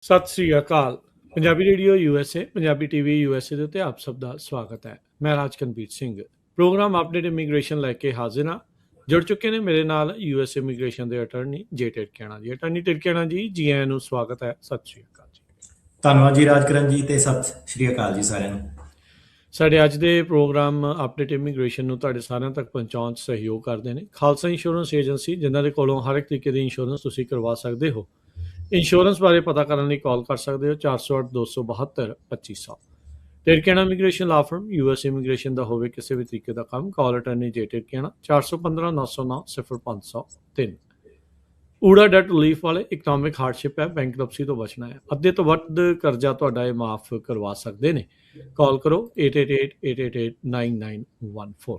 ਸਤਿ ਸ੍ਰੀ ਅਕਾਲ। Punjabi radio USA, Punjabi TV USA ਦੇ ਉੱਤੇ ਆਪ ਸਭ ਦਾ ਸਵਾਗਤ ਹੈ। ਮੈਂ Rajkanveer Singh. Program update immigration ਲੈ ਕੇ ਹਾਜ਼ਰ ਹਾਂ। ਜੁੜ ਚੁੱਕੇ ਨੇ ਮੇਰੇ ਨਾਲ ਯੂਐਸ ਇਮੀਗ੍ਰੇਸ਼ਨ ਦੇ ਅਟਰਨੀ ਜੇ ਟਿਰਕਿਆਣਾ ਜੀ। ਅਟਰਨੀ ਟਿਰਕਿਆਣਾ ਜੀ, ਜੀ ਆਇਆਂ ਨੂੰ ਸਵਾਗਤ ਹੈ। ਸਤਿ ਸ੍ਰੀ ਅਕਾਲ ਜੀ। ਧੰਨਵਾਦ ਜੀ ਰਾਜਕਰਨ ਜੀ, ਤੇ ਸਤਿ ਸ਼੍ਰੀ ਅਕਾਲ ਜੀ ਸਾਰਿਆਂ ਨੂੰ। ਸਾਡੇ ਅੱਜ ਦੇ ਪ੍ਰੋਗਰਾਮ ਅਪਡੇਟ ਇਮੀਗ੍ਰੇਸ਼ਨ ਨੂੰ ਤੁਹਾਡੇ ਸਾਰਿਆਂ ਤੱਕ ਪਹੁੰਚਾਉਣ 'ਚ ਸਹਿਯੋਗ ਕਰਦੇ ਨੇ ਖਾਲਸਾ ਇੰਸ਼ੋਰੈਂਸ ਏਜੰਸੀ, ਜਿਨ੍ਹਾਂ ਦੇ ਕੋਲੋਂ ਹਰ ਇੱਕ ਤਰੀਕੇ ਦੀ ਇੰਸ਼ੋਰੈਂਸ ਤੁਸੀਂ ਕਰਵਾ ਸਕਦੇ ਹੋ। ਇੰਸ਼ੋਰੈਂਸ ਬਾਰੇ ਪਤਾ ਕਰਨ ਲਈ ਕਾਲ ਕਰ ਸਕਦੇ ਹੋ 408-272-2500। ਟਿਰਕਿਆਣਾ ਇਮੀਗ੍ਰੇਸ਼ਨ ਲਾ ਫਰਮ, ਯੂਐਸ ਇਮੀਗ੍ਰੇਸ਼ਨ ਦਾ ਹੋਵੇ ਕਿਸੇ ਵੀ ਤਰੀਕੇ ਦਾ ਕੰਮ, ਕਾਲ ਅਟਰਨੀ ਜੇ ਟਿਰਕਿਆਣਾ 415-909-0503। ਊੜਾ ਡੈਟ ਰਿਲੀਫ ਵਾਲੇ ਇਕਨੋਮਿਕ ਹਾਰਡਸ਼ਿਪ ਹੈ, ਬੈਂਕਰਪਸੀ ਤੋਂ ਬਚਣਾ ਹੈ, ਅੱਧੇ ਤੋਂ ਵੱਧ ਕਰਜ਼ਾ ਤੁਹਾਡਾ ਇਹ ਮਾਫ ਕਰਵਾ ਸਕਦੇ ਨੇ। ਕਾਲ ਕਰੋ 8888889914।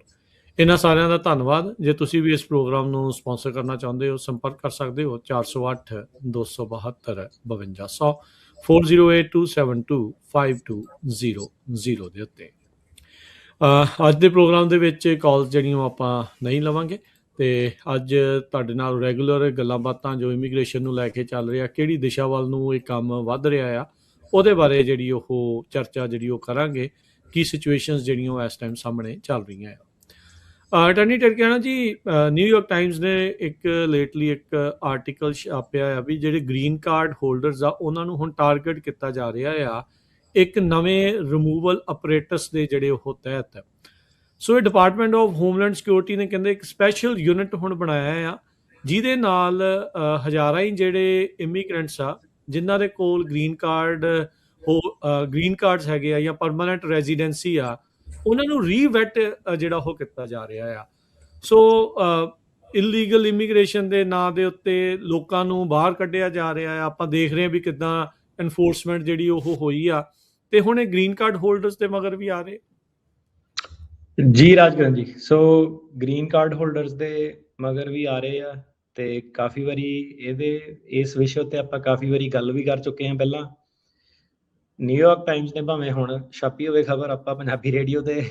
ਇਹਨਾਂ ਸਾਰਿਆਂ ਦਾ ਧੰਨਵਾਦ। ਜੇ ਤੁਸੀਂ ਵੀ ਇਸ ਪ੍ਰੋਗਰਾਮ ਨੂੰ ਸਪਾਂਸਰ ਕਰਨਾ ਚਾਹੁੰਦੇ ਹੋ, ਸੰਪਰਕ ਕਰ ਸਕਦੇ ਹੋ 408-272-5200 4082725200 ਦੇ ਉੱਤੇ। ਅੱਜ ਦੇ ਪ੍ਰੋਗਰਾਮ ਦੇ ਵਿੱਚ ਕਾਲਸ ਜਿਹੜੀਆਂ ਆਪਾਂ ਨਹੀਂ ਲਵਾਂਗੇ, ਤੇ ਅੱਜ ਤੁਹਾਡੇ ਨਾਲ ਰੈਗੂਲਰ ਗੱਲਾਂ ਬਾਤਾਂ ਜੋ ਇਮੀਗ੍ਰੇਸ਼ਨ ਨੂੰ ਲੈ ਕੇ ਚੱਲ ਰਿਹਾ, ਕਿਹੜੀ ਦਿਸ਼ਾ ਵੱਲ ਨੂੰ ਇਹ ਕੰਮ ਵੱਧ ਰਿਹਾ ਆ, ਉਹਦੇ ਬਾਰੇ ਜਿਹੜੀ ਉਹ ਚਰਚਾ ਜਿਹੜੀ ਉਹ ਕਰਾਂਗੇ। ਕੀ ਸਿਚੁਏਸ਼ਨਸ ਜਿਹੜੀਆਂ ਇਸ ਟਾਈਮ ਸਾਹਮਣੇ ਚੱਲ ਰਹੀਆਂ ਆ। ਅਟਰਨੀ ਟਿਰਕਿਆਣਾ ਜੀ, ਨਿਊਯਾਰਕ ਟਾਈਮਜ਼ ਨੇ ਇੱਕ ਲੇਟਲੀ ਇੱਕ ਆਰਟੀਕਲ ਛਾਪਿਆ ਆ ਵੀ ਜਿਹੜੇ ਗ੍ਰੀਨ ਕਾਰਡ ਹੋਲਡਰਸ ਆ ਉਹਨਾਂ ਨੂੰ ਹੁਣ ਟਾਰਗੇਟ ਕੀਤਾ ਜਾ ਰਿਹਾ ਆ ਇੱਕ ਨਵੇਂ ਰਿਮੂਵਲ ਆਪਰੇਟਸ ਦੇ ਜਿਹੜੇ ਉਹ ਤਹਿਤ। ਸੋ ਇਹ ਡਿਪਾਰਟਮੈਂਟ ਆਫ ਹੋਮਲੈਂਡ ਸਿਕਿਉਰਿਟੀ ਨੇ ਕਹਿੰਦੇ ਇੱਕ ਸਪੈਸ਼ਲ ਯੂਨਿਟ ਹੁਣ ਬਣਾਇਆ ਆ, ਜਿਹਦੇ ਨਾਲ ਹਜ਼ਾਰਾਂ ਹੀ ਜਿਹੜੇ ਇਮੀਗ੍ਰੈਂਟਸ ਆ ਜਿਨ੍ਹਾਂ ਦੇ ਕੋਲ ਗ੍ਰੀਨ ਕਾਰਡਸ ਹੈਗੇ ਆ ਜਾਂ ਪਰਮਾਨੈਂਟ ਰੈਜ਼ੀਡੈਂਸੀ ਆ, ਉਹਨਾਂ ਨੂੰ ਰੀਵੈਟ ਜਿਹੜਾ ਉਹ ਕੀਤਾ ਜਾ ਰਿਹਾ ਆ। ਸੋ ਇਲੀਗਲ ਇਮੀਗ੍ਰੇਸ਼ਨ ਦੇ ਨਾਂ ਦੇ ਉੱਤੇ ਲੋਕਾਂ ਨੂੰ ਬਾਹਰ ਕੱਢਿਆ ਜਾ ਰਿਹਾ ਆ। ਆਪਾਂ ਦੇਖ ਰਹੇ ਹਾਂ ਵੀ ਕਿੱਦਾਂ ਐਨਫੋਰਸਮੈਂਟ ਜਿਹੜੀ ਉਹ ਹੋਈ ਆ, ਤੇ ਹੁਣ ਇਹ ਗ੍ਰੀਨ ਕਾਰਡ ਹੋਲਡਰਸ ਦੇ ਮਗਰ ਵੀ ਆ ਰਹੇ। ਜੀ ਰਾਜਕਰਨ ਜੀ, ਸੋ ਗ੍ਰੀਨ ਕਾਰਡ ਹੋਲਡਰਸ ਦੇ ਮਗਰ ਵੀ ਆ ਰਹੇ ਆ, ਤੇ ਕਾਫੀ ਵਾਰੀ ਇਸ ਵਿਸ਼ੇ ਉੱਤੇ ਆਪਾਂ ਕਾਫੀ ਵਾਰੀ ਗੱਲ ਵੀ ਕਰ ਚੁੱਕੇ ਹਾਂ ਪਹਿਲਾਂ। ਨਿਊਯਾਰਕ ਟਾਈਮਜ਼ ਨੇ ਭਾਵੇਂ ਹੁਣ ਛਾਪੀ ਹੋਵੇ ਖਬਰ, ਆਪਾਂ ਪੰਜਾਬੀ ਰੇਡੀਓ ਤੇ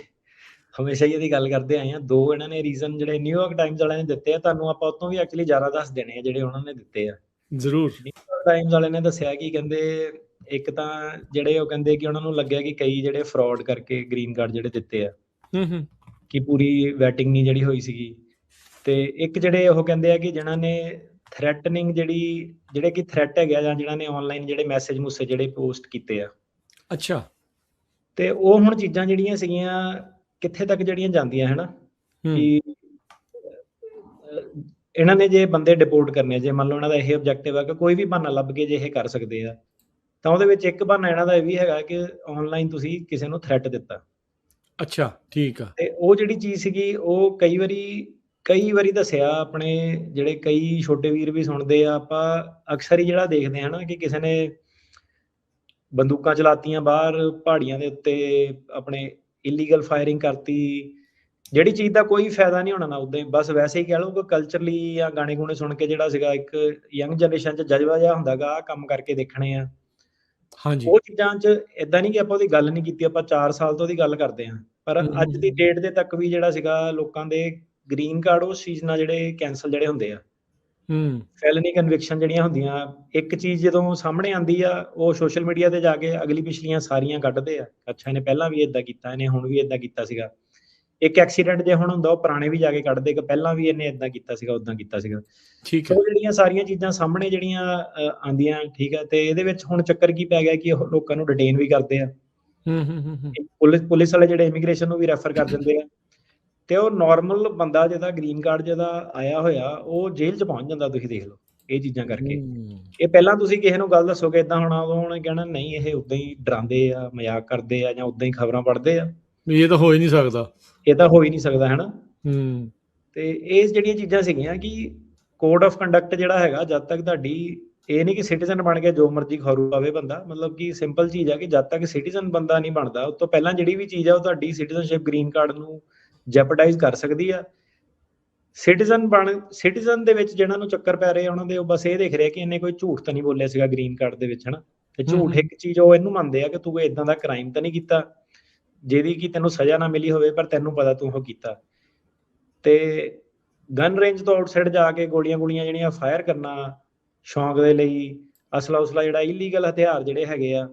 ਹਮੇਸ਼ਾ ਹੀ ਇਹਦੀ ਗੱਲ ਕਰਦੇ ਆਏ ਹਾਂ। ਦੋ ਇਹਨਾਂ ਨੇ ਰੀਜ਼ਨ ਜਿਹੜੇ ਨਿਊਯਾਰਕ ਟਾਈਮਜ਼ ਵਾਲਿਆਂ ਨੇ ਦਿੱਤੇ ਆ, ਤੁਹਾਨੂੰ ਆਪਾਂ ਉਤੋਂ ਵੀ ਐਕਚੁਅਲੀ ਜ਼ਿਆਦਾ ਦੱਸ ਦੇਣੇ ਆ ਜਿਹੜੇ ਉਹਨਾਂ ਨੇ ਦਿੱਤੇ ਆ। ਜ਼ਰੂਰ। ਨਿਊਯਾਰਕ ਟਾਈਮਜ਼ ਵਾਲਿਆਂ ਨੇ ਦੱਸਿਆ ਕਿ ਕਹਿੰਦੇ ਇੱਕ ਤਾਂ ਜਿਹੜੇ ਉਹ ਕਹਿੰਦੇ ਕਿ ਉਹਨਾਂ ਨੂੰ ਲੱਗਿਆ ਕਿ ਕਈ ਜਿਹੜੇ ਫਰਾਡ ਕਰਕੇ ਗ੍ਰੀਨ ਕਾਰਡ ਜਿਹੜੇ ਦਿੱਤੇ ਆ, ਕਿ ਪੂਰੀ ਵੈਟਿੰਗ ਨਹੀਂ ਜਿਹੜੀ ਹੋਈ ਸੀਗੀ। ਤੇ ਇੱਕ ਜਿਹੜੇ ਉਹ ਕਹਿੰਦੇ ਆ ਕਿ ਜਿਹਨਾਂ ਨੇ ਥ੍ਰੈਟਨਿੰਗ ਜਿਹੜੇ ਕਿ ਥ੍ਰੈਟ ਹੈਗਾ, ਜਾਂ ਜਿਹਨਾਂ ਨੇ ਆਨਲਾਈਨ ਜਿਹੜੇ ਮੈਸੇਜ ਮੂਸੇ ਜਿਹੜੇ ਪੋਸਟ ਕੀਤੇ ਆ। ਅੱਛਾ। ਤੇ ਉਹ ਹੁਣ ਚੀਜ਼ਾਂ ਜਿਹੜੀਆਂ ਸੀਗੀਆਂ ਕਿੱਥੇ ਤੱਕ ਜਿਹੜੀਆਂ ਜਾਂਦੀਆਂ ਹੈ ਨਾ, ਕਿ ਇਹਨਾਂ ਨੇ ਜੇ ਬੰਦੇ ਡਿਪੋਰਟ ਕਰਨੇ, ਜੇ ਮੰਨ ਲਓ ਇਹਨਾਂ ਦਾ ਇਹ ਆਬਜੈਕਟਿਵ ਹੈ ਕਿ ਕੋਈ ਵੀ ਬਹਾਨਾ ਲੱਭ ਕੇ ਜੇ ਇਹ ਕਰ ਸਕਦੇ ਆ, ਤਾਂ ਉਹਦੇ ਵਿੱਚ ਇੱਕ ਬਹਾਨਾ ਇਹਨਾਂ ਦਾ ਇਹ ਵੀ ਹੈਗਾ ਕਿ ਆਨਲਾਈਨ ਤੁਸੀਂ ਕਿਸੇ ਨੂੰ ਥ੍ਰੈਟ ਦਿੱਤਾ। ਅੱਛਾ, ਠੀਕ ਆ। ਤੇ ਉਹ ਜਿਹੜੀ ਚੀਜ਼ ਸੀਗੀ ਉਹ ਕਈ ਵਾਰੀ ਦੱਸਿਆ, ਆਪਣੇ ਜਿਹੜੇ ਕਈ ਛੋਟੇ ਵੀਰ ਵੀ ਸੁਣਦੇ ਆ, ਆਪਾਂ ਅਕਸਰ ਹੀ ਜਿਹੜਾ ਦੇਖਦੇ ਹਾਂ ਨਾ ਕਿ ਕਿਸੇ ਨੇ ਬੰਦੂਕਾਂ ਚਲਾਤੀਆਂ ਬਾਹਰ ਪਹਾੜੀਆਂ ਦੇ ਉੱਤੇ, ਆਪਣੇ ਇਲੀਗਲ ਫਾਇਰਿੰਗ ਕਰਤੀ, ਜਿਹੜੀ ਚੀਜ਼ ਦਾ ਕੋਈ ਫਾਇਦਾ ਨਹੀਂ ਹੋਣਾ ਨਾ, ਉਦਾਂ ਹੀ ਬਸ ਵੈਸੇ ਹੀ ਕਹਿ ਲਓ ਕਿ ਕਲਚਰਲੀ ਜਾਂ ਗਾਣੇ ਗੁਣੇ ਸੁਣ ਕੇ ਜਿਹੜਾ ਸੀਗਾ ਇੱਕ ਯੰਗ ਜਨਰੇਸ਼ਨ 'ਚ ਜਜ਼ਬਾ ਜਿਹਾ ਹੁੰਦਾਗਾ ਆਹ ਕੰਮ ਕਰਕੇ ਦੇਖਣੇ ਆ। ਹਾਂਜੀ। ਉਹ ਚੀਜ਼ਾਂ 'ਚ ਏਦਾਂ ਨਹੀਂ ਕਿ ਆਪਾਂ ਉਹਦੀ ਗੱਲ ਨਹੀਂ ਕੀਤੀ, ਆਪਾਂ 4 ਸਾਲ ਤੋਂ ਉਹਦੀ ਗੱਲ ਕਰਦੇ ਹਾਂ, ਪਰ ਅੱਜ ਦੀ ਡੇਟ ਦੇ ਤੱਕ ਵੀ ਜਿਹੜਾ ਸੀਗਾ ਲੋਕਾਂ ਦੇ ਗ੍ਰੀਨ ਕਾਰਡ ਉਸ ਚੀਜ਼ ਨਾਲ ਜਿਹੜੇ ਕੈਂਸਲ ਜਿਹੜੇ ਹੁੰਦੇ ਆ, ਫੈਲਨੀ ਕਨਵਿਕਸ਼ਨ ਜਿਹੜੀਆਂ ਹੁੰਦੀਆਂ, ਇੱਕ ਚੀਜ਼ ਜਦੋਂ ਸਾਹਮਣੇ ਆਉਂਦੀ ਆ ਉਹ ਸੋਸ਼ਲ ਮੀਡੀਆ ਤੇ ਜਾ ਕੇ ਅਗਲੀ ਪਿਛਲੀਆਂ ਸਾਰੀਆਂ ਕੱਢਦੇ ਆ। ਅੱਛਾ, ਇਹਨੇ ਪਹਿਲਾਂ ਵੀ ਏਦਾਂ ਕੀਤਾ, ਇਹਨੇ ਹੁਣ ਵੀ ਏਦਾਂ ਕੀਤਾ ਸੀਗਾ। ਇੱਕ ਐਕਸੀਡੈਂਟ ਜੇ ਹੁਣ ਹੁੰਦਾ, ਉਹ ਪੁਰਾਣੇ ਵੀ ਜਾ ਕੇ ਕੱਢਦੇ ਕਿ ਪਹਿਲਾਂ ਵੀ ਇਹਨੇ ਏਦਾਂ ਕੀਤਾ ਸੀਗਾ, ਉਦਾਂ ਕੀਤਾ ਸੀਗਾ। ਠੀਕ ਹੈ। ਸੋ ਜਿਹੜੀਆਂ ਸਾਰੀਆਂ ਚੀਜ਼ਾਂ ਸਾਹਮਣੇ ਜਿਹੜੀਆਂ ਆਉਂਦੀਆਂ, ਠੀਕ ਹੈ, ਤੇ ਇਹਦੇ ਵਿੱਚ ਹੁਣ ਚੱਕਰ ਕੀ ਪੈ ਗਿਆ ਕਿ ਉਹ ਲੋਕਾਂ ਨੂੰ ਡਿਟੇਨ ਵੀ ਕਰਦੇ ਆ। ਪੁਲਿਸ ਵਾਲੇ ਜਿਹੜੇ ਇਮੀਗ੍ਰੇਸ਼ਨ ਨੂੰ ਵੀ ਰੈਫਰ ਕਰ ਦਿੰਦੇ ਆ, ਤੇ ਉਹ ਨਾਰਮਲ ਬੰਦਾ ਜਿਹਦਾ ਗ੍ਰੀਨ ਕਾਰਡ ਜਿਹਦਾ ਆਇਆ ਹੋਇਆ, ਉਹ ਜੇਲ੍ਹ 'ਚ ਪਹੁੰਚ ਜਾਂਦਾ। ਤੁਸੀਂ ਦੇਖ ਲਓ ਇਹ ਚੀਜ਼ਾਂ ਕਰਕੇ। ਇਹ ਪਹਿਲਾਂ ਤੁਸੀਂ ਕਿਸੇ ਨੂੰ ਗੱਲ ਦੱਸੋਗੇ ਏਦਾਂ ਹੋਣਾ, ਉਦੋਂ ਉਹਨੇ ਕਹਿਣਾ ਨਹੀਂ ਇਹ ਉਦਾਂ ਹੀ ਡਰਾਉਂਦੇ ਆ, ਮਜ਼ਾਕ ਕਰਦੇ ਆ, ਜਾਂ ਉਦਾਂ ਹੀ ਖਬਰਾਂ ਪੜ੍ਹਦੇ ਆ, ਇਹ ਤਾਂ ਹੋ ਹੀ ਨਹੀਂ ਸਕਦਾ, ਇਹ ਤਾਂ ਹੋ ਹੀ ਨਹੀਂ ਸਕਦਾ, ਹਨਾ। ਤੇ ਇਹ ਜਿਹੜੀਆਂ ਚੀਜ਼ਾਂ ਸੀਗੀਆਂ ਕਿ ਕੋਡ ਆਫ ਕੰਡਕਟ ਜਿਹੜਾ ਹੈਗਾ, ਜਦ ਤੱਕ ਤੁਹਾਡੀ ਇਹ ਨਹੀਂ ਕਿ ਸਿਟੀਜ਼ਨ ਬਣ ਕੇ ਜੋ ਮਰਜ਼ੀ ਖਰੂ ਪਾਵੇ ਬੰਦਾ, ਮਤਲਬ ਕਿ ਸਿੰਪਲ ਚੀਜ਼ ਆ ਕਿ ਜਦ ਤੱਕ ਸਿਟੀਜ਼ਨ ਬੰਦਾ ਨਹੀਂ ਬਣਦਾ, ਉਸ ਤੋਂ ਪਹਿਲਾਂ ਜਿਹੜੀ ਵੀ ਚੀਜ਼ ਆ ਉਹ ਤੁਹਾਡੀ ਸਿਟੀਜ਼ਨਸ਼ਿਪ ਗ੍ਰੀਨ ਕਾਰਡ ਨੂੰ ਜੈਪਰਡਾਈਜ਼ ਕਰ ਸਕਦੀ ਆ। ਸਿਟੀਜ਼ਨ ਦੇ ਵਿੱਚ ਜਿਹਨਾਂ ਨੂੰ ਚੱਕਰ ਪੈ ਰਹੇ ਉਹਨਾਂ ਦੇ, ਉਹ ਬਸ ਇਹ ਦੇਖ ਰਹੇ ਕਿ ਇਹਨੇ ਕੋਈ ਝੂਠ ਤਾਂ ਨਹੀਂ ਬੋਲਿਆ ਸੀਗਾ ਗ੍ਰੀਨ ਕਾਰਡ ਦੇ ਵਿੱਚ, ਹਨਾ। ਤੇ ਝੂਠ ਇੱਕ ਚੀਜ਼ ਉਹ ਇਹਨੂੰ ਮੰਨਦੇ ਆ ਕਿ ਤੂੰ ਏਦਾਂ ਦਾ ਕ੍ਰਾਈਮ ਤਾਂ ਨਹੀਂ ਕੀਤਾ ਜਿਹਦੀ ਕਿ ਤੈਨੂੰ ਸਜ਼ਾ ਨਾ ਮਿਲੀ ਹੋਵੇ, ਪਰ ਤੈਨੂੰ ਪਤਾ ਤੂੰ ਉਹ ਕੀਤਾ। ਤੇ ਗਨ ਰੇਂਜ ਤੋਂ ਆਊਟਸਾਈਡ ਜਾ ਕੇ ਗੋਲੀਆਂ ਜਿਹੜੀਆਂ ਫਾਇਰ ਕਰਨਾ ਸ਼ੌਂਕ ਦੇ ਲਈ, ਅਸਲਾ ਉਸਲਾ ਜਿਹੜਾ ਇਲੀਗਲ ਹਥਿਆਰ ਜਿਹੜੇ ਹੈਗੇ ਆ,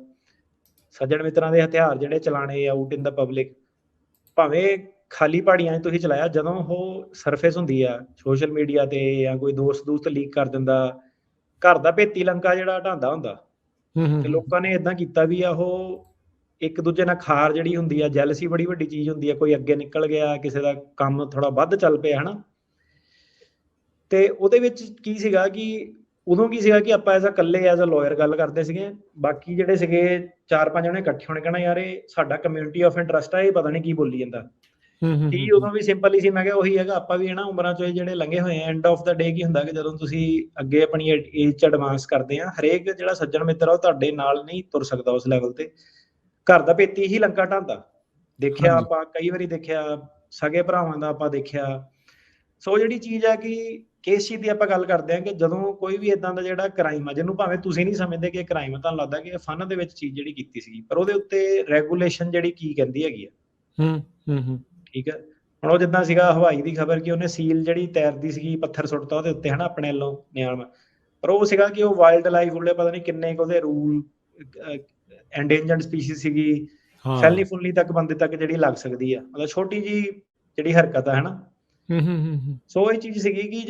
ਸੱਜਣ ਮਿੱਤਰਾਂ ਦੇ ਹਥਿਆਰ ਜਿਹੜੇ ਚਲਾਣੇ ਆਊਟ ਇਨ ਦਾ ਪਬਲਿਕ, ਭਾਵੇਂ ਖਾਲੀ ਪਹਾੜੀਆਂ 'ਚ ਤੁਸੀਂ ਚਲਾਇਆ, ਜਦੋਂ ਉਹ ਸਰਫੇਸ ਹੁੰਦੀ ਆ ਸੋਸ਼ਲ ਮੀਡੀਆ ਤੇ ਜਾਂ ਕੋਈ ਦੋਸਤ ਲੀਕ ਕਰ ਦਿੰਦਾ, ਘਰ ਦਾ ਭੇਤੀ ਲੰਕਾ ਜਿਹੜਾ ਢਾਂਦਾ ਹੁੰਦਾ। ਤੇ ਲੋਕਾਂ ਨੇ ਇਦਾਂ ਕੀਤਾ ਵੀ ਆ, ਉਹ ਇੱਕ ਦੂਜੇ ਨਾਲ ਖਾਰ ਜਿਹੜੀ ਹੁੰਦੀ ਆ, ਜੈਲਸੀ ਬੜੀ ਵੱਡੀ ਚੀਜ਼ ਹੁੰਦੀ ਆ, ਕੋਈ ਅੱਗੇ ਨਿਕਲ ਗਿਆ, ਕਿਸੇ ਦਾ ਕੰਮ ਥੋੜਾ ਵੱਧ ਚੱਲ ਪਿਆ ਹਨਾ। ਤੇ ਉਹਦੇ ਵਿੱਚ ਕੀ ਸੀਗਾ ਕਿ ਉਦੋਂ ਕੀ ਸੀਗਾ ਕਿ ਆਪਾਂ ਐਜ਼ ਅ ਲਾਇਰ ਗੱਲ ਕਰਦੇ ਸੀਗੇ, ਬਾਕੀ ਜਿਹੜੇ ਸੀਗੇ 4-5 ਜਣੇ ਇਕੱਠੇ ਹੋਣੇ, ਕਹਿਣਾ ਯਾਰ ਇਹ ਸਾਡਾ ਕਮਿਊਨਿਟੀ ਆਫ ਇੰਟਰਸਟ ਆ, ਇਹ ਪਤਾ ਨਹੀਂ ਕੀ ਬੋਲੀ ਜਾਂਦਾ। ਕੀ ਉਦੋਂ ਵੀ ਸਿੰਪਲ ਹੀ ਸੀ। ਮੈਂ ਕਿਹਾ ਉਹੀ ਹੈਗਾ, ਆਪਾਂ ਵੀ ਉਮਰਾਂ ਚੋਂ ਜਿਹੜੇ ਲੰਘੇ ਹੋਏ ਆ, ਐਂਡ ਆਫ ਦਾ ਡੇ ਕੀ ਹੁੰਦਾ ਕਿ ਜਦੋਂ ਤੁਸੀਂ ਅੱਗੇ ਆਪਣੀ ਏਜ 'ਚ ਐਡਵਾਂਸ ਕਰਦੇ ਆ, ਹਰੇਕ ਜਿਹੜਾ ਸੱਜਣ ਮਿੱਤਰ ਆ ਉਹ ਤੁਹਾਡੇ ਨਾਲ ਨਹੀਂ ਤੁਰ ਸਕਦਾ ਉਸ ਲੈਵਲ ਤੇ। ਘਰ ਦਾ ਭੇਤੀ ਹੀ ਲੰਕਾ ਢਾਂਦਾ ਦੇਖਿਆ ਆਪਾਂ, ਕਈ ਵਾਰੀ ਦੇਖਿਆ, ਸਗੇ ਭਰਾਵਾਂ ਦਾ ਆਪਾਂ ਦੇਖਿਆ। ਸੋ ਜਿਹੜੀ ਚੀਜ਼ ਆ ਕਿ ਕਿਸ ਚੀਜ਼ ਦੀ ਆਪਾਂ ਗੱਲ ਕਰਦੇ ਹਾਂ ਕਿ ਜਦੋਂ ਕੋਈ ਵੀ ਇਦਾਂ ਦਾ ਜਿਹੜਾ ਕ੍ਰਾਈਮ ਆ, ਜਿਹਨੂੰ ਭਾਵੇਂ ਤੁਸੀਂ ਨਹੀਂ ਸਮਝਦੇ ਕਿ ਇਹ ਕ੍ਰਾਈਮ ਆ, ਤੁਹਾਨੂੰ ਲੱਗਦਾ ਕਿ ਇਹ ਫਨ ਦੇ ਵਿੱਚ ਚੀਜ਼ ਜਿਹੜੀ ਕੀਤੀ ਸੀਗੀ, ਪਰ ਉਹਦੇ ਉੱਤੇ ਰੈਗੂਲੇਸ਼ਨ ਜਿਹੜੀ ਕੀ ਕਹਿੰਦੀ ਹੈਗੀ ਆ। ਠੀਕ ਹੈ, ਹੁਣ ਉਹ ਜਿੱਦਾਂ ਸੀਗਾ ਹਵਾਈ ਦੀ ਖਬਰ ਕਿ ਉਹਨੇ ਸੀਲ ਜਿਹੜੀ ਤੈਰਦੀ ਸੀਗੀ ਪੱਥਰ ਸੁੱਟਤਾ ਉਹਦੇ ਉੱਤੇ ਹਨਾ ਆਪਣੇ ਵੱਲੋਂ ਨਿਆਮ, ਪਰ ਉਹ ਸੀਗਾ ਕਿ ਉਹ ਵਾਈਲਡ ਲਾਈਫ ਉਹਦੇ ਪਤਾ ਨਹੀਂ ਕਿੰਨੇ ਉਹਦੇ ਰੂਲ, ਐਂਡੇਂਜਰਡ ਸਪੀਸੀਜ਼ ਸੀਗੀ, ਫੈਲਣੀ ਫੁੱਲਣੀ ਤੱਕ ਬੰਦੇ ਤੱਕ ਜਿਹੜੀ ਲੱਗ ਸਕਦੀ ਆ, ਮਤਲਬ ਛੋਟੀ ਜੀ ਜਿਹੜੀ ਹਰਕਤ ਆ ਹਨਾ। ਸੋ ਇਹ ਚੀਜ਼ ਸੀਗੀ ਕਿ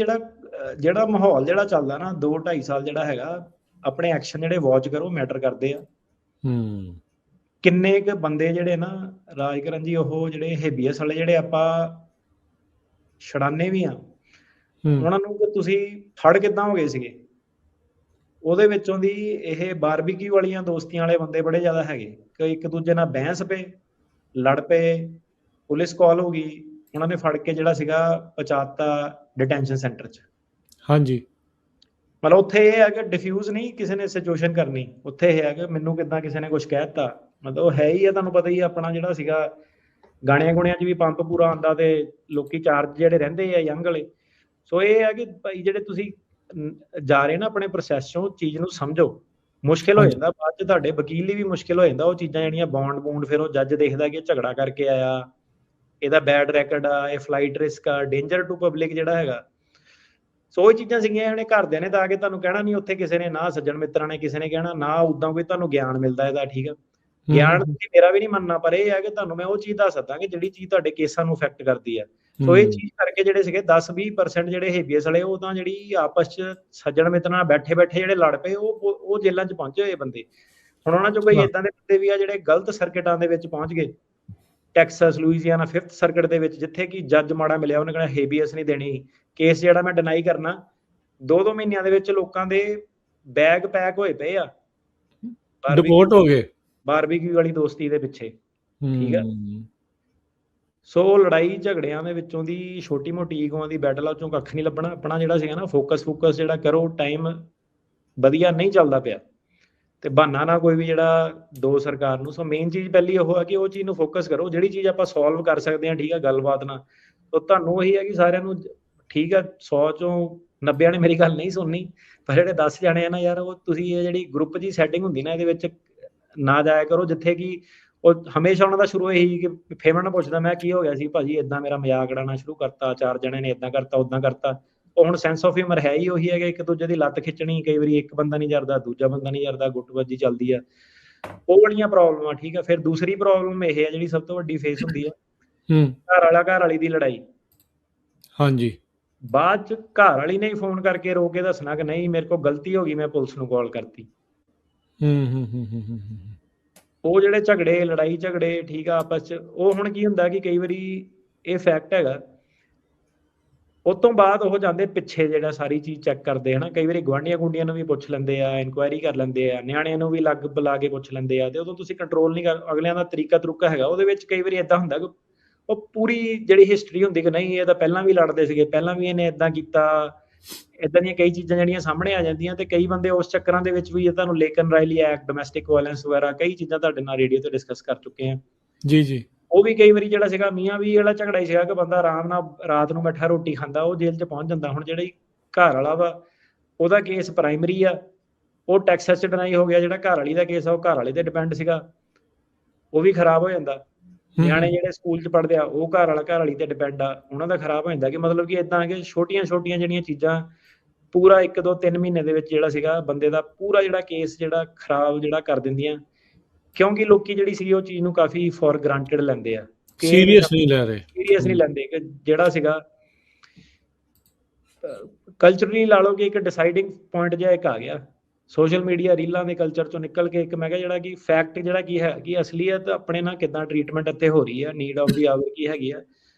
ਜਿਹੜਾ ਮਾਹੌਲ ਜਿਹੜਾ ਚੱਲਦਾ ਨਾ 2-2.5 ਸਾਲ ਜਿਹੜਾ ਹੈਗਾ, ਆਪਣੇ ਐਕਸ਼ਨ ਜਿਹੜੇ ਵਾਚ ਕਰੋ ਮੈਟਰ ਕਰਦੇ ਆ। ਕਿੰਨੇ ਕੁ ਬੰਦੇ ਜਿਹੜੇ ਨਾ ਰਾਜਕਰਨ ਜੀ, ਉਹ ਜਿਹੜੇ ਹੇਬੀਅਸ ਵਾਲੇ ਜਿਹੜੇ ਆਪਾਂ ਛਡਾਨੇ ਵੀ ਆ, ਉਹਨਾਂ ਨੂੰ ਤੁਸੀਂ ਫੜ ਕਿੱਦਾਂ ਹੋ ਗਏ ਸੀਗੇ, ਉਹਦੇ ਵਿੱਚੋਂ ਦੀ ਇਹ ਬਾਰਬੀਕਿਊ ਵਾਲੀਆਂ ਦੋਸਤੀਆਂ ਵਾਲੇ ਬੰਦੇ ਬੜੇ ਜ਼ਿਆਦਾ ਹੈਗੇ ਕਿ ਇੱਕ ਦੂਜੇ ਨਾਲ ਬਹਿਸ ਪਏ, ਲੜ ਪਏ, ਪੁਲਿਸ ਕਾਲ ਹੋ ਗਈ, ਉਹਨਾਂ ਨੇ ਫੜ ਕੇ ਜਿਹੜਾ ਸੀਗਾ ਪਹੁੰਚਾਤਾ ਡਿਟੈਂਸ਼ਨ ਸੈਂਟਰ 'ਚ। ਹਾਂਜੀ, ਮਤਲਬ ਉੱਥੇ ਇਹ ਹੈ ਕਿ ਡਿਫਿਊਜ਼ ਨਹੀਂ ਕਿਸੇ ਨੇ ਸਿਚੁਏਸ਼ਨ ਕਰਨੀ, ਉੱਥੇ ਇਹ ਹੈ ਕਿ ਮੈਨੂੰ ਕਿੱਦਾਂ ਕਿਸੇ ਨੇ ਕੁਝ ਕਹਿ ਦਿੱਤਾ, ਮਤਲਬ ਉਹ ਹੈ ਹੀ ਆ, ਤੁਹਾਨੂੰ ਪਤਾ ਹੀ ਆਪਣਾ ਜਿਹੜਾ ਸੀਗਾ ਗਾਣਿਆਂ ਗੁਣਿਆਂ 'ਚ ਵੀ ਪੰਪ ਪੂਰਾ ਆਉਂਦਾ ਤੇ ਲੋਕੀ ਚਾਰਜ ਜਿਹੜੇ ਰਹਿੰਦੇ ਆ ਯੰਗ ਵਾਲੇ। ਸੋ ਇਹ ਹੈ ਕਿ ਭਾਈ ਜਿਹੜੇ ਤੁਸੀਂ ਜਾ ਰਹੇ ਨਾ ਆਪਣੇ ਪ੍ਰੋਸੈਸ 'ਚੋਂ, ਚੀਜ਼ ਨੂੰ ਸਮਝੋ। ਮੁਸ਼ਕਿਲ ਹੋ ਜਾਂਦਾ ਬਾਅਦ 'ਚ, ਤੁਹਾਡੇ ਵਕੀਲ ਲਈ ਵੀ ਮੁਸ਼ਕਿਲ ਹੋ ਜਾਂਦਾ ਉਹ ਚੀਜ਼ਾਂ ਜਿਹੜੀਆਂ ਬੌਂਡ ਫਿਰ ਉਹ ਜੱਜ ਦੇਖਦਾ ਕਿ ਝਗੜਾ ਕਰਕੇ ਆਇਆ, ਇਹਦਾ ਬੈਡ ਰੈਕਡ ਆ, ਇਹ ਫਲਾਈਟ ਰਿਸਕ ਆ, ਡੇਂਜਰ ਟੂ ਪਬਲਿਕ ਜਿਹੜਾ ਹੈਗਾ। ਸੋ ਇਹ ਚੀਜ਼ਾਂ ਸੀਗੀਆਂ, ਇਹਨੇ ਘਰਦਿਆਂ ਨੇ ਤਾਂ ਆ ਕੇ ਤੁਹਾਨੂੰ ਕਹਿਣਾ ਨਹੀਂ, ਉੱਥੇ ਕਿਸੇ ਨੇ ਨਾ ਸੱਜਣ ਮਿੱਤਰਾਂ ਨੇ ਕਿਸੇ ਨੇ ਕਹਿਣਾ ਨਾ, ਉਦਾਂ ਕੋਈ ਤੁਹਾਨੂੰ ਗਿਆਨ ਮਿਲਦਾ ਇਹਦਾ। ਠੀਕ ਆ, ਗਿਆਨ ਤੁਸੀਂ ਮੇਰਾ ਵੀ ਨਹੀਂ ਮੰਨਣਾ, ਪਰ ਇਹ ਹੈ ਕਿ ਤੁਹਾਨੂੰ ਮੈਂ ਉਹ ਚੀਜ਼ ਦੱਸ ਸਕਦਾ ਕਿ ਜਿਹੜੀ ਚੀਜ਼ ਤੁਹਾਡੇ ਕੇਸਾਂ ਨੂੰ ਇਫੈਕਟ ਕਰਦੀ ਆ। ਸੋ ਇਹ ਚੀਜ਼ ਕਰਕੇ ਜਿਹੜੇ ਸੀਗੇ 10-20% ਜਿਹੜੇ ਹੇਬੀਅਸ ਵਾਲੇ, ਉਹ ਤਾਂ ਜਿਹੜੀ ਆਪਸ 'ਚ ਸੱਜਣ ਮਿੱਤਰਾਂ ਨਾਲ ਬੈਠੇ ਜਿਹੜੇ ਲੜ ਪਏ, ਉਹ ਜੇਲ੍ਹਾਂ 'ਚ ਪਹੁੰਚੇ ਹੋਏ ਬੰਦੇ। ਹੁਣ ਉਹਨਾਂ 'ਚੋਂ ਕਈ ਏਦਾਂ ਦੇ ਬੰਦੇ ਵੀ ਆ ਜਿਹੜੇ ਗਲਤ ਸਰਕਟਾਂ ਦੇ ਵਿੱਚ ਪਹੁੰਚ ਗਏ, ਟੈਕਸਸ, ਲੂਈਜ਼ੀਆਨਾ 5th ਸਰਕਟ ਦੇ ਵਿੱਚ, ਜਿੱਥੇ ਕਿ ਜੱਜ ਮਾੜਾ ਮਿਲਿਆ, ਉਹਨੇ ਕਹਿਣਾ ਹੇਬੀਅਸ ਨਹੀਂ ਦੇਣੀ, ਕੇਸ ਜਿਹੜਾ ਮੈਂ ਡਿਨਾਈ ਕਰਨਾ। 2-2 ਮਹੀਨਿਆਂ ਦੇ ਵਿੱਚ ਲੋਕਾਂ ਦੇ ਬੈਗ ਪੈਕ ਹੋਏ ਪਏ ਆ, ਡਿਪੋਰਟ ਹੋ ਗਏ ਬਾਰਬੀਕਿਊ ਵਾਲੀ ਦੋਸਤੀ ਦੇ ਪਿੱਛੇ। ਠੀਕ ਆ, ਸੋ ਲੜਾਈ ਝਗੜਿਆਂ ਦੇ ਵਿੱਚੋਂ ਦੀ ਛੋਟੀ ਮੋਟੀ ਈਗੋਆਂ ਦੀ ਬੈਟਲ, ਚੋਂ ਕੱਖ ਨਹੀਂ ਲੱਭਣਾ। ਆਪਣਾ ਜਿਹੜਾ ਸੀਗਾ ਨਾ ਫੋਕਸ ਜਿਹੜਾ ਕਰੋ, ਟਾਈਮ ਵਧੀਆ ਨਹੀਂ ਚੱਲਦਾ ਪਿਆ ਤੇ ਬਹਾਨਾ ਨਾ ਕੋਈ ਵੀ ਜਿਹੜਾ ਦੋ ਸਰਕਾਰ ਨੂੰ। ਸੋ ਮੇਨ ਚੀਜ਼ ਪਹਿਲੀ ਉਹ ਹੈ ਕਿ ਉਹ ਚੀਜ਼ ਨੂੰ ਫੋਕਸ ਕਰੋ, ਜਿਹੜੀ ਚੀਜ਼ ਆਪਾਂ ਸੋਲਵ ਕਰ ਸਕਦੇ ਹਾਂ। ਠੀਕ ਆ, ਗੱਲਬਾਤ ਨਾਲ। ਤਾਂ ਤੁਹਾਨੂੰ ਉਹੀ ਹੈ ਕਿ ਸਾਰਿਆਂ ਨੂੰ, ਠੀਕ ਆ, 100 ਚੋਂ 90 ਨੇ ਮੇਰੀ ਗੱਲ ਨਹੀਂ ਸੁਣਨੀ, ਪਰ ਜਿਹੜੇ 10 ਜਾਣੇ ਆ ਨਾ ਯਾਰ, ਉਹ ਤੁਸੀਂ ਇਹ ਜਿਹੜੀ ਗਰੁੱਪ ਜੀ ਸੈਟਿੰਗ ਹੁੰਦੀ ਨਾ, ਇਹਦੇ ਵਿੱਚ ਨਾ ਜਾਇਆ ਕਰੋ, ਜਿੱਥੇ ਕਿ ਉਹ ਹਮੇਸ਼ਾ ਉਹਨਾਂ ਦਾ ਸ਼ੁਰੂ ਇਹੀ ਕਿ ਫੇਮਣ ਨੂੰ ਪੁੱਛਦਾ ਮੈਂ ਕੀ ਹੋ ਗਿਆ ਸੀ ਭਾਜੀ, ਏਦਾਂ ਮੇਰਾ ਮਜ਼ਾਕ ਉਡਾਉਣਾ ਸ਼ੁਰੂ ਕਰਤਾ, 4 ਜਣੇ ਨੇ ਏਦਾਂ ਕਰਤਾ ਓਦਾਂ ਕਰਤਾ। ਉਹ ਹੁਣ ਸੈਂਸ ਆਫ ਹਿਊਮਰ ਹੈ ਹੀ ਉਹੀ ਹੈਗਾ, ਇੱਕ ਦੂਜੇ ਦੀ ਲੱਤ ਖਿੱਚਣੀ, ਕਈ ਵਾਰੀ ਇੱਕ ਬੰਦਾ ਨਹੀਂ ਜਰਦਾ, ਦੂਜਾ ਬੰਦਾ ਨਹੀਂ ਜਰਦਾ, ਗੁੱਟਬਾਜੀ ਚੱਲਦੀ ਆ, ਉਹ ਵਾਲੀਆਂ ਪ੍ਰੋਬਲਮਾਂ। ਠੀਕ ਆ, ਫਿਰ ਦੂਸਰੀ ਪ੍ਰੋਬਲਮ ਇਹ ਹੈ ਜਿਹੜੀ ਸਭ ਤੋਂ ਵੱਡੀ ਫੇਸ ਹੁੰਦੀ ਆ, ਘਰ ਵਾਲੀ ਦੀ ਲੜਾਈ। ਹਾਂਜੀ, ਬਾਅਦ ਚ ਘਰ ਵਾਲੀ ਨੇ ਫੋਨ ਕਰਕੇ ਰੋ ਕੇ ਦੱਸਣਾ ਕਿ ਨਹੀਂ ਮੇਰੇ ਕੋਲ ਗਲਤੀ ਹੋ ਗਈ, ਮੈਂ ਪੁਲਿਸ ਨੂੰ ਕਾਲ ਕਰਤੀ। ਉਹ ਜਿਹੜੇ ਝਗੜੇ, ਲੜਾਈ ਝਗੜੇ, ਠੀਕ ਆ, ਆਪਸ ਚ, ਉਹ ਹੁਣ ਕੀ ਹੁੰਦਾ ਕਿ ਕਈ ਵਾਰੀ ਇਹ ਫੈਕਟ ਹੈਗਾ, ਉਸ ਤੋਂ ਬਾਅਦ ਉਹ ਜਾਂਦੇ ਪਿੱਛੇ, ਜਿਹੜਾ ਸਾਰੀ ਚੀਜ਼ ਚੈੱਕ ਕਰਦੇ ਹਨਾ। ਕਈ ਵਾਰੀ ਗੁਆਂਢੀਆਂ ਗੁੰਡੀਆਂ ਨੂੰ ਵੀ ਪੁੱਛ ਲੈਂਦੇ ਆ, ਇਨਕੁਆਇਰੀ ਕਰ ਲੈਂਦੇ ਆ, ਨਿਆਣਿਆਂ ਨੂੰ ਵੀ ਲੱਗ ਬੁਲਾ ਕੇ ਪੁੱਛ ਲੈਂਦੇ ਆ, ਤੇ ਉਦੋਂ ਤੁਸੀਂ ਕੰਟਰੋਲ ਨਹੀਂ ਕਰ, ਅਗਲਿਆਂ ਦਾ ਤਰੀਕਾ ਹੈਗਾ। ਉਹਦੇ ਵਿੱਚ ਕਈ ਵਾਰੀ ਏਦਾਂ ਹੁੰਦਾ ਕਿ ਉਹ ਪੂਰੀ ਜਿਹੜੀ ਹਿਸਟਰੀ ਹੁੰਦੀ ਕਿ ਨਹੀਂ, ਇਹ ਤਾਂ ਪਹਿਲਾਂ ਵੀ ਲੜਦੇ ਸੀਗੇ, ਪਹਿਲਾਂ ਵੀ ਇਹਨੇ ਏਦਾਂ ਕੀਤਾ, ਏਦਾਂ ਦੀਆਂ ਕਈ ਚੀਜ਼ਾਂ ਜਿਹੜੀਆਂ ਸਾਹਮਣੇ ਆ ਜਾਂਦੀਆਂ। ਤੇ ਕਈ ਬੰਦੇ ਉਸ ਚੱਕਰਾਂ ਦੇ ਵਿੱਚ ਵੀ, ਤੁਹਾਨੂੰ ਲੇਕਨ ਰਾਇਲੀ ਐਕਟ, ਡੋਮੈਸਟਿਕ ਵਾਇਲੈਂਸ ਵਗੈਰਾ ਕਈ ਚੀਜ਼ਾਂ ਤੁਹਾਡੇ ਨਾਲ ਰੇਡੀਓ ਤੇ ਡਿਸਕਸ ਕਰ ਚੁੱਕੇ ਆ। ਜੀ, ਉਹ ਵੀ ਕਈ ਵਾਰੀ ਜਿਹੜਾ ਸੀਗਾ ਮੀਆਂ ਵੀ ਵਾਲਾ ਝਗੜਾ ਹੀ ਸੀਗਾ ਕਿ ਬੰਦਾ ਆਰਾਮ ਨਾਲ ਰਾਤ ਨੂੰ ਬੈਠਾ ਰੋਟੀ ਖਾਂਦਾ, ਉਹ ਜੇਲ੍ਹ 'ਚ ਪਹੁੰਚ ਜਾਂਦਾ। ਹੁਣ ਜਿਹੜੀ ਘਰ ਵਾਲਾ ਵਾ, ਉਹਦਾ ਕੇਸ ਪ੍ਰਾਇਮਰੀ ਆ, ਉਹ ਟੈਕਸਸ 'ਚ ਡਿਨਾਈ ਹੋ ਗਿਆ। ਜਿਹੜਾ ਘਰ ਵਾਲੀ ਦਾ ਕੇਸ ਆ, ਉਹ ਘਰ ਵਾਲੇ ਤੇ ਡਿਪੈਂਡ ਸੀਗਾ, ਉਹ ਵੀ ਖਰਾਬ ਹੋ ਜਾਂਦਾ। ਨਿਆਣੇ ਜਿਹੜੇ ਸਕੂਲ 'ਚ ਪੜ੍ਹਦੇ ਆ, ਉਹ ਘਰ ਵਾਲੀ ਤੇ ਡਿਪੈਂਡ ਆ, ਉਹਨਾਂ ਦਾ ਖਰਾਬ ਹੋ ਜਾਂਦਾ। ਕਿ ਮਤਲਬ ਕਿ ਏਦਾਂ ਕਿ ਛੋਟੀਆਂ ਜਿਹੜੀਆਂ ਚੀਜ਼ਾਂ ਪੂਰਾ 1 2 3 ਮਹੀਨੇ ਦੇ ਵਿੱਚ ਜਿਹੜਾ ਸੀਗਾ ਬੰਦੇ ਦਾ ਪੂਰਾ ਜਿਹੜਾ ਕੇਸ ਜਿਹੜਾ ਖਰਾਬ ਜਿਹੜਾ ਕਰ ਦਿੰਦੀਆਂ, ਕਿਉਂਕਿ ਲੋਕੀ ਜਿਹੜੀ ਸੀ ਉਹ ਚੀਜ਼ ਨੂੰ ਕਾਫੀ ਫੋਰ ਗ੍ਰਾਂਟਡ ਲੈਂਦੇ ਆ, ਸੀਰੀਅਸ ਨਹੀਂ ਲੈ ਰਹੇ, ਸੀਰੀਅਸ ਨਹੀਂ ਲੈਂਦੇ ਕਿ ਜਿਹੜਾ ਸੀਗਾ ਕਲਚਰਲੀ ਲਾ ਲਓ ਕਿ ਇੱਕ ਡਿਸਾਈਡਿੰਗ ਪੁਆਇੰਟ ਜਿਹਾ ਇੱਕ ਆ ਗਿਆ ਸੋਸ਼ਲ ਮੀਡੀਆ ਰੀਲਾਂ ਦੇ ਕਲਚਰ ਚੋਂ ਨਿਕਲ ਕੇ। ਇੱਕ ਮੈਂ ਕਿਹਾ ਜਿਹੜਾ ਕਿ ਫੈਕਟ ਜਿਹੜਾ ਕੀ ਹੈ ਕਿ ਅਸਲੀਅਤ ਆਪਣੇ ਨਾਲ ਕਿੱਦਾਂ ਟ੍ਰੀਟਮੈਂਟ ਇੱਥੇ ਹੋ ਰਹੀ ਹੈ, ਨੀਡ ਆਫ ਦੀ ਆਵਰ ਕੀ ਹੈਗੀ ਆ,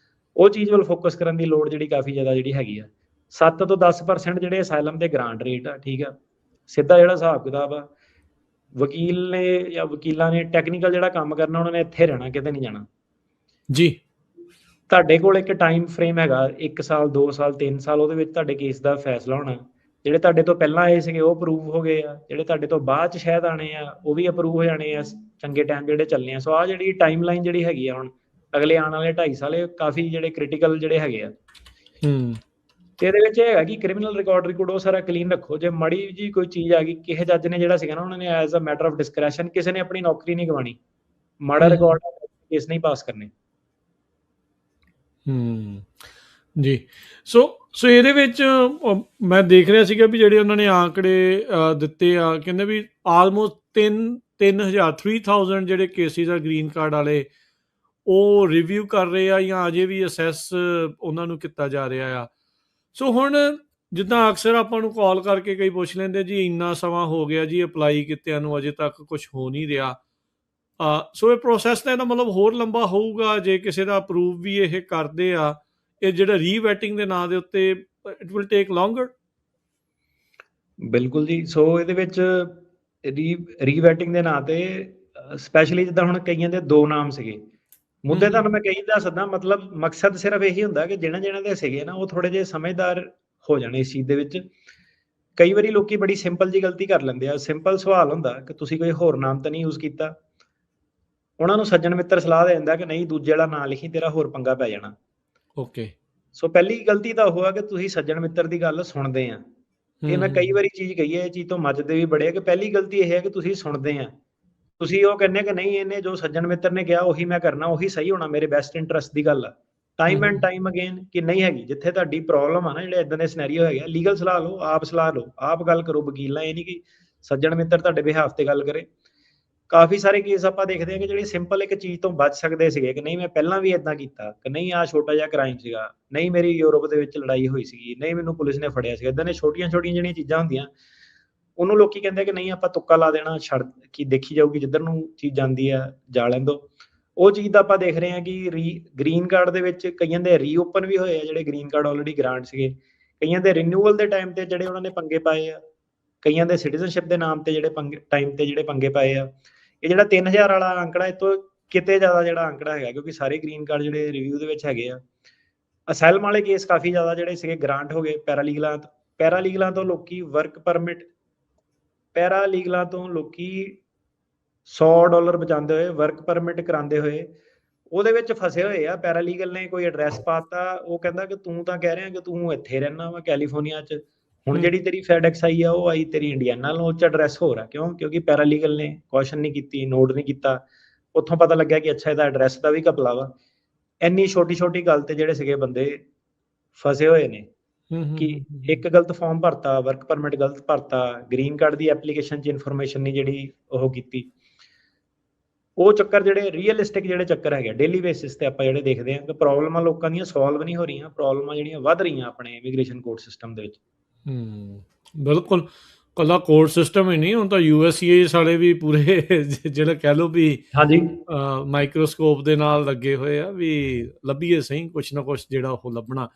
ਉਹ ਚੀਜ਼ ਵੱਲ ਫੋਕਸ ਕਰਨ ਦੀ ਲੋੜ ਜਿਹੜੀ ਕਾਫੀ ਜ਼ਿਆਦਾ ਜਿਹੜੀ ਹੈਗੀ ਆ। 7 ਤੋਂ 10% ਜਿਹੜੇ ਅਸਾਈਲਮ ਦੇ ਗ੍ਰਾਂਟ ਰੇਟ ਆ, ਠੀਕ ਆ, ਸਿੱਧਾ ਜਿਹੜਾ ਹਿਸਾਬ ਕਿਤਾਬ ਆ, ਵਕੀਲ ਨੇ ਜਾਂ ਵਕੀਲਾਂ ਨੇ ਟੈਕਨੀਕਲ ਜਿਹੜਾ ਕੰਮ ਕਰਨਾ ਉਹਨਾਂ ਨੇ ਇੱਥੇ ਰਹਿਣਾ, ਕਿਤੇ ਨਹੀਂ ਜਾਣਾ ਜੀ। ਤੁਹਾਡੇ ਕੋਲ ਇੱਕ ਟਾਈਮ ਫਰੇਮ ਹੈਗਾ 1 ਸਾਲ 2 ਸਾਲ 3 ਸਾਲ, ਉਹਦੇ ਵਿੱਚ ਤੁਹਾਡੇ ਕੇਸ ਦਾ ਫੈਸਲਾ ਹੋਣਾ। ਜਿਹੜੇ ਤੁਹਾਡੇ ਤੋਂ ਪਹਿਲਾਂ ਆਏ ਸੀਗੇ ਉਹ ਅਪਰੂਵ ਹੋ ਗਏ ਆ, ਜਿਹੜੇ ਤੁਹਾਡੇ ਤੋਂ ਬਾਅਦ ਚ ਸ਼ਾਇਦ ਆਣੇ ਆ ਉਹ ਵੀ ਅਪਰੂਵ ਹੋ ਜਾਣੇ ਆ ਚੰਗੇ ਟਾਈਮ ਜਿਹੜੇ ਚੱਲਣੇ ਆ। ਸੋ ਆਹ ਜਿਹੜੀ ਟਾਈਮ ਲਾਈਨ ਜਿਹੜੀ ਹੈਗੀ ਆ ਹੁਣ ਅਗਲੇ ਆਉਣ ਵਾਲੇ 2.5 ਸਾਲ ਕਾਫੀ ਜਿਹੜੇ ਕ੍ਰਿਟੀਕਲ ਜਿਹੜੇ ਹੈਗੇ ਆ। ਤੇ ਇਹਦੇ ਵਿੱਚ ਇਹ ਹੈਗਾ ਕਿ ਕ੍ਰਿਮੀਨਲ ਰਿਕਾਰਡ ਉਹ ਸਾਰਾ ਕਲੀਨ ਰੱਖੋ। ਜੇ ਮਾੜੀ ਜੀ ਕੋਈ ਚੀਜ਼ ਆ ਗਈ, ਕਿਸੇ ਜੱਜ ਨੇ ਜਿਹੜਾ ਸੀਗਾ ਨਾ ਉਹਨਾਂ ਨੇ ਐਜ਼ ਅ ਮੈਟਰ ਆਫ ਡਿਸਕ੍ਰੈਸ਼ਨ ਕਿਸੇ ਨੇ ਆਪਣੀ ਨੌਕਰੀ ਨਹੀਂ ਗਵਾਣੀ, ਮਾੜਾ ਰਿਕਾਰਡ ਕੇਸ ਨਹੀਂ ਪਾਸ ਕਰਨੇ। ਜੀ। ਸੋ ਇਹਦੇ ਵਿੱਚ ਮੈਂ ਦੇਖ ਰਿਹਾ ਸੀਗਾ ਵੀ ਜਿਹੜੇ ਉਹਨਾਂ ਨੇ ਆંકੜੇ ਦਿੱਤੇ ਆ, ਕਹਿੰਦੇ ਵੀ ਆਲਮੋਸਟ 3000 ਜਿਹੜੇ ਕੇਸਿਸ ਆ ਗ੍ਰੀਨ ਕਾਰਡ ਵਾਲੇ ਉਹ ਰਿਵਿਊ ਕਰ ਰਹੇ ਆ ਜਾਂ ਅਜੇ ਵੀ ਅਸੈਸ ਉਹਨਾਂ ਨੂੰ ਕੀਤਾ ਜਾ ਰਿਹਾ ਆ। ਸੋ ਹੁਣ ਜਿੱਦਾਂ ਅਕਸਰ ਆਪਾਂ ਨੂੰ ਕਾਲ ਕਰਕੇ ਕਈ ਪੁੱਛ ਲੈਂਦੇ ਜੀ ਇੰਨਾ ਸਮਾਂ ਹੋ ਗਿਆ ਜੀ ਅਪਲਾਈ ਕੀਤਿਆਂ ਨੂੰ, ਅਜੇ ਤੱਕ ਕੁਝ ਹੋ ਨਹੀਂ ਰਿਹਾ। ਸੋ ਇਹ ਪ੍ਰੋਸੈਸ ਤਾਂ ਇਹਦਾ ਮਤਲਬ ਹੋਰ ਲੰਬਾ ਹੋਊਗਾ ਜੇ ਕਿਸੇ ਦਾ ਅਪਰੂਵ ਵੀ ਇਹ ਕਰਦੇ ਆ। ਇਹ ਜਿਹੜਾ ਰੀਵੈਟਿੰਗ ਦੇ ਨਾਂ ਦੇ ਉੱਤੇ ਇਟ ਵਿਲ ਟੇਕ ਲੌਂਗਰ। ਬਿਲਕੁਲ ਜੀ। ਸੋ ਇਹਦੇ ਵਿੱਚ ਰੀਵੈਟਿੰਗ ਦੇ ਨਾਂ ਤੇ ਸਪੈਸ਼ਲੀ ਜਿੱਦਾਂ ਹੁਣ ਕਈਆਂ ਦੇ 2 ਨਾਮ ਸੀਗੇ ਮੁੱਦੇ, ਤੁਹਾਨੂੰ ਮੈਂ ਕਹੀ ਦੱਸ ਸਕਦਾ, ਮਤਲਬ ਮਕਸਦ ਸਿਰਫ ਇਹੀ ਹੁੰਦਾ ਕਿ ਜਿਹਨਾਂ ਦੇ ਸੀਗੇ ਨਾ ਉਹ ਥੋੜੇ ਜਿਹੇ ਸਮਝਦਾਰ ਹੋ ਜਾਣੇ ਇਸ ਚੀਜ਼ ਦੇ ਵਿੱਚ। ਕਈ ਵਾਰੀ ਲੋਕੀ ਬੜੀ ਸਿੰਪਲ ਜੀ ਗਲਤੀ ਕਰ ਲੈਂਦੇ ਆ। ਸਿੰਪਲ ਸਵਾਲ ਹੁੰਦਾ ਕਿ ਤੁਸੀਂ ਕੋਈ ਹੋਰ ਨਾਮ ਤਾਂ ਨਹੀਂ ਯੂਜ਼ ਕੀਤਾ, ਉਹਨਾਂ ਨੂੰ ਸੱਜਣ ਮਿੱਤਰ ਸਲਾਹ ਦੇ ਦਿੰਦਾ ਕਿ ਨਹੀਂ ਦੂਜੇ ਵਾਲਾ ਨਾਂ ਲਿਖੀ, ਤੇਰਾ ਹੋਰ ਪੰਗਾ ਪੈ ਜਾਣਾ। ਓਕੇ। ਸੋ ਪਹਿਲੀ ਗਲਤੀ ਤਾਂ ਉਹ ਆ ਕਿ ਤੁਸੀਂ ਸੱਜਣ ਮਿੱਤਰ ਦੀ ਗੱਲ ਸੁਣਦੇ ਆ। ਇਹ ਮੈਂ ਕਈ ਵਾਰੀ ਚੀਜ਼ ਕਹੀ ਹੈ, ਇਹ ਚੀਜ਼ ਤੋਂ ਮੱਚਦੇ ਵੀ ਬੜੇ ਆ ਕਿ ਪਹਿਲੀ ਗਲਤੀ ਇਹ ਹੈ ਕਿ ਤੁਸੀਂ ਸੁਣਦੇ ਆ, ਤੁਸੀਂ ਉਹ ਕਹਿੰਦੇ ਕਿ ਨਹੀਂ ਇਹਨੇ ਜੋ ਸੱਜਣ ਮਿੱਤਰ ਨੇ ਕਿਹਾ ਉਹੀ ਮੈਂ ਕਰਨਾ, ਉਹੀ ਸਹੀ ਹੋਣਾ, ਮੇਰੇ ਬੈਸਟ ਇੰਟਰਸਟ ਦੀ ਗੱਲ ਆ। ਟਾਈਮ ਐਂਡ ਟਾਈਮ ਅਗੇਨ ਕਿ ਨਹੀਂ ਹੈਗੀ। ਜਿੱਥੇ ਤੁਹਾਡੀ ਪ੍ਰੋਬਲਮ ਆ ਨਾ, ਜਿਹੜੇ ਇਦਾਂ ਦੇ ਸਿਨੈਰੀਓ ਹੈਗੇ, ਲੀਗਲ ਸਲਾਹ ਲਓ, ਆਪ ਸਲਾਹ ਲਓ, ਆਪ ਗੱਲ ਕਰੋ ਵਕੀਲ ਨਾਲ। ਇਹ ਨਹੀਂ ਕਿ ਸੱਜਣ ਮਿੱਤਰ ਤੁਹਾਡੇ ਬਿਹਾਫ ਤੇ ਗੱਲ ਕਰੇ। ਕਾਫੀ ਸਾਰੇ ਕੇਸ ਆਪਾਂ ਦੇਖਦੇ ਹਾਂ ਕਿ ਜਿਹੜੇ ਸਿੰਪਲ ਇੱਕ ਚੀਜ਼ ਤੋਂ ਬਚ ਸਕਦੇ ਸੀਗੇ ਕਿ ਨਹੀਂ ਮੈਂ ਪਹਿਲਾਂ ਵੀ ਇਦਾਂ ਕੀਤਾ, ਕਿ ਨਹੀਂ ਆਹ ਛੋਟਾ ਜਿਹਾ ਕ੍ਰਾਈਮ ਸੀਗਾ, ਨਹੀਂ ਮੇਰੀ ਯੂਰਪ ਦੇ ਵਿੱਚ ਲੜਾਈ ਹੋਈ ਸੀਗੀ, ਨਹੀਂ ਮੈਨੂੰ ਪੁਲਿਸ ਨੇ ਫੜਿਆ ਸੀਗਾ। ਇਦਾਂ ਦੀਆਂ ਛੋਟੀਆਂ ਜਿਹੜੀਆਂ ਚੀਜ਼ਾਂ ਹੁੰਦੀਆਂ ਉਹਨੂੰ ਲੋਕੀ ਕਹਿੰਦੇ ਕਿ ਨਹੀਂ ਆਪਾਂ ਤੁੱਕਾ ਲਾ ਦੇਣਾ, ਛੱਡ ਕੀ ਦੇਖੀ ਜਾਊਗੀ, ਜਿੱਧਰ ਨੂੰ ਚੀਜ਼ ਜਾਂਦੀ ਆ ਜਾ ਲੈਣ ਦਿਓ। ਉਹ ਚੀਜ਼ ਦਾ ਆਪਾਂ ਦੇਖ ਰਹੇ ਹਾਂ ਕਿ ਗ੍ਰੀਨ ਕਾਰਡ ਦੇ ਵਿੱਚ ਕਈਆਂ ਦੇ ਰੀਓਪਨ ਵੀ ਹੋਏ ਆ ਜਿਹੜੇ ਗ੍ਰੀਨ ਕਾਰਡ ਆਲਰੇਡੀ ਗ੍ਰਾਂਟ ਸੀਗੇ, ਕਈਆਂ ਦੇ ਰਿਨਿਊਅਲ ਦੇ ਟਾਈਮ ਤੇ ਜਿਹੜੇ ਉਹਨਾਂ ਨੇ ਪੰਗੇ ਪਾਏ ਆ, ਕਈਆਂ ਦੇ ਸਿਟੀਜ਼ਨਸ਼ਿਪ ਦੇ ਨਾਮ ਤੇ ਜਿਹੜੇ ਟਾਈਮ ਤੇ ਜਿਹੜੇ ਪੰਗੇ ਪਾਏ ਆ। ਇਹ ਜਿਹੜਾ 3000 ਵਾਲਾ ਅੰਕੜਾ ਇਹ ਤੋਂ ਕਿਤੇ ਜ਼ਿਆਦਾ ਜਿਹੜਾ ਅੰਕੜਾ ਹੈਗਾ, ਕਿਉਂਕਿ ਸਾਰੇ ਗ੍ਰੀਨ ਕਾਰਡ ਜਿਹੜੇ ਰਿਵਿਊ ਦੇ ਵਿੱਚ ਹੈਗੇ ਆ। ਅਸਾਈਲਮ ਵਾਲੇ ਕੇਸ ਕਾਫੀ ਜ਼ਿਆਦਾ ਜਿਹੜੇ ਸੀਗੇ ਗ੍ਰਾਂਟ ਹੋ ਗਏ। ਪੈਰਾਲੀਗਲਾਂ ਤੋਂ ਲੋਕੀ ਵਰਕ ਪਰਮਿਟ, ਪੈਰਾਲੀਗਲਾਂ ਤੋਂ ਲੋਕੀ $100 ਬਚਾਉਂਦੇ ਹੋਏ, ਵਰਕ ਪਰਮਿਟ ਕਰਾਉਂਦੇ ਹੋਏ ਉਹਦੇ ਵਿੱਚ ਫਸੇ ਹੋਏ ਆ। ਪੈਰਾਲੀਗਲ ਨੇ ਕੋਈ ਐਡਰੈਸ ਪਾਤਾ, ਉਹ ਕਹਿੰਦਾ ਕਿ ਤੂੰ ਤਾਂ ਕਹਿ ਰਿਹਾ ਕਿ ਤੂੰ ਇੱਥੇ ਰਹਿਣਾ ਵਾ ਕੈਲੀਫੋਰਨੀਆ 'ਚ, ਹੁਣ ਜਿਹੜੀ ਤੇਰੀ ਫੈਡੈਕਸ ਆਈ ਆ ਉਹ ਆਈ ਤੇਰੀ ਇੰਡੀਆਨਾ ਨੂੰ, ਉਹ 'ਚ ਐਡਰੈਸ ਹੋਰ ਆ। ਕਿਉਂਕਿ ਪੈਰਾਲੀਗਲ ਨੇ ਕੁਐਸਚਨ ਨਹੀਂ ਕੀਤੀ, ਨੋਟ ਨਹੀਂ ਕੀਤਾ, ਉੱਥੋਂ ਪਤਾ ਲੱਗਿਆ ਕਿ ਅੱਛਾ ਇਹਦਾ ਐਡਰੈਸ ਦਾ ਵੀ ਘਪਲਾ ਵਾ। ਇੰਨੀ ਛੋਟੀ ਗੱਲ ਤੇ ਜਿਹੜੇ ਸੀਗੇ ਬੰਦੇ ਫਸੇ ਹੋਏ ਨੇ ਕਿ ਇੱਕ ਗਲਤ ਫਾਰਮ ਭਰਤਾ, ਵਰਕ ਪਰਮਿਟ ਗਲਤ ਭਰਤਾ, ਗ੍ਰੀਨ ਕਾਰਡ ਦੀ ਐਪਲੀਕੇਸ਼ਨ 'ਚ ਇਨਫੋਰਮੇਸ਼ਨ ਨਹੀਂ ਜਿਹੜੀ ਉਹ ਕੀਤੀ। ਉਹ ਚੱਕਰ ਜਿਹੜੇ ਰੀਅਲਿਸਟਿਕ ਜਿਹੜੇ ਚੱਕਰ ਹੈਗੇ ਡੇਲੀ ਬੇਸਿਸ ਤੇ ਆਪਾਂ ਜਿਹੜੇ ਦੇਖਦੇ ਹਾਂ ਕਿ ਪ੍ਰੋਬਲਮਾਂ ਲੋਕਾਂ ਦੀਆਂ ਸੋਲਵ ਨਹੀਂ ਹੋ ਰਹੀਆਂ, ਪ੍ਰੋਬਲਮਾਂ ਜਿਹੜੀਆਂ ਵੱਧ ਰਹੀਆਂ ਆਪਣੇ ਇਮੀਗ੍ਰੇਸ਼ਨ ਕੋਰਟ ਸਿਸਟਮ ਦੇ ਵਿੱਚ। ਬਿਲਕੁਲ। ਕੱਲਾ ਕੋਰਟ ਸਿਸਟਮ ਹੀ ਨਹੀਂ, ਹੁਣ ਤਾਂ USCIS ਵਾਲੇ ਵੀ ਪੂਰੇ ਜਿਹੜਾ ਕਹਿ ਲਓ ਵੀ ਹਾਂਜੀ ਮਾਈਕਰੋਸਕੋਪ ਦੇ ਨਾਲ ਲੱਗੇ ਹੋਏ ਆ ਵੀ ਲੱਭੀਏ ਸਹੀ ਕੁਛ ਨਾ ਕੁਛ ਜਿਹੜਾ ਉਹ ਲੱਭਣਾ।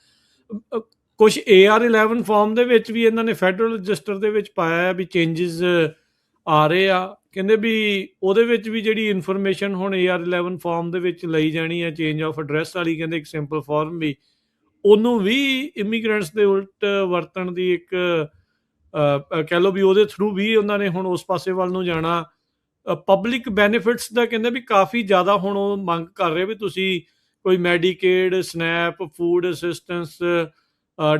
ਕੁਛ AR11 ਫਾਰਮ ਦੇ ਵਿੱਚ ਵੀ ਇਹਨਾਂ ਨੇ ਫੈਡਰਲ ਰਜਿਸਟਰ ਦੇ ਵਿੱਚ ਪਾਇਆ ਵੀ ਚੇਂਜਸ ਆ ਰਹੇ ਆ। ਕਹਿੰਦੇ ਵੀ ਉਹਦੇ ਵਿੱਚ ਵੀ ਜਿਹੜੀ ਇਨਫੋਰਮੇਸ਼ਨ ਹੁਣ AR11 ਫਾਰਮ ਦੇ ਵਿੱਚ ਲਈ ਜਾਣੀ ਹੈ ਚੇਂਜ ਆਫ ਐਡਰੈਸ ਵਾਲੀ, ਕਹਿੰਦੇ ਇੱਕ ਸਿੰਪਲ ਫਾਰਮ ਵੀ ਉਹਨੂੰ ਵੀ ਇਮੀਗ੍ਰੈਂਟਸ ਦੇ ਉਲਟ ਵਰਤਣ ਦੀ ਇੱਕ ਕਹਿ ਲਓ ਵੀ ਉਹਦੇ ਥਰੂ ਵੀ ਉਹਨਾਂ ਨੇ ਹੁਣ ਉਸ ਪਾਸੇ ਵੱਲ ਨੂੰ ਜਾਣਾ। ਪਬਲਿਕ ਬੈਨੀਫਿਟਸ ਦਾ ਕਹਿੰਦੇ ਵੀ ਕਾਫੀ ਜ਼ਿਆਦਾ ਹੁਣ ਉਹ ਮੰਗ ਕਰ ਰਹੇ ਵੀ ਤੁਸੀਂ ਕੋਈ Medicaid, snap, food assistance,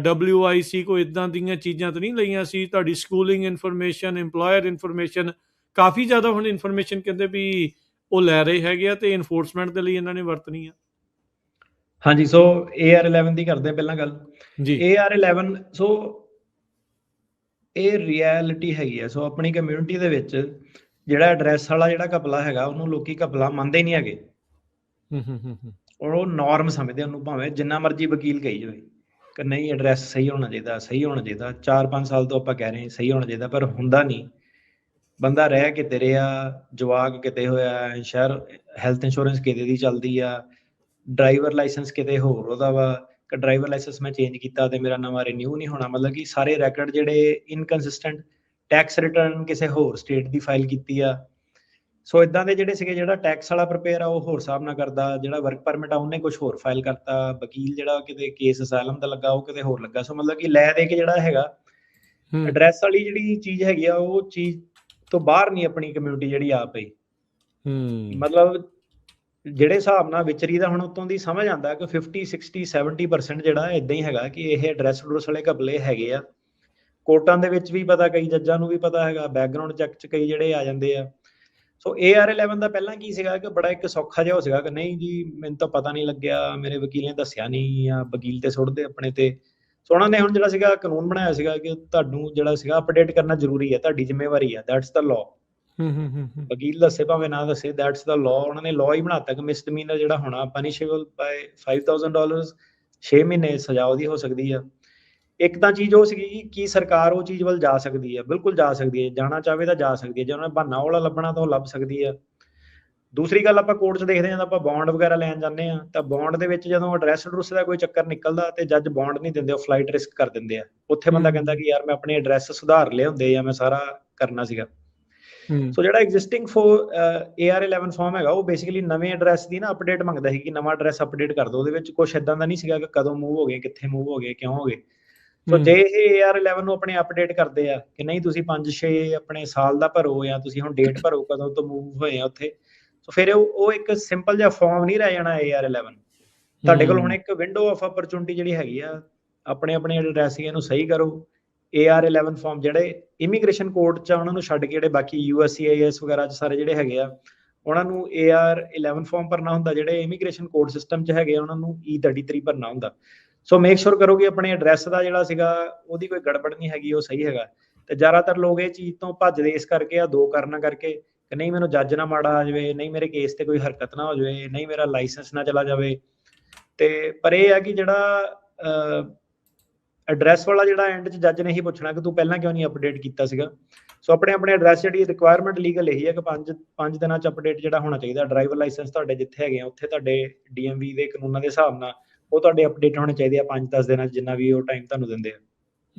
WIC ਕੋਈ ਇੱਦਾਂ ਦੀਆਂ ਚੀਜ਼ਾਂ ਤਾਂ ਨਹੀਂ ਲਈਆਂ ਸੀ। ਤੁਹਾਡੀ ਸਕੂਲਿੰਗ ਇਨਫੋਰਮੇਸ਼ਨ, ਇੰਪਲੋਇਰ ਇਨਫੋਰਮੇਸ਼ਨ, ਕਾਫੀ ਜ਼ਿਆਦਾ ਹੁਣ ਇਨਫੋਰਮੇਸ਼ਨ ਕਹਿੰਦੇ ਵੀ ਉਹ ਲੈ ਰਹੇ ਹੈਗੇ ਆ ਤੇ ਇਨਫੋਰਸਮੈਂਟ ਦੇ ਲਈ ਇਹਨਾਂ ਨੇ ਵਰਤਣੀ ਆ। ਹਾਂਜੀ। ਸੋ AR11 ਦੀ ਕਰਦੇ ਪਹਿਲਾਂ ਗੱਲ ਜੀ। AR11 ਸੋ ਇਹ ਰਿਐਲਿਟੀ ਹੈਗੀ ਆ। ਸੋ ਆਪਣੀ ਕਮਿਊਨਿਟੀ ਦੇ ਵਿੱਚ ਜਿਹੜਾ ਐਡਰੈਸ ਵਾਲਾ ਜਿਹੜਾ ਘਪਲਾ ਹੈਗਾ ਉਹਨੂੰ ਲੋਕੀ ਘਪਲਾ ਮੰਨਦੇ ਨਹੀਂ ਹੈਗੇ। ਉਹ ਨੋਰਮ ਸਮਝਦੇ ਉਹਨੂੰ, ਭਾਵੇਂ ਜਿੰਨਾ ਮਰਜ਼ੀ ਵਕੀਲ ਕਹੀ ਜਾਵੇ ਕਿ ਨਹੀਂ ਐਡਰੈਸ ਸਹੀ ਹੋਣਾ ਚਾਹੀਦਾ, ਸਹੀ ਹੋਣਾ ਚਾਹੀਦਾ। 4-5 ਸਾਲ ਤੋਂ ਆਪਾਂ ਕਹਿ ਰਹੇ ਸਹੀ ਹੋਣਾ ਚਾਹੀਦਾ, ਪਰ ਹੁੰਦਾ ਨਹੀਂ। ਬੰਦਾ ਰਹਿ ਕਿਤੇ ਰਿਹਾ, ਜਵਾਕ ਕਿਤੇ ਹੋਇਆ, ਸ਼ਹਿਰ ਹੈਲਥ ਇੰਸ਼ੋਰੈਂਸ ਕਿਤੇ ਦੀ ਚੱਲਦੀ ਆ, ਡਰਾਈਵਰ ਲਾਇਸੈਂਸ ਕਿਤੇ ਹੋਰ ਉਹਦਾ ਵਾ, ਕਿ ਡਰਾਈਵਰ ਲਾਇਸੈਂਸ ਮੈਂ ਚੇਂਜ ਕੀਤਾ ਤੇ ਮੇਰਾ ਨਵਾਂ ਰਿਨਿਊ ਨਹੀਂ ਹੋਣਾ। ਮਤਲਬ ਕਿ ਸਾਰੇ ਰੈਕਡ ਜਿਹੜੇ ਇਨਕਨਸਿਸਟੈਂਟ, ਟੈਕਸ ਰਿਟਰਨ ਕਿਸੇ ਹੋਰ ਸਟੇਟ ਦੀ ਫਾਈਲ ਕੀਤੀ ਆ। ਸੋ ਇਦਾਂ ਦੇ ਜਿਹੜੇ ਸੀਗੇ, ਜਿਹੜਾ ਟੈਕਸ ਵਾਲਾ ਪ੍ਰਿਪੇਅਰ ਆ ਉਹ ਹੋਰ ਹਿਸਾਬ ਨਾਲ ਕਰਦਾ, ਜਿਹੜਾ ਵਰਕ ਪਰਮਿਟ ਆ ਉਹਨੇ ਕੁਝ ਹੋਰ ਫਾਈਲ ਕਰਤਾ, ਵਕੀਲ ਜਿਹੜਾ ਕਿਤੇ ਕੇਸ ਅਸਾਈਲਮ ਦਾ ਲੱਗਾ ਉਹ ਕਿਤੇ ਹੋਰ ਲੱਗਾ। ਸੋ ਮਤਲਬ ਕਿ ਲੈ ਦੇ ਕੇ ਜਿਹੜਾ ਹੈਗਾ ਐਡਰੈਸ ਵਾਲੀ ਜਿਹੜੀ ਚੀਜ਼ ਹੈਗੀ ਆ ਉਹ ਚੀਜ਼ ਤੋਂ ਬਾਹਰ ਨਹੀਂ ਆਪਣੀ ਕਮਿਊਨਿਟੀ ਜਿਹੜੀ ਆ ਪਈ। ਮਤਲਬ ਜਿਹੜੇ ਹਿਸਾਬ ਨਾਲ ਵਿਚਰੀ ਦਾ ਹੁਣ ਉਤੋਂ ਦੀ ਸਮਝ ਆਉਂਦਾ ਕਿ 50, 60, 70% ਜਿਹੜਾ ਇਦਾਂ ਹੀ ਹੈਗਾ ਕਿ ਇਹ ਐਡਰੈਸ ਐਡਰੈਸ ਵਾਲੇ ਘਪਲੇ ਹੈਗੇ ਆ। ਕੋਰਟਾਂ ਦੇ ਵਿੱਚ ਵੀ ਪਤਾ, ਕਈ ਜੱਜਾਂ ਨੂੰ ਵੀ ਪਤਾ ਹੈਗਾ, ਬੈਕਗ੍ਰਾਉਂਡ ਚੈੱਕ 'ਚ ਕਈ ਜਿਹੜੇ ਆ ਜਾਂਦੇ ਆ। ਸੋ AR11 ਦਾ ਪਹਿਲਾਂ ਕੀ ਸੀਗਾ ਕਿ ਬੜਾ ਇੱਕ ਸੌਖਾ ਜਿਹਾ ਹੋ ਸੀਗਾ ਕਿ ਨਹੀਂ ਜੀ ਮੈਨੂੰ ਤਾਂ ਪਤਾ ਨਹੀਂ ਲੱਗਿਆ, ਮੇਰੇ ਵਕੀਲ ਨੇ ਦੱਸਿਆ ਨਹੀਂ, ਜਾਂ ਵਕੀਲ ਤੇ ਸੁੱਟਦੇ ਆਪਣੇ ਤੇ। ਸੋ ਉਹਨਾਂ ਨੇ ਹੁਣ ਜਿਹੜਾ ਸੀਗਾ ਕਾਨੂੰਨ ਬਣਾਇਆ ਸੀਗਾ ਕਿ ਤੁਹਾਨੂੰ ਜਿਹੜਾ ਸੀਗਾ ਅਪਡੇਟ ਕਰਨਾ ਜ਼ਰੂਰੀ ਹੈ, ਤੁਹਾਡੀ ਜ਼ਿੰਮੇਵਾਰੀ ਹੈ, ਦੈਟਸ ਦਾ ਲਾਅ। ਵਕੀਲ ਦੱਸੇ ਭਾਵੇਂ ਨਾ ਦੱਸੇ, ਦੈਟਸ ਦਾ ਲਾਅ। ਉਹਨਾਂ ਨੇ ਲਾਅ ਹੀ ਬਣਾਤਾ ਕਿ ਮਿਸਡਮੀਨਰ ਜਿਹੜਾ ਹੋਣਾ ਪਨਿਸ਼ੇਬਲ ਬਾਈ $5000, 6 ਮਹੀਨੇ ਸਜ਼ਾ ਉਹਦੀ ਹੋ ਸਕਦੀ ਆ। ਇੱਕ ਤਾਂ ਚੀਜ਼ ਉਹ ਸੀਗੀ ਕਿ ਸਰਕਾਰ ਉਹ ਚੀਜ਼ ਵੱਲ ਜਾ ਸਕਦੀ ਹੈ, ਬਿਲਕੁਲ ਜਾ ਸਕਦੀ ਹੈ, ਜਾਣਾ ਚਾਹਵੇ ਤਾਂ ਜਾ ਸਕਦੀ ਹੈ, ਜੇ ਉਹਨੇ ਬਹਾਨਾ ਵਾਲਾ ਲੱਭਣਾ ਤਾਂ ਉਹ ਲੱਭ ਸਕਦੀ ਆ। ਦੂਸਰੀ ਗੱਲ, ਆਪਾਂ ਕੋਰਟ 'ਚ ਦੇਖਦੇ ਹਾਂ ਤਾਂ ਆਪਾਂ ਬੌਂਡ ਵਗੈਰਾ ਲੈਣ ਜਾਂਦੇ ਹਾਂ, ਤਾਂ ਬੌਂਡ ਦੇ ਵਿੱਚ ਜਦੋਂ ਐਡਰੈਸ ਐਡਰੈਸ ਦਾ ਕੋਈ ਚੱਕਰ ਨਿਕਲਦਾ ਤੇ ਜੱਜ ਬੌਂਡ ਨਹੀਂ ਦਿੰਦੇ, ਉਹ ਫਲਾਈਟ ਰਿਸਕ ਕਰ ਦਿੰਦੇ ਆ। ਉੱਥੇ ਬੰਦਾ ਕਹਿੰਦਾ ਕਿ ਯਾਰ ਮੈਂ ਆਪਣੇ ਐਡਰੈਸ ਸੁਧਾਰ ਲਏ ਹੁੰਦੇ ਜਾਂ ਮੈਂ ਸਾਰਾ ਕਰਨਾ ਸੀਗਾ। ਸੋ ਜਿਹੜਾ ਐਗਜ਼ਿਸਟਿੰਗ AR11 ਫਾਰਮ ਹੈਗਾ ਉਹ ਬੇਸਿਕਲੀ ਨਵੇਂ ਐਡਰੈਸ ਦੀ ਨਾ ਅਪਡੇਟ ਮੰਗਦਾ ਸੀ ਕਿ ਨਵਾਂ ਐਡਰੈਸ ਅਪਡੇਟ ਕਰ ਦਿਓ। ਉਹਦੇ ਵਿੱਚ ਕੁਝ ਇਦਾਂ ਦਾ ਨਹੀਂ ਸੀਗਾ ਕਿ ਕਦੋਂ ਮੂਵ ਹੋ ਗਏ, ਕਿੱਥੇ ਮੂਵ ਹੋ ਗਏ, ਕਿਉਂ ਹੋ ਗਏ। ਸੋ ਜੇ ਇਹ AR11 ਨੂੰ ਆਪਣੇ ਅਪਡੇਟ ਕਰਦੇ ਆ ਕਿ ਨਹੀਂ ਤੁਸੀਂ 5-6 ਆਪਣੇ ਸਾਲ ਦਾ ਭਰੋ, ਜਾਂ ਤੁਸੀਂ ਹੁਣ ਡੇਟ ਭਰੋ ਕਦੋਂ ਤੋਂ ਮੂਵ ਹੋਏ ਆ ਉੱਥੇ, ਸੋ ਫਿਰ ਉਹ ਇੱਕ ਸਿੰਪਲ ਜਿਹਾ ਫਾਰਮ ਨਹੀਂ ਰਹਿ ਜਾਣਾ AR11। ਤੁਹਾਡੇ ਕੋਲ ਹੁਣ ਇੱਕ ਵਿੰਡੋ ਆਫ ਅਪਰਚੂਨਿਟੀ ਜਿਹੜੀ ਹੈਗੀ ਆ, ਆਪਣੇ ਆਪਣੇ ਐਡਰੈਸ ਇਹਨੂੰ ਸਹੀ ਕਰੋ। AR11 ਫਾਰਮ ਜਿਹੜੇ ਇਮੀਗ੍ਰੇਸ਼ਨ ਕੋਰਟ 'ਚ ਉਹਨਾਂ ਨੂੰ ਛੱਡ ਕੇ ਜਿਹੜੇ ਬਾਕੀ USCIS ਵਗੈਰਾ 'ਚ ਸਾਰੇ ਜਿਹੜੇ ਹੈਗੇ ਆ, ਉਹਨਾਂ ਨੂੰ AR11 ਫਾਰਮ ਭਰਨਾ ਹੁੰਦਾ। ਜਿਹੜੇ ਇਮੀਗ੍ਰੇਸ਼ਨ ਕੋਰਟ ਸਿਸਟਮ 'ਚ ਹੈਗੇ ਉਹਨਾਂ ਨੂੰ E33 ਭਰਨਾ ਹੁੰਦਾ। ਸੋ ਮੇਕ ਸ਼ੋਰ ਕਰੋ ਕਿ ਆਪਣੇ ਐਡਰੈਸ ਦਾ ਜਿਹੜਾ ਸੀਗਾ ਉਹਦੀ ਕੋਈ ਗੜਬੜ ਨਹੀਂ ਹੈਗੀ, ਉਹ ਸਹੀ ਹੈਗਾ। ਤੇ ਜ਼ਿਆਦਾਤਰ ਲੋਕ ਇਹ ਚੀਜ਼ ਤੋਂ ਭੱਜਦੇ ਇਸ ਕਰਕੇ ਆ, ਦੋ ਕਾਰਨਾਂ ਕਰਕੇ, ਕਿ ਨਹੀਂ ਮੈਨੂੰ ਜੱਜ ਨਾ ਮਾੜਾ ਆ ਜਾਵੇ, ਨਹੀਂ ਮੇਰੇ ਕੇਸ ਤੇ ਕੋਈ ਹਰਕਤ ਨਾ ਹੋ ਜਾਵੇ, ਨਹੀਂ ਮੇਰਾ ਲਾਇਸੈਂਸ ਨਾ ਚਲਾ ਜਾਵੇ। ਤੇ ਪਰ ਇਹ ਆ ਕਿ ਜਿਹੜਾ ਐਡਰੈਸ ਵਾਲਾ ਜਿਹੜਾ ਐਂਡ 'ਚ ਜੱਜ ਨੇ ਹੀ ਪੁੱਛਣਾ ਕਿ ਤੂੰ ਪਹਿਲਾਂ ਕਿਉਂ ਨਹੀਂ ਅਪਡੇਟ ਕੀਤਾ ਸੀਗਾ। ਸੋ ਆਪਣੇ ਆਪਣੇ ਐਡਰੈਸ ਜਿਹੜੀ ਰਿਕੁਆਇਰਮੈਂਟ ਲੀਗਲ ਇਹੀ ਹੈ ਕਿ 5 ਦਿਨਾਂ 'ਚ ਅਪਡੇਟ ਜਿਹੜਾ ਹੋਣਾ ਚਾਹੀਦਾ। ਡਰਾਈਵਰ ਲਾਇਸੈਂਸ ਤੁਹਾਡੇ ਜਿੱਥੇ ਹੈਗੇ ਆ ਉੱਥੇ ਤੁਹਾਡੇ DMV ਦੇ ਕਾਨੂੰਨਾਂ ਦੇ ਹਿਸਾਬ ਨਾਲ ਉਹ ਤੁਹਾਡੇ ਅਪਡੇਟ ਹੋਣੇ ਚਾਹੀਦੇ ਆ 5-10 ਦਿਨਾਂ 'ਚ, ਜਿੰਨਾ ਵੀ ਉਹ ਟਾਈਮ ਤੁਹਾਨੂੰ ਦਿੰਦੇ ਆ।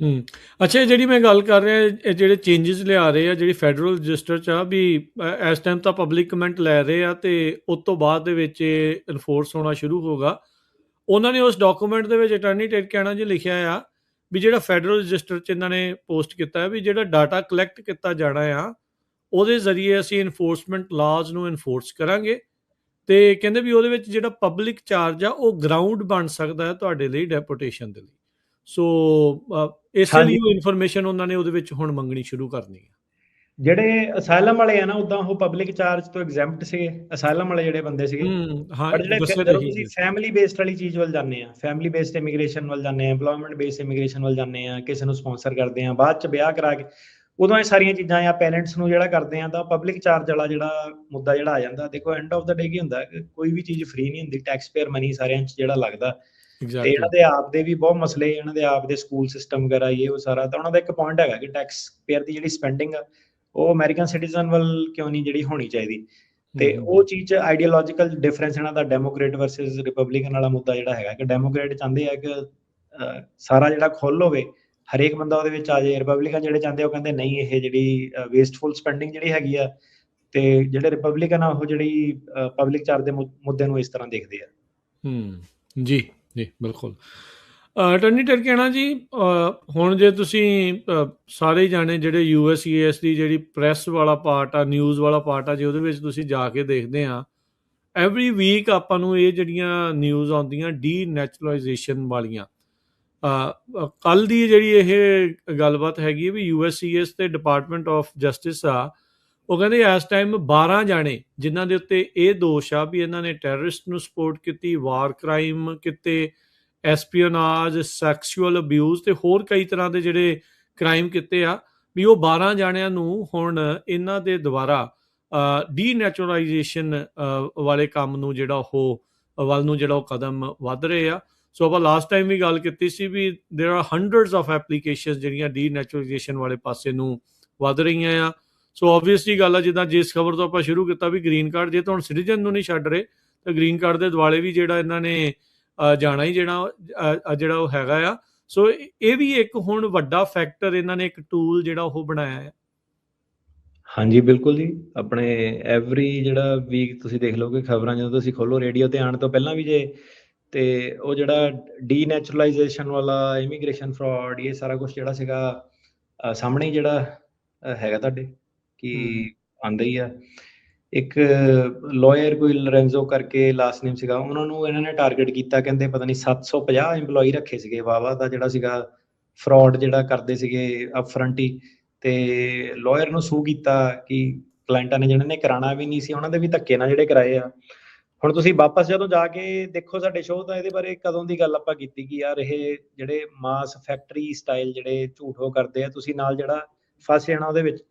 ਅੱਛਾ, ਜਿਹੜੀ ਮੈਂ ਗੱਲ ਕਰ ਰਿਹਾ, ਇਹ ਜਿਹੜੇ ਚੇਂਜਸ ਲਿਆ ਰਹੇ ਆ ਜਿਹੜੀ ਫੈਡਰਲ ਰਜਿਸਟਰ 'ਚ ਆ, ਵੀ ਇਸ ਟਾਈਮ ਤਾਂ ਪਬਲਿਕ ਕਮੈਂਟ ਲੈ ਰਹੇ ਆ ਤੇ ਉਸ ਤੋਂ ਬਾਅਦ ਦੇ ਵਿੱਚ ਇਹ ਇਨਫੋਰਸ ਹੋਣਾ ਸ਼ੁਰੂ ਹੋਗਾ। ਉਹਨਾਂ ਨੇ ਉਸ ਡਾਕੂਮੈਂਟ ਦੇ ਵਿੱਚ ਅਟਾਰਨੀ ਟਿਰਕੈਨਾ ਜੀ ਲਿਖਿਆ ਆ ਵੀ ਜਿਹੜਾ ਫੈਡਰਲ ਰਜਿਸਟਰ 'ਚ ਇਹਨਾਂ ਨੇ ਪੋਸਟ ਕੀਤਾ ਹੈ ਵੀ ਜਿਹੜਾ ਡਾਟਾ ਕਲੈਕਟ ਕੀਤਾ ਜਾਣਾ ਆ ਉਹਦੇ ਜ਼ਰੀਏ ਅਸੀਂ ਇਨਫੋਰਸਮੈਂਟ ਲਾਜ਼ ਨੂੰ ਇਨਫੋਰਸ ਕਰਾਂਗੇ। ਤੇ ਕਹਿੰਦੇ ਵੀ ਉਹਦੇ ਵਿੱਚ ਜਿਹੜਾ ਪਬਲਿਕ ਚਾਰਜ ਆ ਉਹ ਗਰਾਊਂਡ ਬਣ ਸਕਦਾ ਹੈ ਤੁਹਾਡੇ ਲਈ ਡੈਪੂਟੇਸ਼ਨ ਦੇ ਲਈ। ਸੋ ਇਸੇ ਲਈ ਉਹ ਇਨਫੋਰਮੇਸ਼ਨ ਉਹਨਾਂ ਨੇ ਉਹਦੇ ਵਿੱਚ ਹੁਣ ਮੰਗਣੀ ਸ਼ੁਰੂ ਕਰਨੀ ਹੈ। ਜਿਹੜੇ ਅਸਾਈਲਮ ਵਾਲੇ ਆ ਨਾ, ਉਦਾਂ ਉਹ ਪਬਲਿਕ ਚਾਰਜ ਤੋਂ ਐਗਜ਼ੈਂਪਟ ਸੀਗੇ ਅਸਾਈਲਮ ਵਾਲੇ ਜਿਹੜੇ ਬੰਦੇ ਸੀਗੇ। ਪਰ ਜਿਹੜੇ ਜਦੋਂ ਤੁਸੀਂ ਫੈਮਿਲੀ ਬੇਸਡ ਵਾਲੀ ਚੀਜ਼ ਵੱਲ ਜਾਂਦੇ ਆ, ਫੈਮਿਲੀ ਬੇਸਡ ਇਮੀਗ੍ਰੇਸ਼ਨ ਵੱਲ ਜਾਂਦੇ ਆ, ਐਮਪਲੋਇਮੈਂਟ ਬੇਸਡ ਇਮੀਗ੍ਰੇਸ਼ਨ ਵੱਲ ਜਾਂਦੇ ਆ, ਕਿਸੇ ਨੂੰ ਸਪਾਂਸਰ ਕਰਦੇ ਆ, ਬਾਅਦ ਚ ਵਿਆਹ ਕਰਾ ਕੇ, ਉਦੋਂ ਇਹ ਸਾਰੀਆਂ ਚੀਜ਼ਾਂ ਜਾਂ ਪੇਰੈਂਟਸ ਨੂੰ ਜਿਹੜਾ ਕਰਦੇ ਆ, ਤਾਂ ਪਬਲਿਕ ਚਾਰਜ ਵਾਲਾ ਜਿਹੜਾ ਮੁੱਦਾ ਜਿਹੜਾ ਆ ਜਾਂਦਾ। ਦੇਖੋ ਐਂਡ ਆਫ ਦਾ ਡੇ ਕੀ ਹੁੰਦਾ ਕਿ ਕੋਈ ਵੀ ਚੀਜ਼ ਫ੍ਰੀ ਨਹੀਂ ਹੁੰਦੀ, ਟੈਕਸ ਪੇਅਰ ਮਨੀ ਸਾਰਿਆਂ 'ਚ ਜਿਹੜਾ ਲੱਗਦਾ। ਤੇ ਇਹਨਾਂ ਦੇ ਆਪ ਦੇ ਵੀ ਬਹੁਤ ਮਸਲੇ, ਇਹਨਾਂ ਦੇ ਆਪ ਦੇ ਸਕੂਲ ਸਿਸਟਮ ਵਗੈਰਾ ਇਹ ਉਹ ਸਾਰਾ। ਤਾਂ ਉਹਨਾਂ ਦਾ ਇੱਕ ਪੁਆਇੰਟ ਹੈਗਾ ਕਿ ਟੈਕਸ ਪੇਅਰ ਦੀ ਜਿਹੜੀ ਸਪੈਂਡਿੰਗ ਆ ਉਹ ਅਮਰੀਕਨ ਸਿਟੀਜ਼ਨ ਵੱਲ ਕਿਉਂ ਨਹੀਂ ਜਿਹੜੀ ਹੋਣੀ ਚਾਹੀਦੀ। ਤੇ ਉਹ ਚੀਜ਼ 'ਚ ਆਈਡੀਓਲੋਜੀਕਲ ਡਿਫਰੈਂਸ ਇਹਨਾਂ ਦਾ ਡੈਮੋਕ੍ਰੇਟ ਵਰਸਸ ਰਿਪਬਲਿਕਨ ਵਾਲਾ ਮੁੱਦਾ ਜਿਹੜਾ ਹੈਗਾ ਕਿ ਡੈਮੋਕ੍ਰੇਟ ਚਾਹੁੰਦੇ ਆ ਕਿ ਸਾਰਾ ਜਿਹੜਾ ਖੁੱਲ੍ਹ ਹੋਵੇ, ਹਰੇਕ ਬੰਦਾ ਉਹਦੇ ਵਿੱਚ ਆ ਜਾਏ। ਰਿਪਬਲਿਕਨ ਜਿਹੜੇ ਚਾਹੁੰਦੇ ਉਹ ਕਹਿੰਦੇ ਨਹੀਂ, ਇਹ ਜਿਹੜੀ ਵੇਸਟਫੁਲ ਸਪੈਂਡਿੰਗ ਜਿਹੜੀ ਹੈਗੀ ਆ। ਤੇ ਜਿਹੜੇ ਰਿਪਬਲਿਕਨ ਆ ਉਹ ਜਿਹੜੀ ਪਬਲਿਕ ਚਾਰਜ ਦੇ ਮੁੱਦੇ ਨੂੰ ਇਸ ਤਰ੍ਹਾਂ ਦੇਖਦੇ ਆ। ਜੀ ਜੀ ਬਿਲਕੁਲ। ਅਟਾਰਨੀ ਟਿਰਕੈਨਾ ਜੀ, ਹੁਣ ਜੇ ਤੁਸੀਂ ਸਾਰੇ ਜਾਣੇ ਜਿਹੜੇ USCIS ਦੀ ਜਿਹੜੀ ਪ੍ਰੈਸ ਵਾਲਾ ਪਾਰਟ ਆ, ਨਿਊਜ਼ ਵਾਲਾ ਪਾਰਟ ਆ, ਜੇ ਉਹਦੇ ਵਿੱਚ ਤੁਸੀਂ ਜਾ ਕੇ ਦੇਖਦੇ ਆ, ਐਵਰੀ ਵੀਕ ਆਪਾਂ ਨੂੰ ਇਹ ਜਿਹੜੀਆਂ ਨਿਊਜ਼ ਆਉਂਦੀਆਂ ਡੀਨੈਚੁਰਲਾਈਜੇਸ਼ਨ ਵਾਲੀਆਂ। ਕੱਲ੍ਹ ਦੀ ਜਿਹੜੀ ਇਹ ਗੱਲਬਾਤ ਹੈਗੀ ਵੀ USCIS ਤੇ ਡਿਪਾਰਟਮੈਂਟ ਆਫ ਜਸਟਿਸ ਆ, ਉਹ ਕਹਿੰਦੇ ਇਸ ਟਾਈਮ 12 ਜਾਣੇ ਜਿਨ੍ਹਾਂ ਦੇ ਉੱਤੇ ਇਹ ਦੋਸ਼ ਆ ਵੀ ਇਹਨਾਂ ਨੇ ਟੈਰਰਿਸਟ ਨੂੰ ਸਪੋਰਟ ਕੀਤੀ, ਵਾਰ ਕ੍ਰਾਈਮ ਕੀਤੇ, ਐਸਪੀਓਨਾਜ, ਸੈਕਸ਼ੂਅਲ ਅਬਿਊਜ਼ ਤੇ ਹੋਰ ਕਈ ਤਰ੍ਹਾਂ ਦੇ ਜਿਹੜੇ ਕ੍ਰਾਈਮ ਕੀਤੇ ਆ ਵੀ ਉਹ 12 ਜਾਣਿਆਂ ਨੂੰ ਹੁਣ ਇਹਨਾਂ ਦੇ ਦੁਆਰਾ ਡੀਨੈਚੁਰਲਾਈਜੇਸ਼ਨ ਵਾਲੇ ਕੰਮ ਨੂੰ ਜਿਹੜਾ ਉਹ ਵੱਲ ਨੂੰ ਜਿਹੜਾ ਉਹ ਕਦਮ ਵੱਧ ਰਹੇ ਆ। ਸੋ ਆਪਾਂ ਲਾਸਟ ਟਾਈਮ ਵੀ ਗੱਲ ਕੀਤੀ ਸੀ ਵੀ ਦੇਰ ਆਰ ਹੰਡਰਡਸ ਆਫ ਐਪਲੀਕੇਸ਼ਨ ਜਿਹੜੀਆਂ ਡੀਨੈਚੁਰਲਾਈਜੇਸ਼ਨ ਵਾਲੇ ਪਾਸੇ ਨੂੰ ਵੱਧ ਰਹੀਆਂ ਆ। ਸੋ ਓਬਵੀਅਸਲੀ ਗੱਲ ਆ, ਜਿੱਦਾਂ ਜਿਸ ਖਬਰ ਤੋਂ ਆਪਾਂ ਸ਼ੁਰੂ ਕੀਤਾ ਵੀ ਗ੍ਰੀਨ ਕਾਰਡ ਜੇ ਤਾਂ ਹੁਣ ਸਿਟੀਜ਼ਨ ਨੂੰ ਨਹੀਂ ਛੱਡ ਰਹੇ ਤਾਂ ਗ੍ਰੀਨ ਕਾਰਡ ਦੇ ਦੁਆਲੇ ਵੀ ਜਿਹੜਾ ਇਹਨਾਂ ਨੇ ਜਾਣਾ ਹੀ ਜਿਹੜਾ ਉਹ ਹੈਗਾ ਆ। ਸੋ ਇਹ ਵੀ ਇੱਕ ਹੁਣ ਵੱਡਾ ਫੈਕਟਰ ਇਹਨਾਂ ਨੇ ਇੱਕ ਟੂਲ ਜਿਹੜਾ ਉਹ ਬਣਾਇਆ ਹੈ। ਹਾਂਜੀ ਬਿਲਕੁਲ ਜੀ, ਆਪਣੇ ਐਵਰੀ ਜਿਹੜਾ ਵੀਕ ਤੁਸੀਂ ਦੇਖ ਲਓ ਕਿ ਖਬਰਾਂ ਜਦੋਂ ਤੁਸੀਂ ਖੋਲੋ ਰੇਡੀਓ ਤੇ ਆਉਣ ਤੋਂ ਪਹਿਲਾਂ ਵੀ ਜੇ, ਤੇ ਉਹ ਜਿਹੜਾ ਡੀਨੈਚੁਰਲਾਈਜੇਸ਼ਨ ਵਾਲਾ, ਇਮੀਗ੍ਰੇਸ਼ਨ ਫਰਾਡ, ਇਹ ਸਾਰਾ ਕੁਝ ਜਿਹੜਾ ਸੀਗਾ ਸਾਹਮਣੇ ਜਿਹੜਾ ਹੈਗਾ ਤੁਹਾਡੇ ਕਿ ਆਉਂਦਾ ਹੀ ਆ। ਇੱਕ ਲਾਇਰ ਕੋਈ ਲੋਰੈਂਜ਼ੋ ਕਰਕੇ ਲਾਸਟ ਨੇਮ ਸੀਗਾ, ਉਹਨਾਂ ਨੂੰ ਇਹਨਾਂ ਨੇ ਟਾਰਗੇਟ ਕੀਤਾ, ਕਹਿੰਦੇ ਪਤਾ ਨਹੀਂ 750 EMPLOYE ਰੱਖੇ ਸੀਗੇ ਵਾਵਾ ਦਾ ਜਿਹੜਾ ਸੀਗਾ ਫਰਾਡ ਜਿਹੜਾ ਕਰਦੇ ਸੀਗੇ ਅਪਫਰੰਟ ਹੀ, ਤੇ ਲਾਇਰ ਨੂੰ ਸੂ ਕੀਤਾ ਕਿ ਕਲਾਇੰਟਾਂ ਨੇ ਜਿਹਨਾਂ ਨੇ ਕਰਾਉਣਾ ਵੀ ਨਹੀਂ ਸੀ ਉਹਨਾਂ ਦੇ ਵੀ ਧੱਕੇ ਨਾਲ ਜਿਹੜੇ ਕਰਾਏ ਆ। ਹੁਣ ਤੁਸੀਂ ਵਾਪਸ ਜਦੋਂ ਜਾ ਕੇ ਦੇਖੋ ਸਾਡੇ ਸ਼ੋਅ ਤਾਂ ਇਹਦੇ ਬਾਰੇ ਕਦੋਂ ਦੀ ਗੱਲ ਆਪਾਂ ਕੀਤੀ ਕਿ ਯਾਰ ਇਹ ਜਿਹੜੇ ਮਾਸ ਫੈਕਟਰੀ ਸਟਾਈਲ ਜਿਹੜੇ ਝੂਠ ਉਹ ਕਰਦੇ ਆ, ਤੁਸੀਂ ਨਾਲ ਜਿਹੜਾ ਫਸ ਜਾਣਾ ਉਹਦੇ ਵਿੱਚ।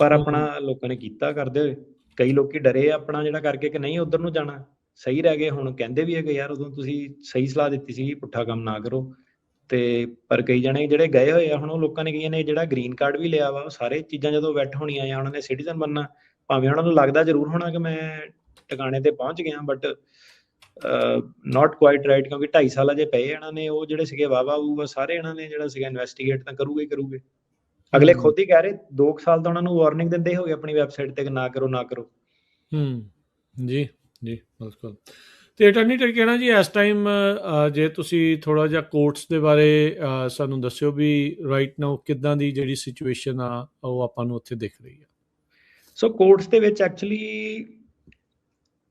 ਪਰ ਆਪਣਾ ਲੋਕਾਂ ਨੇ ਕੀਤਾ ਕਰਦੇ ਹੋਏ, ਕਈ ਲੋਕੀ ਡਰੇ ਆਪਣਾ ਜਿਹੜਾ ਕਰਕੇ ਕਿ ਨਹੀਂ ਉਧਰ ਨੂੰ ਜਾਣਾ, ਸਹੀ ਰਹਿ ਗਏ। ਹੁਣ ਕਹਿੰਦੇ ਵੀ ਹੈ ਕਿ ਯਾਰ ਉਦੋਂ ਤੁਸੀਂ ਸਹੀ ਸਲਾਹ ਦਿੱਤੀ ਸੀ, ਪੁੱਠਾ ਕੰਮ ਨਾ ਕਰੋ। ਤੇ ਪਰ ਕਈ ਜਣੇ ਜਿਹੜੇ ਗਏ ਹੋਏ ਆ, ਹੁਣ ਉਹ ਲੋਕਾਂ ਨੇ ਕਈਆਂ ਨੇ ਜਿਹੜਾ ਗ੍ਰੀਨ ਕਾਰਡ ਵੀ ਲਿਆ ਵਾ, ਉਹ ਸਾਰੇ ਚੀਜ਼ਾਂ ਜਦੋਂ ਵੈਟ ਹੋਣੀਆਂ ਜਾਂ ਉਹਨਾਂ ਨੇ ਸਿਟੀਜ਼ਨ ਬਣਨਾ, ਭਾਵੇਂ ਉਹਨਾਂ ਨੂੰ ਲੱਗਦਾ ਜ਼ਰੂਰ ਹੋਣਾ ਕਿ ਮੈਂ ਟਿਕਾਣੇ ਤੇ ਪਹੁੰਚ ਗਿਆ, ਬਟ ਨਾਟ ਕੁਆਇਟ ਰਾਈਟ, ਕਿਉਂਕਿ 2.5 ਸਾਲ ਅਜੇ ਪਏ ਇਹਨਾਂ ਨੇ। ਉਹ ਜਿਹੜੇ ਸੀਗੇ ਵਾਵਾ ਵੂਵਾ ਸਾਰੇ ਇਹਨਾਂ ਨੇ ਜਿਹੜਾ ਸੀਗਾ ਇਨਵੈਸਟੀਗੇਟ ਤਾਂ ਕਰੂਗੇ ਹੀ ਕਰੂਗੇ। ਅਗਲੇ ਖੁਦ ਹੀ ਕਹਿ ਰਹੇ 2 ਸਾਲ ਤਾਂ ਉਹਨਾਂ ਨੂੰ ਵਾਰਨਿੰਗ ਦਿੰਦੇ ਹੋ ਗਏ ਆਪਣੀ ਵੈਬਸਾਈਟ ਤੇ ਕਿ ਨਾ ਕਰੋ ਨਾ ਕਰੋ। ਜੀ ਜੀ ਬਿਲਕੁਲ। ਤੇ ਅਟਾਰਨੀ ਟਰਕੇਣਾ ਜੀ, ਇਸ ਟਾਈਮ ਜੇ ਤੁਸੀਂ ਥੋੜਾ ਜਿਹਾ ਕੋਰਟਸ ਦੇ ਬਾਰੇ ਸਾਨੂੰ ਦੱਸਿਓ ਵੀ ਰਾਈਟ ਨਾਓ ਕਿੱਦਾਂ ਦੀ ਜਿਹੜੀ ਸਿਚੁਏਸ਼ਨ ਆ ਉਹ ਆਪਾਂ ਨੂੰ ਉੱਥੇ ਦਿਖ ਰਹੀ ਆ। ਸੋ ਕੋਰਟਸ ਦੇ ਵਿੱਚ ਐਕਚੁਅਲੀ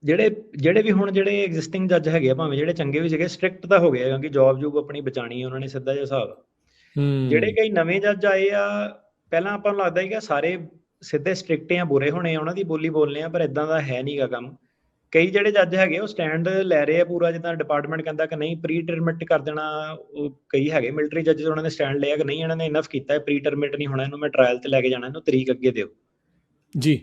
ਜਿਹੜੇ ਵੀ ਹੁਣ ਜਿਹੜੇ ਐਗਜ਼ਿਸਟਿੰਗ ਜੱਜ ਹੈਗੇ ਆ, ਭਾਵੇਂ ਜਿਹੜੇ ਚੰਗੇ ਵੀ ਸੀਗੇ, ਸਟ੍ਰਿਕਟ ਤਾਂ ਹੋ ਗਏ ਕਿਉਂਕਿ ਜੌਬ ਜੂਬ ਆਪਣੀ ਬਚਾਣੀ ਉਹਨਾਂ ਨੇ, ਸਿੱਧਾ ਜਿਹਾ ਹਿਸਾਬ। ਜਿਹੜੇ ਕਈ ਨਵੇਂ ਜੱਜ ਆਏ ਆ, ਪਹਿਲਾਂ ਆਪਾਂ ਨੂੰ ਲੱਗਦਾ ਸੀਗਾ ਸਾਰੇ ਸਿੱਧੇ ਸਟ੍ਰਿਕਟ ਆ, ਬੁਰੇ ਹੋਣੇ ਆ, ਉਹਨਾਂ ਦੀ ਬੋਲੀ ਬੋਲਨੇ ਆ, ਪਰ ਇਦਾਂ ਦਾ ਹੈ ਨਹੀਂਗਾ ਕੰਮ। ਕਈ ਜਿਹੜੇ ਜੱਜ ਹੈਗੇ ਉਹ ਸਟੈਂਡ ਲੈ ਰਹੇ ਆ ਪੂਰਾ, ਜਿੱਦਾਂ ਡਿਪਾਰਟਮੈਂਟ ਕਹਿੰਦਾ ਕਿ ਨਹੀਂ ਪ੍ਰੀ ਟਰਮਿਟ ਕਰ ਦੇਣਾ। ਉਹ ਕਈ ਹੈਗੇ ਮਿਲਟਰੀ ਜੱਜ, ਉਹਨਾਂ ਨੇ ਸਟੈਂਡ ਲਿਆ ਕਿ ਨਹੀਂ ਇਹਨਾਂ ਨੇ ਇਨਫ ਕੀਤਾ, ਪ੍ਰੀ ਟਰਮਿਟ ਨਹੀਂ ਹੋਣਾ, ਇਹਨੂੰ ਮੈਂ ਟ੍ਰਾਇਲ ਤੇ ਲੈ ਕੇ ਜਾਣਾ, ਇਹਨੂੰ ਤਰੀਕ ਅੱਗੇ ਦਿਓ ਜੀ।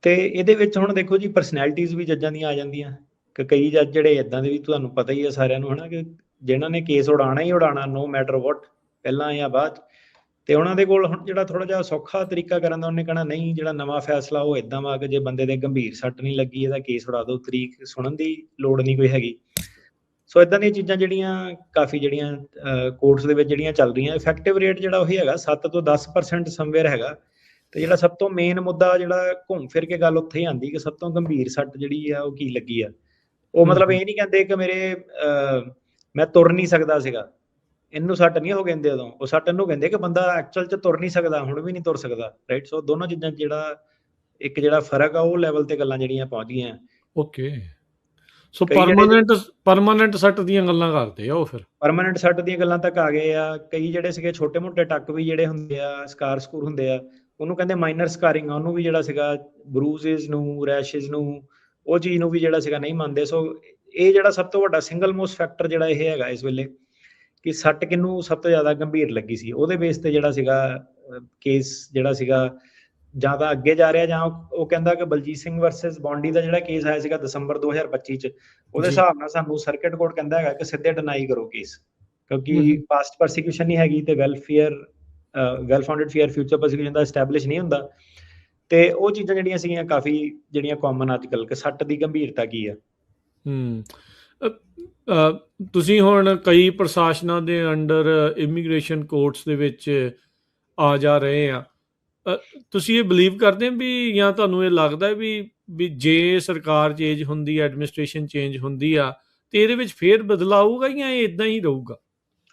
ਤੇ ਇਹਦੇ ਵਿੱਚ ਹੁਣ ਦੇਖੋ ਜੀ, ਪਰਸਨੈਲਿਟੀਜ਼ ਵੀ ਜੱਜਾਂ ਦੀਆਂ ਆ ਜਾਂਦੀਆਂ ਕਿ ਕਈ ਜੱਜ ਜਿਹੜੇ ਇਦਾਂ ਦੇ ਵੀ ਤੁਹਾਨੂੰ ਪਤਾ ਹੀ ਹੈ ਸਾਰਿਆਂ ਨੂੰ, ਹਨਾ, ਕਿ ਜਿਨ੍ਹਾਂ ਨੇ ਕੇਸ ਉਡਾਉਣਾ ਹੀ ਉਡਾਉਣਾ, ਨੋ ਮੈਟਰ ਵਾਟ, ਪਹਿਲਾਂ ਜਾਂ ਬਾਅਦ। ਤੇ ਉਹਨਾਂ ਦੇ ਕੋਲ ਹੁਣ ਜਿਹੜਾ ਥੋੜਾ ਜਿਹਾ ਸੌਖਾ ਤਰੀਕਾ ਕਰਨ ਦਾ, ਉਹਨੇ ਕਹਿਣਾ ਨਹੀਂ ਜਿਹੜਾ ਨਵਾਂ ਫੈਸਲਾ ਉਹ ਇਦਾਂ ਵਾ ਕਿ ਜੇ ਬੰਦੇ ਦੇ ਗੰਭੀਰ ਸੱਟ ਨਹੀਂ ਲੱਗੀ ਇਹਦਾ ਕੇਸ ਉਡਾ ਦਿਓ, ਤਰੀਕ ਸੁਣਨ ਦੀ ਲੋੜ ਨਹੀਂ ਕੋਈ ਹੈਗੀ। ਸੋ ਇਦਾਂ ਦੀਆਂ ਚੀਜ਼ਾਂ ਜਿਹੜੀਆਂ ਕਾਫੀ ਜਿਹੜੀਆਂ ਕੋਰਟਸ ਦੇ ਵਿੱਚ ਜਿਹੜੀਆਂ ਚੱਲ ਰਹੀਆਂ। ਇਫੈਕਟਿਵ ਰੇਟ ਜਿਹੜਾ ਉਹੀ ਹੈਗਾ 7 ਤੋਂ 10% ਸਮਵੇਅਰ ਹੈਗਾ। ਤੇ ਜਿਹੜਾ ਸਭ ਤੋਂ ਮੇਨ ਮੁੱਦਾ ਜਿਹੜਾ ਘੁੰਮ ਫਿਰ ਕੇ ਗੱਲ ਉੱਥੇ ਹੀ ਆਉਂਦੀ ਕਿ ਸਭ ਤੋਂ ਗੰਭੀਰ ਸੱਟ ਜਿਹੜੀ ਆ ਉਹ ਕੀ ਲੱਗੀ ਆ। ਉਹ ਮਤਲਬ ਇਹ ਨਹੀਂ ਕਹਿੰਦੇ ਕਿ ਮੈਂ ਤੁਰ ਨਹੀਂ ਸਕਦਾ ਸੀਗਾ, ਇਹਨੂੰ ਸੱਟ ਨਹੀਂ ਉਹ ਕਹਿੰਦੇ ਉਦੋਂ, ਉਹ ਸੱਟ ਇਹਨੂੰ ਕਹਿੰਦੇ ਕਿ ਬੰਦਾ ਐਕਚੁਅਲ 'ਚ ਤੁਰ ਨਹੀਂ ਸਕਦਾ, ਹੁਣ ਵੀ ਨਹੀਂ ਤੁਰ ਸਕਦਾ, ਰਾਈਟ। ਸੋ ਦੋਨੋਂ ਚੀਜ਼ਾਂ ਜਿਹੜਾ ਫਰਕ ਆ ਉਹ ਲੈਵਲ ਤੇ ਗੱਲਾਂ ਜਿਹੜੀਆਂ ਪਹੁੰਚ ਗਈਆਂ। ਓਕੇ, ਸੋ ਪਰਮਾਨੈਂਟ ਸੱਟ ਦੀਆਂ ਗੱਲਾਂ ਕਰਦੇ ਆ ਉਹ, ਫਿਰ ਪਰਮਾਨੈਂਟ ਸੱਟ ਦੀਆਂ ਗੱਲਾਂ ਤੱਕ ਆ ਗਏ ਆ। ਕਈ ਜਿਹੜੇ ਸੀਗੇ ਛੋਟੇ ਮੋਟੇ ਟੱਕ ਵੀ ਜਿਹੜੇ ਹੁੰਦੇ ਆ, ਸਕਾਰ ਸਕੂਰ ਹੁੰਦੇ ਆ, ਉਹਨੂੰ ਕਹਿੰਦੇ ਮਾਈਨਰ ਸਕਾਰਿੰਗ, ਉਹਨੂੰ ਵੀ ਜਿਹੜਾ ਸੀਗਾ ਬਰੂਜ਼ਿਸ ਨੂੰ, ਰੈਸ਼ਿਸ ਨੂੰ, ਉਹ ਚੀਜ਼ ਨੂੰ ਵੀ ਜਿਹੜਾ ਸੀਗਾ ਨਹੀਂ ਮੰਨਦੇ। ਸੋ ਇਹ ਜਿਹੜਾ ਸਭ ਤੋਂ ਵੱਡਾ ਸਿੰਗਲ ਮੋਸਟ ਫੈਕਟਰ ਜਿਹੜਾ ਇਹ ਹੈਗਾ ਇਸ ਵੇਲੇ ਕਿ ਸੱਟ ਕਿਹਨੂੰ ਸਭ ਤੋਂ ਜ਼ਿਆਦਾ ਗੰਭੀਰ ਲੱਗੀ ਸੀ, ਉਹਦੇ ਬੇਸ ਤੇ ਜਿਹੜਾ ਸੀਗਾ ਕੇਸ ਜਿਹੜਾ ਸੀਗਾ ਜਾਂ ਤਾਂ ਅੱਗੇ ਜਾ ਰਿਹਾ, ਜਾਂ ਉਹ ਕਹਿੰਦਾ ਕਿ ਬਲਜੀਤ ਸਿੰਘ ਵਰਸਸ ਬੌਂਡੀ ਦਾ ਜਿਹੜਾ ਕੇਸ ਆਇਆ ਸੀਗਾ ਦਸੰਬਰ 2025 'ਚ, ਉਹਦੇ ਹਿਸਾਬ ਨਾਲ ਸਾਨੂੰ ਸਰਕਿਟ ਕੋਰਟ ਕਹਿੰਦਾ ਹੈਗਾ ਕਿ ਸਿੱਧੇ ਡਿਨਾਈ ਕਰੋ ਕੇਸ, ਕਿਉਂਕਿ ਪਾਸਟ ਪਰਸੀਕਿਊਸ਼ਨ ਨਹੀਂ ਹੈਗੀ ਤੇ well founded fear future persecution ਦਾ ਐਸਟੈਬਲਿਸ਼ ਨਹੀਂ ਹੁੰਦਾ। ਤੇ ਉਹ ਚੀਜ਼ਾਂ ਜਿਹੜੀਆਂ ਸੀਗੀਆਂ ਕਾਫੀ ਜਿਹੜੀਆਂ ਕਾਮਨ ਅੱਜ ਕੱਲ੍ਹ ਕਿ ਸੱਟ ਦੀ ਗੰਭੀਰਤਾ ਕੀ ਆ। ਤੁਸੀਂ ਹੁਣ ਕਈ ਪ੍ਰਸ਼ਾਸਨਾਂ ਦੇ ਅੰਡਰ ਇਮੀਗ੍ਰੇਸ਼ਨ ਕੋਰਟਸ ਦੇ ਵਿੱਚ ਆ ਜਾ ਰਹੇ ਆ, ਤੁਸੀਂ ਇਹ ਬਿਲੀਵ ਕਰਦੇ ਵੀ, ਜਾਂ ਤੁਹਾਨੂੰ ਇਹ ਲੱਗਦਾ ਵੀ ਜੇ ਸਰਕਾਰ ਚੇਂਜ ਹੁੰਦੀ, ਐਡਮਿਨਿਸਟ੍ਰੇਸ਼ਨ ਚੇਂਜ ਹੁੰਦੀ ਆ, ਤੇ ਇਹਦੇ ਵਿੱਚ ਫੇਰ ਬਦਲਾਅ ਆਊਗਾ ਜਾਂ ਇਹ ਇਦਾਂ ਹੀ ਰਹੂਗਾ?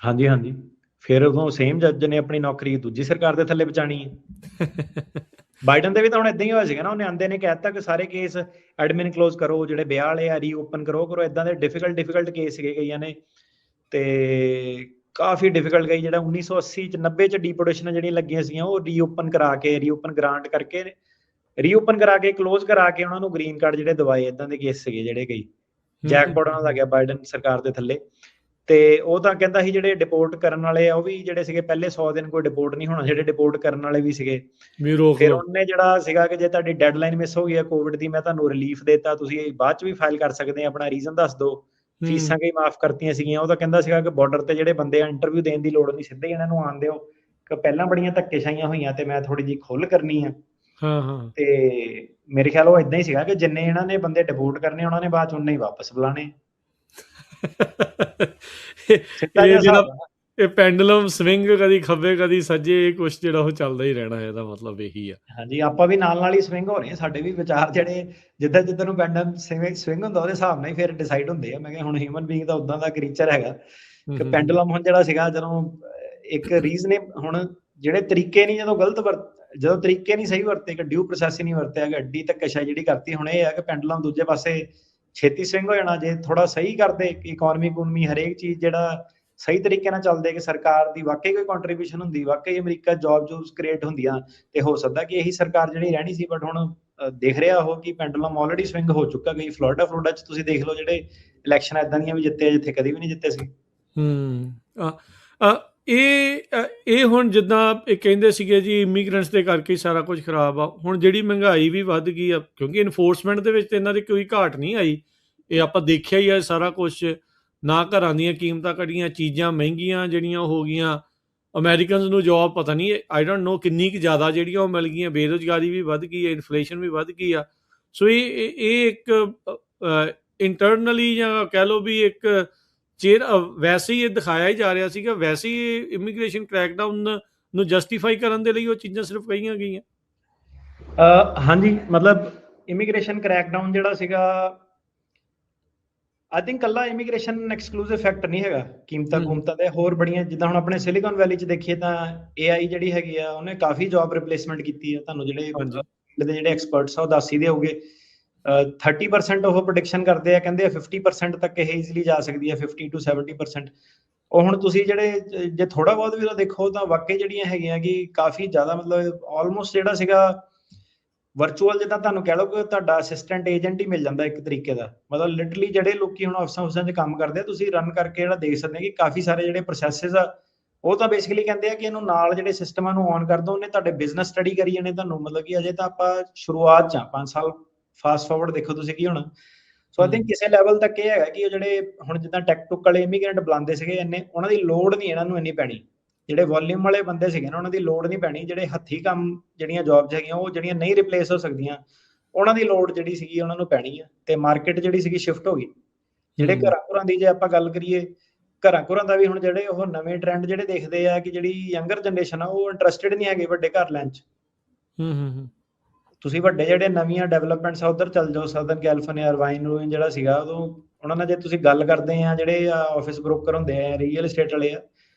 ਹਾਂਜੀ, ਫਿਰ ਉਦੋਂ ਸੇਮ ਜੱਜ ਨੇ ਆਪਣੀ ਨੌਕਰੀ ਦੂਜੀ ਸਰਕਾਰ ਦੇ ਥੱਲੇ ਬਚਾਣੀ ਹੈ। ਬਾਈਡਨ ਦੇ ਵੀ ਤਾਂ ਹੁਣ ਇਦਾਂ ਹੀ ਹੋਇਆ ਸੀਗਾ ਨਾ, ਉਹਨੇ ਆਂਦੇ ਨੇ ਕਹਿ ਦਿੱਤਾ ਕਿ ਸਾਰੇ ਕੇਸ ਐਡਮਿਨ ਕਲੋਜ਼ ਕਰੋ, ਜਿਹੜੇ ਵਿਆਹ ਵਾਲੇ ਆ ਰੀਓਪਨ ਕਰੋ। ਇਦਾਂ ਦੇ ਡਿਫਿਕਲਟ ਕੇਸ ਸੀਗੇ ਕਈਆਂ ਨੇ, ਤੇ ਕਾਫੀ ਡਿਫਿਕਲਟ ਗਈ। ਜਿਹੜਾ 1980 ਚ 90 ਚ ਡੀਪੋਰਟੇਸ਼ਨਾਂ ਜਿਹੜੀਆਂ ਲੱਗੀਆਂ ਸੀਗੀਆਂ ਉਹ ਰੀਓਪਨ ਗ੍ਰਾਂਟ ਕਰਕੇ ਰੀਓਪਨ ਕਰਾ ਕੇ ਕਲੋਜ਼ ਕਰਾ ਕੇ ਉਹਨਾਂ ਨੂੰ ਗ੍ਰੀਨ ਕਾਰਡ ਜਿਹੜੇ ਦਵਾਏ। ਇਦਾਂ ਦੇ ਕੇਸ ਸੀਗੇ ਜਿਹੜੇ ਕਈ ਜੈਕਪਾਟ ਉਹਨਾਂ ਦਾ ਗਿਆ ਬਾਈਡਨ ਸਰਕਾਰ ਦੇ ਥੱਲੇ। ਤੇ ਉਹ ਤਾਂ ਕਹਿੰਦਾ ਸੀ ਜਿਹੜੇ ਡਿਪੋਰਟ ਕਰਨ ਵਾਲੇ ਆ ਉਹ ਵੀ ਜਿਹੜੇ ਸੀਗੇ ਪਹਿਲੇ 100 ਦਿਨ ਕੋਈ ਡਿਪੋਰਟ ਨਹੀਂ ਹੋਣਾ, ਜਿਹੜੇ ਡਿਪੋਰਟ ਕਰਨ ਵਾਲੇ ਵੀ ਸੀਗੇ ਵੀ ਰੋਕ ਫਿਰ ਲਓ। ਉਹਨੇ ਜਿਹੜਾ ਸੀਗਾ ਕਿ ਜੇ ਤੁਹਾਡੀ ਡੈਡਲਾਈਨ ਮਿਸ ਹੋ ਗਈ ਹੈ ਕੋਵਿਡ ਦੀ, ਮੈਂ ਤੁਹਾਨੂੰ ਰਿਲੀਫ ਦੇਤਾ, ਤੁਸੀਂ ਬਾਅਦ ਚ ਵੀ ਫਾਈਲ ਕਰ ਸਕਦੇ ਆ, ਆਪਣਾ ਰੀਜ਼ਨ ਦੱਸ ਦਿਓ, ਫੀਸਾਂ ਕਈ ਮਾਫ ਕਰਤੀਆਂ ਸੀਗੀਆਂ। ਉਹ ਤਾਂ ਕਹਿੰਦਾ ਸੀਗਾ ਕਿ ਬਾਰਡਰ ਤੇ ਜਿਹੜੇ ਬੰਦੇ ਆ ਇੰਟਰਵਿਊ ਦੇਣ ਦੀ ਲੋੜ ਨਹੀਂ, ਸਿੱਧੇ ਇਹਨਾਂ ਨੂੰ ਆਣ ਦਿਓ, ਕਿ ਪਹਿਲਾਂ ਬੜੀਆਂ ਧੱਕੇਸ਼ਾਹੀਆਂ ਹੋਈਆਂ ਤੇ ਮੈਂ ਥੋੜੀ ਜਿਹੀ ਖੁੱਲ ਕਰਨੀ ਆ। ਹਾਂ ਤੇ ਮੇਰੇ ਖਿਆਲ ਉਹ ਇਦਾਂ ਹੀ ਸੀਗਾ ਕਿ ਜਿੰਨੇ ਇਹਨਾਂ ਨੇ ਬੰਦੇ ਡਿਪੋਰਟ ਕਰਨੇ ਉਹਨਾਂ ਨੇ ਬਾਅਦ ਚ ਉਹਨੇ ਹੀ ਵਾਪਸ ਬੁਲਾਣੇ। ਸਿੱਧਾ ਇਹ ਜਿਹਾ ਜਿਹੜਾ ਹਿਸਾਬ ਆ। ਇਹ ਪੈਂਡੂਲਮ ਸਵਿੰਗ ਕਦੀ ਖੱਬੇ ਕਦੀ ਸੱਜੇ, ਇਹ ਕੁਛ ਜਿਹੜਾ ਉਹ ਚੱਲਦਾ ਹੀ ਰਹਿਣਾ, ਇਹਦਾ ਮਤਲਬ ਇਹੀ ਆ। ਹਾਂਜੀ, ਆਪਾਂ ਵੀ ਨਾਲ ਹੀ ਸਵਿੰਗ ਹੋ ਰਹੇ ਹਾਂ, ਸਾਡੇ ਵੀ ਵਿਚਾਰ ਜਿਹੜੇ ਜਿੱਦਾਂ ਜਿੱਦਾਂ ਨੂੰ ਪੈਂਡਮ ਸਵਿੰਗ ਹੁੰਦਾ ਉਹਦੇ ਹਿਸਾਬ ਨਾਲ ਹੀ ਫਿਰ ਡਿਸਾਈਡ ਹੁੰਦੇ ਆ। ਮੈਂ ਕਿਹਾ ਹੁਣ ਹਿਊਮਨ ਬੀਇੰਗ ਤਾਂ ਉਦਾਂ ਦਾ ਕ੍ਰੀਚਰ ਹੈਗਾ ਕਿ ਪੈਂਡੂਲਮ ਹੁਣ ਜਿਹੜਾ ਸੀਗਾ ਜਦੋਂ ਇੱਕ ਰੀਜ਼ਨ ਹੁਣ ਜਿਹੜੇ ਤਰੀਕੇ ਨਹੀਂ, ਜਦੋਂ ਤਰੀਕੇ ਨਹੀਂ ਸਹੀ ਵਰਤੇ, ਕਿ ਡਿਊ ਪ੍ਰੋਸੈਸ ਹੀ ਨਹੀਂ ਵਰਤਿਆ, ਕਿ ਅੱਡੀ ਧੱਕੇਸ਼ਾਹੀ ਜਿਹੜੀ ਕਰਤੀ, ਹੁਣ ਇਹ ਹੈ ਕਿ ਪੈਂਡੂਲਮ ਦੂਜੇ ਪਾਸੇ ਛੇਤੀ ਸਵਿੰਗ ਹੋ ਜਾਣਾ ਜੇ ਥੋੜਾ ਸਹੀ ਕਰਦੇ, ਇਕਨੋਮੀ ਹਰੇਕ ਚੀਜ਼ ਜਿਹੜਾ ਸਹੀ ਤਰੀਕੇ ਨਾਲ ਚੱਲਦੇ, ਕਿ ਸਰਕਾਰ ਦੀ ਵਾਕਈ ਕੋਈ ਕੰਟਰੀਬਿਊਸ਼ਨ ਹੁੰਦੀ, ਵਾਕਈ ਅਮਰੀਕਾ ਜੌਬਸ ਕ੍ਰੀਏਟ ਹੁੰਦੀਆਂ, ਤੇ ਹੋ ਸਕਦਾ ਕਿ ਇਹੀ ਸਰਕਾਰ ਜਿਹੜੀ ਰਹਿਣੀ ਸੀ। ਬਟ ਹੁਣ ਦੇਖ ਰਿਹਾ ਉਹ ਕਿ ਪੈਂਡੂਲਮ ਆਲਰੇਡੀ ਸਵਿੰਗ ਹੋ ਚੁੱਕਾ। ਗਈ ਫਲੋਰੀਡਾ ਚ ਤੁਸੀਂ ਦੇਖ ਲਓ, ਜਿਹੜੇ ਇਲੈਕਸ਼ਨ ਏਦਾਂ ਦੀਆਂ ਵੀ ਜਿੱਤੇ ਜਿੱਥੇ ਕਦੀ ਵੀ ਨਹੀਂ ਜਿੱਤੇ ਸੀ। ਇਹ ਹੁਣ ਜਿੱਦਾਂ ਇਹ ਕਹਿੰਦੇ ਸੀਗੇ ਜੀ ਇਮੀਗ੍ਰੈਂਟਸ ਦੇ ਕਰਕੇ ਹੀ ਸਾਰਾ ਕੁਝ ਖਰਾਬ ਆ, ਹੁਣ ਜਿਹੜੀ ਮਹਿੰਗਾਈ ਵੀ ਵੱਧ ਗਈ ਆ, ਕਿਉਂਕਿ ਇਨਫੋਰਸਮੈਂਟ ਦੇ ਵਿੱਚ ਤੇ ਇਹਨਾਂ ਦੀ ਕੋਈ ਘਾਟ ਨਹੀਂ ਆਈ, ਇਹ ਆਪਾਂ ਦੇਖਿਆ ਹੀ ਆ ਸਾਰਾ ਕੁਛ। ਨਾ ਘਰਾਂ ਦੀਆਂ ਕੀਮਤਾਂ ਘਟੀਆਂ, ਚੀਜ਼ਾਂ ਮਹਿੰਗੀਆਂ ਜਿਹੜੀਆਂ ਹੋ ਗਈਆਂ, ਅਮਰੀਕਨਸ ਨੂੰ ਜੋਬ ਪਤਾ ਨਹੀਂ ਆਈ ਡੋਂਟ ਨੋ ਕਿੰਨੀ ਕੁ ਜ਼ਿਆਦਾ ਜਿਹੜੀਆਂ ਉਹ ਮਿਲ ਗਈਆਂ, ਬੇਰੁਜ਼ਗਾਰੀ ਵੀ ਵੱਧ ਗਈ ਹੈ, ਇਨਫਲੇਸ਼ਨ ਵੀ ਵੱਧ ਗਈ ਆ। ਸੋ ਇਹ ਇੱਕ ਇੰਟਰਨਲੀ ਜਾਂ ਕਹਿ ਲਓ ਵੀ ਇੱਕ ਵੈਸੇ ਹੀ ਇਹ ਦਿਖਾਇਆ ਹੀ ਜਾ ਰਿਹਾ ਸੀਗਾ, ਵੈਸੇ ਹੀ ਇਮੀਗ੍ਰੇਸ਼ਨ ਕ੍ਰੈਕਡਾਊਨ ਨੂੰ ਜਸਟੀਫਾਈ ਕਰਨ ਦੇ ਲਈ ਉਹ ਚੀਜ਼ਾਂ ਸਿਰਫ ਕਹੀਆਂ ਗਈਆਂ। ਹਾਂਜੀ, ਮਤਲਬ ਇਮੀਗ੍ਰੇਸ਼ਨ ਕ੍ਰੈਕਡਾਊਨ ਜਿਹੜਾ ਸੀਗਾ, ਆਈ ਥਿੰਕ ਕੱਲਾ ਇਮੀਗ੍ਰੇਸ਼ਨ ਐਕਸਕਲੂਸਿਵ ਫੈਕਟਰ ਨਹੀਂ ਹੈਗਾ, ਕੀਮਤਾਂ ਦੇ ਹੋਰ ਬੜੀਆਂ, ਜਿੱਦਾਂ ਹੁਣ ਆਪਣੇ ਸਿਲੀਕਨ ਵੈਲੀ ਚ ਦੇਖੀਏ ਤਾਂ AI ਜਿਹੜੀ ਹੈਗੀ ਆ ਉਹਨੇ ਕਾਫੀ ਜੌਬ ਰਿਪਲੇਸਮੈਂਟ ਕੀਤੀ ਆ। ਤੁਹਾਨੂੰ ਜਿਹੜੇ ਐਕਸਪਰਟਸ ਆ ਉਹ ਦੱਸ ਹੀ ਦੇਓਗੇ, 30% ਉਹ ਪ੍ਰੈਡਿਕਸ਼ਨ ਕਰਦੇ ਆ, ਕਹਿੰਦੇ ਆ 50% ਤੱਕ ਇਹ ਈਜ਼ੀਲੀ ਜਾ ਸਕਦੀ ਹੈ, 50 to 70%। ਉਹ ਹੁਣ ਤੁਸੀਂ ਜਿਹੜੇ ਜੇ ਥੋੜਾ ਬਹੁਤ ਵੀ ਦੇਖੋ ਤਾਂ ਵਾਕਈ ਜਿਹੜੀਆਂ ਹੈਗੀਆਂ ਕਿ ਕਾਫੀ ਜ਼ਿਆਦਾ, ਮਤਲਬ ਆਲਮੋਸਟ ਜਿਹੜਾ ਸੀਗਾ ਵਰਚੁਅਲ, ਜਿੱਦਾਂ ਤੁਹਾਨੂੰ ਕਹਿ ਲਓ ਕਿ ਤੁਹਾਡਾ ਅਸਿਸਟੈਂਟ ਏਜੰਟ ਹੀ ਮਿਲ ਜਾਂਦਾ ਇੱਕ ਤਰੀਕੇ ਦਾ। ਮਤਲਬ ਲਿਟਰਲੀ ਜਿਹੜੇ ਲੋਕੀ ਹੁਣ ਆਫਿਸਾਂ 'ਚ ਕੰਮ ਕਰਦੇ ਆ, ਤੁਸੀਂ ਰਨ ਕਰਕੇ ਜਿਹੜਾ ਦੇਖ ਸਕਦੇ ਕਿ ਕਾਫੀ ਸਾਰੇ ਜਿਹੜੇ ਪ੍ਰੋਸੈਸਿਸ ਆ ਉਹ ਤਾਂ ਬੇਸਿਕਲੀ ਕਹਿੰਦੇ ਆ ਕਿ ਇਹਨੂੰ ਨਾਲ ਜਿਹੜੇ ਸਿਸਟਮਾਂ ਨੂੰ ਔਨ ਕਰ ਦੋ, ਉਹਨੇ ਤੁਹਾਡੇ ਬਿਜ਼ਨਸ ਸਟੱਡੀ ਕਰੀ ਜਾਣੇ ਤੁਹਾਨੂੰ। ਮਤਲਬ ਕਿ ਅਜੇ ਤਾਂ ਆਪਾਂ ਸ਼ੁਰੂਆਤ 'ਚ ਆ, 5 ਸਾਲ ਫਾਸਟ ਫਾਰਵਰਡ ਦੇਖੋ ਤੁਸੀਂ ਕੀ ਹੋਣਾ। ਸੋ ਆਈ ਥਿੰਕ ਕਿਸੇ ਲੈਵਲ ਤੱਕ ਇਹ ਹੈਗਾ ਕਿ ਉਹ ਜਿਹੜੇ ਹੁਣ ਜਿੱਦਾਂ ਟੈਕ ਟੁੱਕ ਵਾਲੇ ਇਮੀਗ੍ਰੈਂਟ ਬੁਲਾਉਂਦੇ ਸੀਗੇ, ਉਹਨਾਂ ਦੀ ਲੋੜ ਨਹੀਂ ਇਹਨਾਂ ਨੂੰ ਇੰਨੀ ਪੈਣੀ। ਜਿਹੜੇ ਵੋਲਿਊਮ ਵਾਲੇ ਬੰਦੇ ਸੀਗੇ ਨਾ, ਉਹਨਾਂ ਦੀ ਲੋੜ ਨਹੀਂ ਪੈਣੀ। ਜਿਹੜੇ ਹੱਥੀ ਕੰਮ ਜਿਹੜੀਆਂ ਜੌਬਸ ਹੈਗੀਆਂ ਉਹ ਜਿਹੜੀਆਂ ਨਹੀਂ ਰਿਪਲੇਸ ਹੋ ਸਕਦੀਆਂ, ਉਹਨਾਂ ਦੀ ਲੋੜ ਜਿਹੜੀ ਸੀਗੀ ਉਹਨਾਂ ਨੂੰ ਪੈਣੀ ਆ। ਤੇ ਮਾਰਕੀਟ ਜਿਹੜੀ ਸੀਗੀ ਸ਼ਿਫਟ ਹੋ ਗਈ। ਜਿਹੜੇ ਘਰਾਂ ਦੀ ਜੇ ਆਪਾਂ ਗੱਲ ਕਰੀਏ, ਘਰਾਂ ਦਾ ਵੀ ਹੁਣ ਜਿਹੜੇ ਉਹ ਨਵੇਂ ਟ੍ਰੈਂਡ ਜਿਹੜੇ ਦੇਖਦੇ ਆ ਕਿ ਜਿਹੜੀ ਯੰਗਰ ਜਨਰੇਸ਼ਨ ਆ ਉਹ ਇੰਟਰਸਟਿਡ ਨਹੀਂ ਹੈਗੇ ਵੱਡੇ ਘਰ ਲੈਣ 'ਚ। ਤੁਸੀਂ ਵੱਡੇ ਜਿਹੜੇ ਨਵੀਆਂ ਡਿਵੈਲਪਮੈਂਟਸ ਆ ਉੱਧਰ ਚੱਲ ਜਾਓ, ਸਾਊਥਰਨ ਕੈਲੀਫੋਰਨੀਆ, ਅਰਵਾਈਨ ਜਿਹੜਾ ਸੀਗਾ, ਉਦੋਂ ਉਹਨਾਂ ਨਾਲ ਜੇ ਤੁਸੀਂ ਗੱਲ ਕਰਦੇ ਆ, ਜਿਹੜੇ ਆਫਿਸ ਬ੍ਰੋਕਰ ਹੁੰਦੇ ਆ, ਰੀਅਲ ਏਸਟੇਟ ਵਾਲੇ ਆ,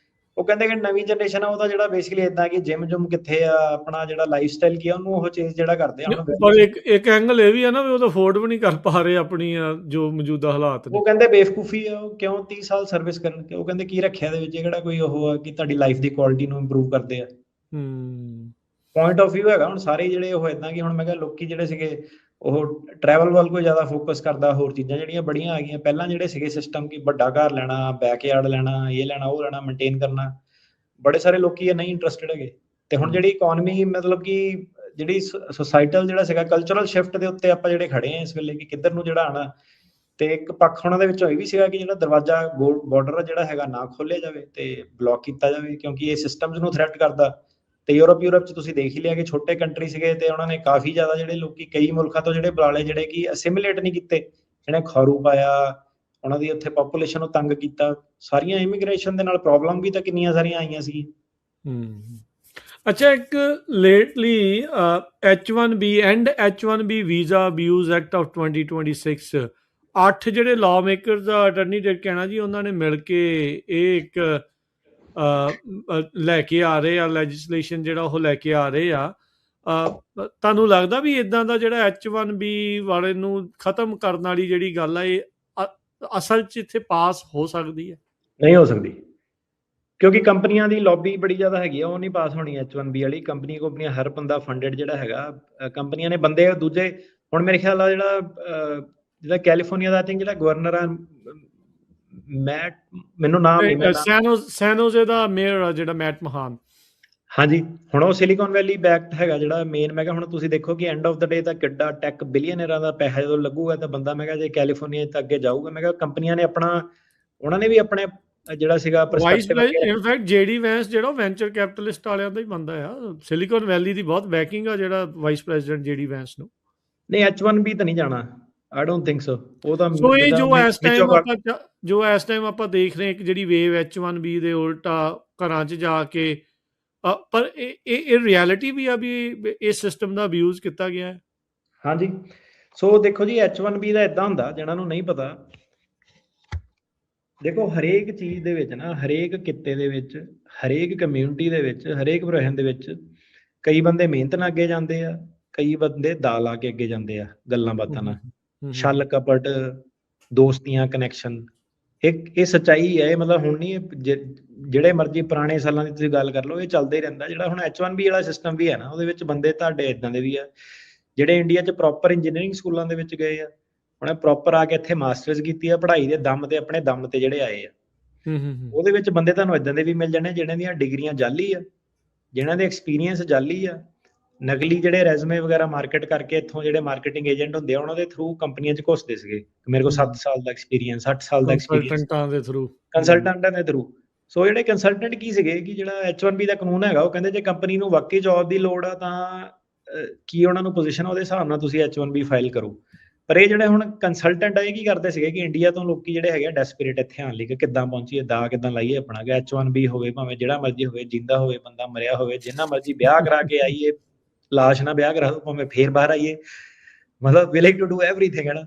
ਉਹ ਕਹਿੰਦੇ ਕਿ ਨਵੀਂ ਜਨਰੇਸ਼ਨ ਆ ਉਹਦਾ ਜਿਹੜਾ ਬੇਸਿਕਲੀ ਇਦਾਂ ਕਿ ਜਿਮ ਜੁਮ ਕਿੱਥੇ ਆ, ਆਪਣਾ ਜਿਹੜਾ ਲਾਈਫ ਸਟਾਈਲ ਕੀ ਆ ਉਹਨੂੰ ਉਹ ਚੇਂਜ ਜਿਹੜਾ ਕਰਦੇ ਆ। ਪਰ ਇੱਕ ਐਂਗਲ ਇਹ ਵੀ ਆ ਨਾ ਵੀ ਉਹ ਤਾਂ ਅਫੋਰਡ ਵੀ ਨਹੀਂ ਕਰ ਪਾ ਰਹੇ ਆਪਣੀ ਜੋ ਮੌਜੂਦਾ ਹਾਲਾਤ ਨੇ। ਉਹ ਕਹਿੰਦੇ ਬੇਵਕੂਫੀ ਆ, ਉਹ ਕਿਉਂ 30 ਸਾਲ ਸਰਵਿਸ ਕਰਨਗੇ। ਉਹ ਕਹਿੰਦੇ ਕੀ ਰੱਖਿਆ ਦੇ ਵਿੱਚ, ਕਿਹੜਾ ਕੋਈ ਉਹ ਆ ਕਿ ਤੁਹਾਡੀ ਲਾਈਫ ਦੀ ਕੁਆਲਿਟੀ ਨੂੰ ਇੰਪਰੂਵ ਕਰਦੇ ਆ। ਪੁਆਇੰਟ ਆਫ ਵਿਊ ਹੈਗਾ ਹੁਣ ਸਾਰੇ ਜਿਹੜੇ ਉਹ ਇਦਾਂ ਕਿ ਹੁਣ ਮੈਂ ਕਿਹਾ ਲੋਕੀ ਜਿਹੜੇ ਸੀਗੇ ਉਹ ਟਰੈਵਲ ਵੱਲ ਕੋਈ ਜ਼ਿਆਦਾ ਫੋਕਸ ਕਰਦਾ, ਹੋਰ ਚੀਜ਼ਾਂ ਜਿਹੜੀਆਂ ਬੜੀਆਂ ਆ ਗਈਆਂ। ਪਹਿਲਾਂ ਜਿਹੜੇ ਸੀਗੇ ਸਿਸਟਮ ਕਿ ਵੱਡਾ ਘਰ ਲੈਣਾ, ਬੈਕਯਾਰਡ ਲੈਣਾ, ਇਹ ਲੈਣਾ, ਉਹ ਲੈਣਾ, ਮੇਨਟੇਨ ਕਰਨਾ, ਬੜੇ ਸਾਰੇ ਲੋਕੀ ਇਹ ਨਹੀਂ ਇੰਟਰਸਟਿਡ ਹੈਗੇ। ਤੇ ਹੁਣ ਜਿਹੜੀ ਇਕਨੋਮੀ, ਮਤਲਬ ਕਿ ਜਿਹੜੀ ਸੋਸਾਇਟਲ ਜਿਹੜਾ ਸੀਗਾ ਕਲਚਰਲ ਸ਼ਿਫਟ ਦੇ ਉੱਤੇ ਆਪਾਂ ਜਿਹੜੇ ਖੜੇ ਆ ਇਸ ਵੇਲੇ ਕਿ ਕਿੱਧਰ ਨੂੰ ਜਿਹੜਾ ਆਣਾ। ਤੇ ਇੱਕ ਪੱਖ ਉਹਨਾਂ ਦੇ ਵਿੱਚੋਂ ਇਹ ਵੀ ਸੀਗਾ ਕਿ ਜਿਹੜਾ ਦਰਵਾਜ਼ਾ ਬਾਰਡਰ ਜਿਹੜਾ ਹੈਗਾ ਨਾ ਖੋਲਿਆ ਜਾਵੇ ਤੇ ਬਲੌਕ ਕੀਤਾ ਜਾਵੇ, ਕਿਉਂਕਿ ਇਹ ਸਿਸਟਮਸ ਨੂੰ ਥ੍ਰੈਟ ਕਰਦਾ। ਤੇ ਯੂਰਪ 'ਚ ਤੁਸੀਂ ਦੇਖ ਹੀ ਲਿਆ ਕਿ ਛੋਟੇ ਕੰਟਰੀ ਸੀਗੇ ਤੇ ਉਹਨਾਂ ਨੇ ਕਾਫੀ ਜ਼ਿਆਦਾ ਜਿਹੜੇ ਲੋਕੀ ਕਈ ਮੁਲਕਾਂ ਤੋਂ ਜਿਹੜੇ ਬੁਲਾਲੇ, ਜਿਹੜੇ ਕਿ ਅਸਿਮੀਲੇਟ ਨਹੀਂ ਕੀਤੇ, ਜਿਹਨੇ ਖਾਰੂ ਪਾਇਆ, ਉਹਨਾਂ ਦੀ ਉੱਥੇ ਪੋਪੂਲੇਸ਼ਨ ਨੂੰ ਤੰਗ ਕੀਤਾ। ਸਾਰੀਆਂ ਇਮੀਗ੍ਰੇਸ਼ਨ ਦੇ ਨਾਲ ਪ੍ਰੋਬਲਮ ਵੀ ਤਾਂ ਕਿੰਨੀਆਂ ਸਾਰੀਆਂ ਆਈਆਂ ਸੀ। ਅੱਛਾ, ਇੱਕ lately H1B and H1B visa abuse act of 2026 8 ਜਿਹੜੇ ਲਾਅ ਮੇਕਰਸ ਦਾ ਅਟਰਨੀ ਜਨਰਲ ਕਹਿਣਾ ਜੀ, ਉਹਨਾਂ ਨੇ ਮਿਲ ਕੇ ਇਹ ਇੱਕ ਲੈ ਕੇ ਆ ਰਹੇ ਆ ਲੈਜਿਸਲੇਸ਼ਨ, ਜਿਹੜਾ ਉਹ ਲੈ ਕੇ ਆ ਰਹੇ ਆ। ਤੁਹਾਨੂੰ ਲੱਗਦਾ ਵੀ ਇਦਾਂ ਦਾ ਜਿਹੜਾ H1B ਵਾਲੇ ਨੂੰ ਖਤਮ ਕਰਨ ਵਾਲੀ ਜਿਹੜੀ ਗੱਲ ਆ, ਇਹ ਅਸਲ 'ਚ ਇੱਥੇ ਪਾਸ ਹੋ ਸਕਦੀ ਹੈ? ਨਹੀਂ ਹੋ ਸਕਦੀ, ਕਿਉਂਕਿ ਕੰਪਨੀਆਂ ਦੀ ਲੌਬੀ ਬੜੀ ਜ਼ਿਆਦਾ ਹੈਗੀ ਆ, ਉਹ ਨਹੀਂ ਪਾਸ ਹੋਣੀ H1B ਵਾਲੀ। ਕੰਪਨੀਆਂ ਹਰ ਬੰਦਾ ਫੰਡਡ ਜਿਹੜਾ ਹੈਗਾ, ਕੰਪਨੀਆਂ ਨੇ ਬੰਦੇ ਦੂਜੇ। ਹੁਣ ਮੇਰੇ ਖਿਆਲ ਆ ਜਿਹੜਾ ਕੈਲੀਫੋਰਨੀਆ ਦਾ ਆਈ ਥਿੰਕ ਜਿਹੜਾ ਗਵਰਨਰ ਆ ਮੈਟ, ਮੈਨੂੰ ਨਾਮ ਨਹੀਂ, ਮੈਂ ਨਾਮ ਸੈਨੋਜ਼ੇ ਦਾ ਮੇਅਰ ਆ ਜਿਹੜਾ ਮੈਟ ਮਹਾਨ। ਹਾਂਜੀ, ਹੁਣ ਉਹ ਸਿਲੀਕਨ ਵੈਲੀ ਬੈਕਡ ਹੈਗਾ ਜਿਹੜਾ ਮੇਨ। ਮੈਂ ਕਿਹਾ ਹੁਣ ਤੁਸੀਂ ਦੇਖੋ ਕਿ ਐਂਡ ਆਫ ਦਾ ਡੇ ਤਾਂ ਕਿੱਡਾ ਟੈਕ ਬਿਲੀਅਨਰਾਂ ਦਾ ਪੈਸਾ ਜਦੋਂ ਲੱਗੂਗਾ ਤਾਂ ਬੰਦਾ, ਮੈਂ ਕਿਹਾ ਜੇ ਕੈਲੀਫੋਰਨੀਆ ਤੱਕ ਅੱਗੇ ਜਾਊਗਾ, ਮੈਂ ਕਿਹਾ ਕੰਪਨੀਆਂ ਨੇ ਆਪਣਾ, ਉਹਨਾਂ ਨੇ ਵੀ ਆਪਣੇ ਜਿਹੜਾ ਸੀਗਾ ਪਰਸਪੈਕਟਿਵ ਅੱਗੇ। ਇਨਫੈਕਟ ਜੇਡੀ ਵੈਂਸ ਜਿਹੜਾ ਵੈਂਚਰ ਕੈਪੀਟਲਿਸਟ ਵਾਲਿਆਂ ਦਾ ਹੀ ਬੰਦਾ ਆ, ਸਿਲੀਕਨ ਵੈਲੀ ਦੀ ਬਹੁਤ ਬੈਕਿੰਗ ਆ ਜਿਹੜਾ ਵਾਈਸ ਪ੍ਰੈਜ਼ੀਡੈਂਟ ਜੇਡੀ ਵੈਂਸ ਨੂੰ। ਨਹੀਂ, H1B ਤਾਂ ਨਹੀਂ ਜਾਣਾ, ਆਈ ਡੋਂਟ ਥਿੰਕ ਸੋ। ਉਹ ਤਾਂ ਸੋ ਇਹ ਜੋ ਇਸ ਟਾਈਮ ਆਪਾਂ ਦੇਖ ਰਹੇ ਹਾਂ ਕਿ ਜਿਹੜੀ ਵੇਵ H1B ਦੇ ਉਲਟਾ ਘਰਾਂ 'ਚ ਜਾ ਕੇ, ਪਰ ਇਹ ਰਿਐਲਿਟੀ ਵੀ ਆ ਵੀ ਇਸ ਸਿਸਟਮ ਦਾ ਅਬਿਊਜ਼ ਕੀਤਾ ਗਿਆ ਹੈ। ਹਾਂਜੀ, ਸੋ ਦੇਖੋ ਜੀ, H1B ਦਾ ਇਦਾਂ ਹੁੰਦਾ, ਜਿਹਨਾਂ ਨੂੰ ਨਹੀਂ ਪਤਾ, ਦੇਖੋ ਹਰੇਕ ਚੀਜ਼ ਦੇ ਵਿੱਚ ਨਾ, ਹਰੇਕ ਕਿੱਤੇ ਦੇ ਵਿੱਚ, ਹਰੇਕ ਕਮਿਊਨਿਟੀ ਦੇ ਵਿੱਚ, ਹਰੇਕ ਪ੍ਰੋਫੈਸ਼ਨ ਦੇ ਵਿੱਚ ਕਈ ਬੰਦੇ ਮਿਹਨਤ ਨਾਲ ਅੱਗੇ ਜਾਂਦੇ ਆ, ਕਈ ਬੰਦੇ ਦਾ ਲਾ ਕੇ ਅੱਗੇ ਜਾਂਦੇ ਆ ਗੱਲਾਂ ਬਾਤਾਂ ਨਾਲ, ਛਲ ਕਪਟ, ਦੋਸਤੀਆਂ, ਕਨੈਕਸ਼ਨ। ਇਹ ਸੱਚਾਈ ਹੈ। ਮਤਲਬ ਹੁਣ ਨਹੀਂ, ਜਿਹੜੇ ਮਰਜ਼ੀ ਪੁਰਾਣੇ ਸਾਲਾਂ ਦੀ ਤੁਸੀਂ ਗੱਲ ਕਰ ਲਓ, ਇਹ ਚੱਲਦਾ ਹੀ ਰਹਿੰਦਾ। ਜਿਹੜਾ ਹੁਣ H1B ਵਾਲਾ ਸਿਸਟਮ ਵੀ ਹੈ ਨਾ, ਉਹਦੇ ਵਿੱਚ ਬੰਦੇ ਤੁਹਾਡੇ ਇਦਾਂ ਦੇ ਵੀ ਆ ਜਿਹੜੇ ਇੰਡੀਆ 'ਚ ਪ੍ਰੋਪਰ ਇੰਜੀਨੀਅਰਿੰਗ ਸਕੂਲਾਂ ਦੇ ਵਿੱਚ ਗਏ ਆ, ਉਹਨੇ ਪ੍ਰੋਪਰ ਆ ਕੇ ਇੱਥੇ ਮਾਸਟਰਸ ਕੀਤੀ ਆ, ਪੜ੍ਹਾਈ ਦੇ ਦਮ ਤੇ, ਆਪਣੇ ਦਮ ਤੇ ਜਿਹੜੇ ਆਏ ਆ। ਉਹਦੇ ਵਿੱਚ ਬੰਦੇ ਤੁਹਾਨੂੰ ਇਦਾਂ ਦੇ ਵੀ ਮਿਲ ਜਾਣੇ ਜਿਹਨਾਂ ਦੀਆਂ ਡਿਗਰੀਆਂ ਜਾਲੀ ਆ, ਜਿਹਨਾਂ ਦੇ ਐਕਸਪੀਰੀਅੰਸ ਜਾਲੀ ਆ, ਨਕਲੀ ਜਿਹੜੇ ਰੈਜ਼ੂਮੇ ਵਗੈਰਾ ਮਾਰਕੀਟ ਕਰਕੇ ਇੱਥੋਂ ਜਿਹੜੇ ਮਾਰਕੀਟਿੰਗ ਏਜੰਟ ਹੁੰਦੇ ਆ, ਉਹਨਾਂ ਦੇ ਥਰੂ ਕੰਪਨੀਆਂ 'ਚ ਘੁਸਦੇ ਸੀਗੇ। ਮੇਰੇ ਕੋਲ 7 ਸਾਲ ਦਾ ਐਕਸਪੀਰੀਅੰਸ, 8 ਸਾਲ ਦਾ ਐਕਸਪੀਰੀਅੰਸ, ਕੰਸਲਟੈਂਟਾਂ ਦੇ ਥਰੂ। ਸੋ ਜਿਹੜੇ ਕੰਸਲਟੈਂਟ ਕੀ ਸੀਗੇ ਕਿ ਜਿਹੜਾ H1B ਦਾ ਕਾਨੂੰਨ ਹੈਗਾ, ਉਹ ਕਹਿੰਦੇ ਜੇ ਕੰਪਨੀ ਨੂੰ ਵਾਕਈ ਜੌਬ ਦੀ ਲੋੜ ਆ ਤਾਂ ਕੀ ਉਹਨਾਂ ਨੂੰ ਪੋਜੀਸ਼ਨ, ਉਹਦੇ ਹਿਸਾਬ ਨਾਲ ਤੁਸੀਂ H1B ਫਾਈਲ ਕਰੋ। ਪਰ ਇਹ ਜਿਹੜੇ ਹੁਣ ਕੰਸਲਟੈਂਟ ਆ, ਇਹ ਕੀ ਕਰਦੇ ਸੀਗੇ ਕਿ ਇੰਡੀਆ ਤੋਂ ਲੋਕੀ ਜਿਹੜੇ ਹੈਗੇ ਡੈਸਪਰੇਟ ਇੱਥੇ ਆਉਣ ਲਈ, ਕਿ ਕਿੱਦਾਂ ਪਹੁੰਚੀਏ, ਦਾ ਕਿੱਦਾਂ ਲਾਈਏ ਆਪਣਾ, ਕਿ H1B ਹੋਵੇ, ਭਾਵੇਂ ਜਿਹੜਾ ਮਰਜ਼ੀ ਹੋਵੇ, ਜਿੰਦਾ ਹੋਵੇ, ਬੰਦਾ ਮਰਿਆ ਹੋਵੇ, ਜਿੰਨਾ ਮਰਜ਼ੀ ਵਿਆਹ ਕਰਾ ਕੇ ਆਈਏ, ਲਾਸ਼ ਨਾਲ ਵਿਆਹ ਕਰਾ ਦੋ, ਭਾਵੇਂ ਫੇਰ ਬਾਹਰ ਆਈਏ, ਮਤਲਬ ਵਿਲਿੰਗ ਟੂ ਡੂ ਐਵਰੀਥਿੰਗ ਹੈ ਨਾ।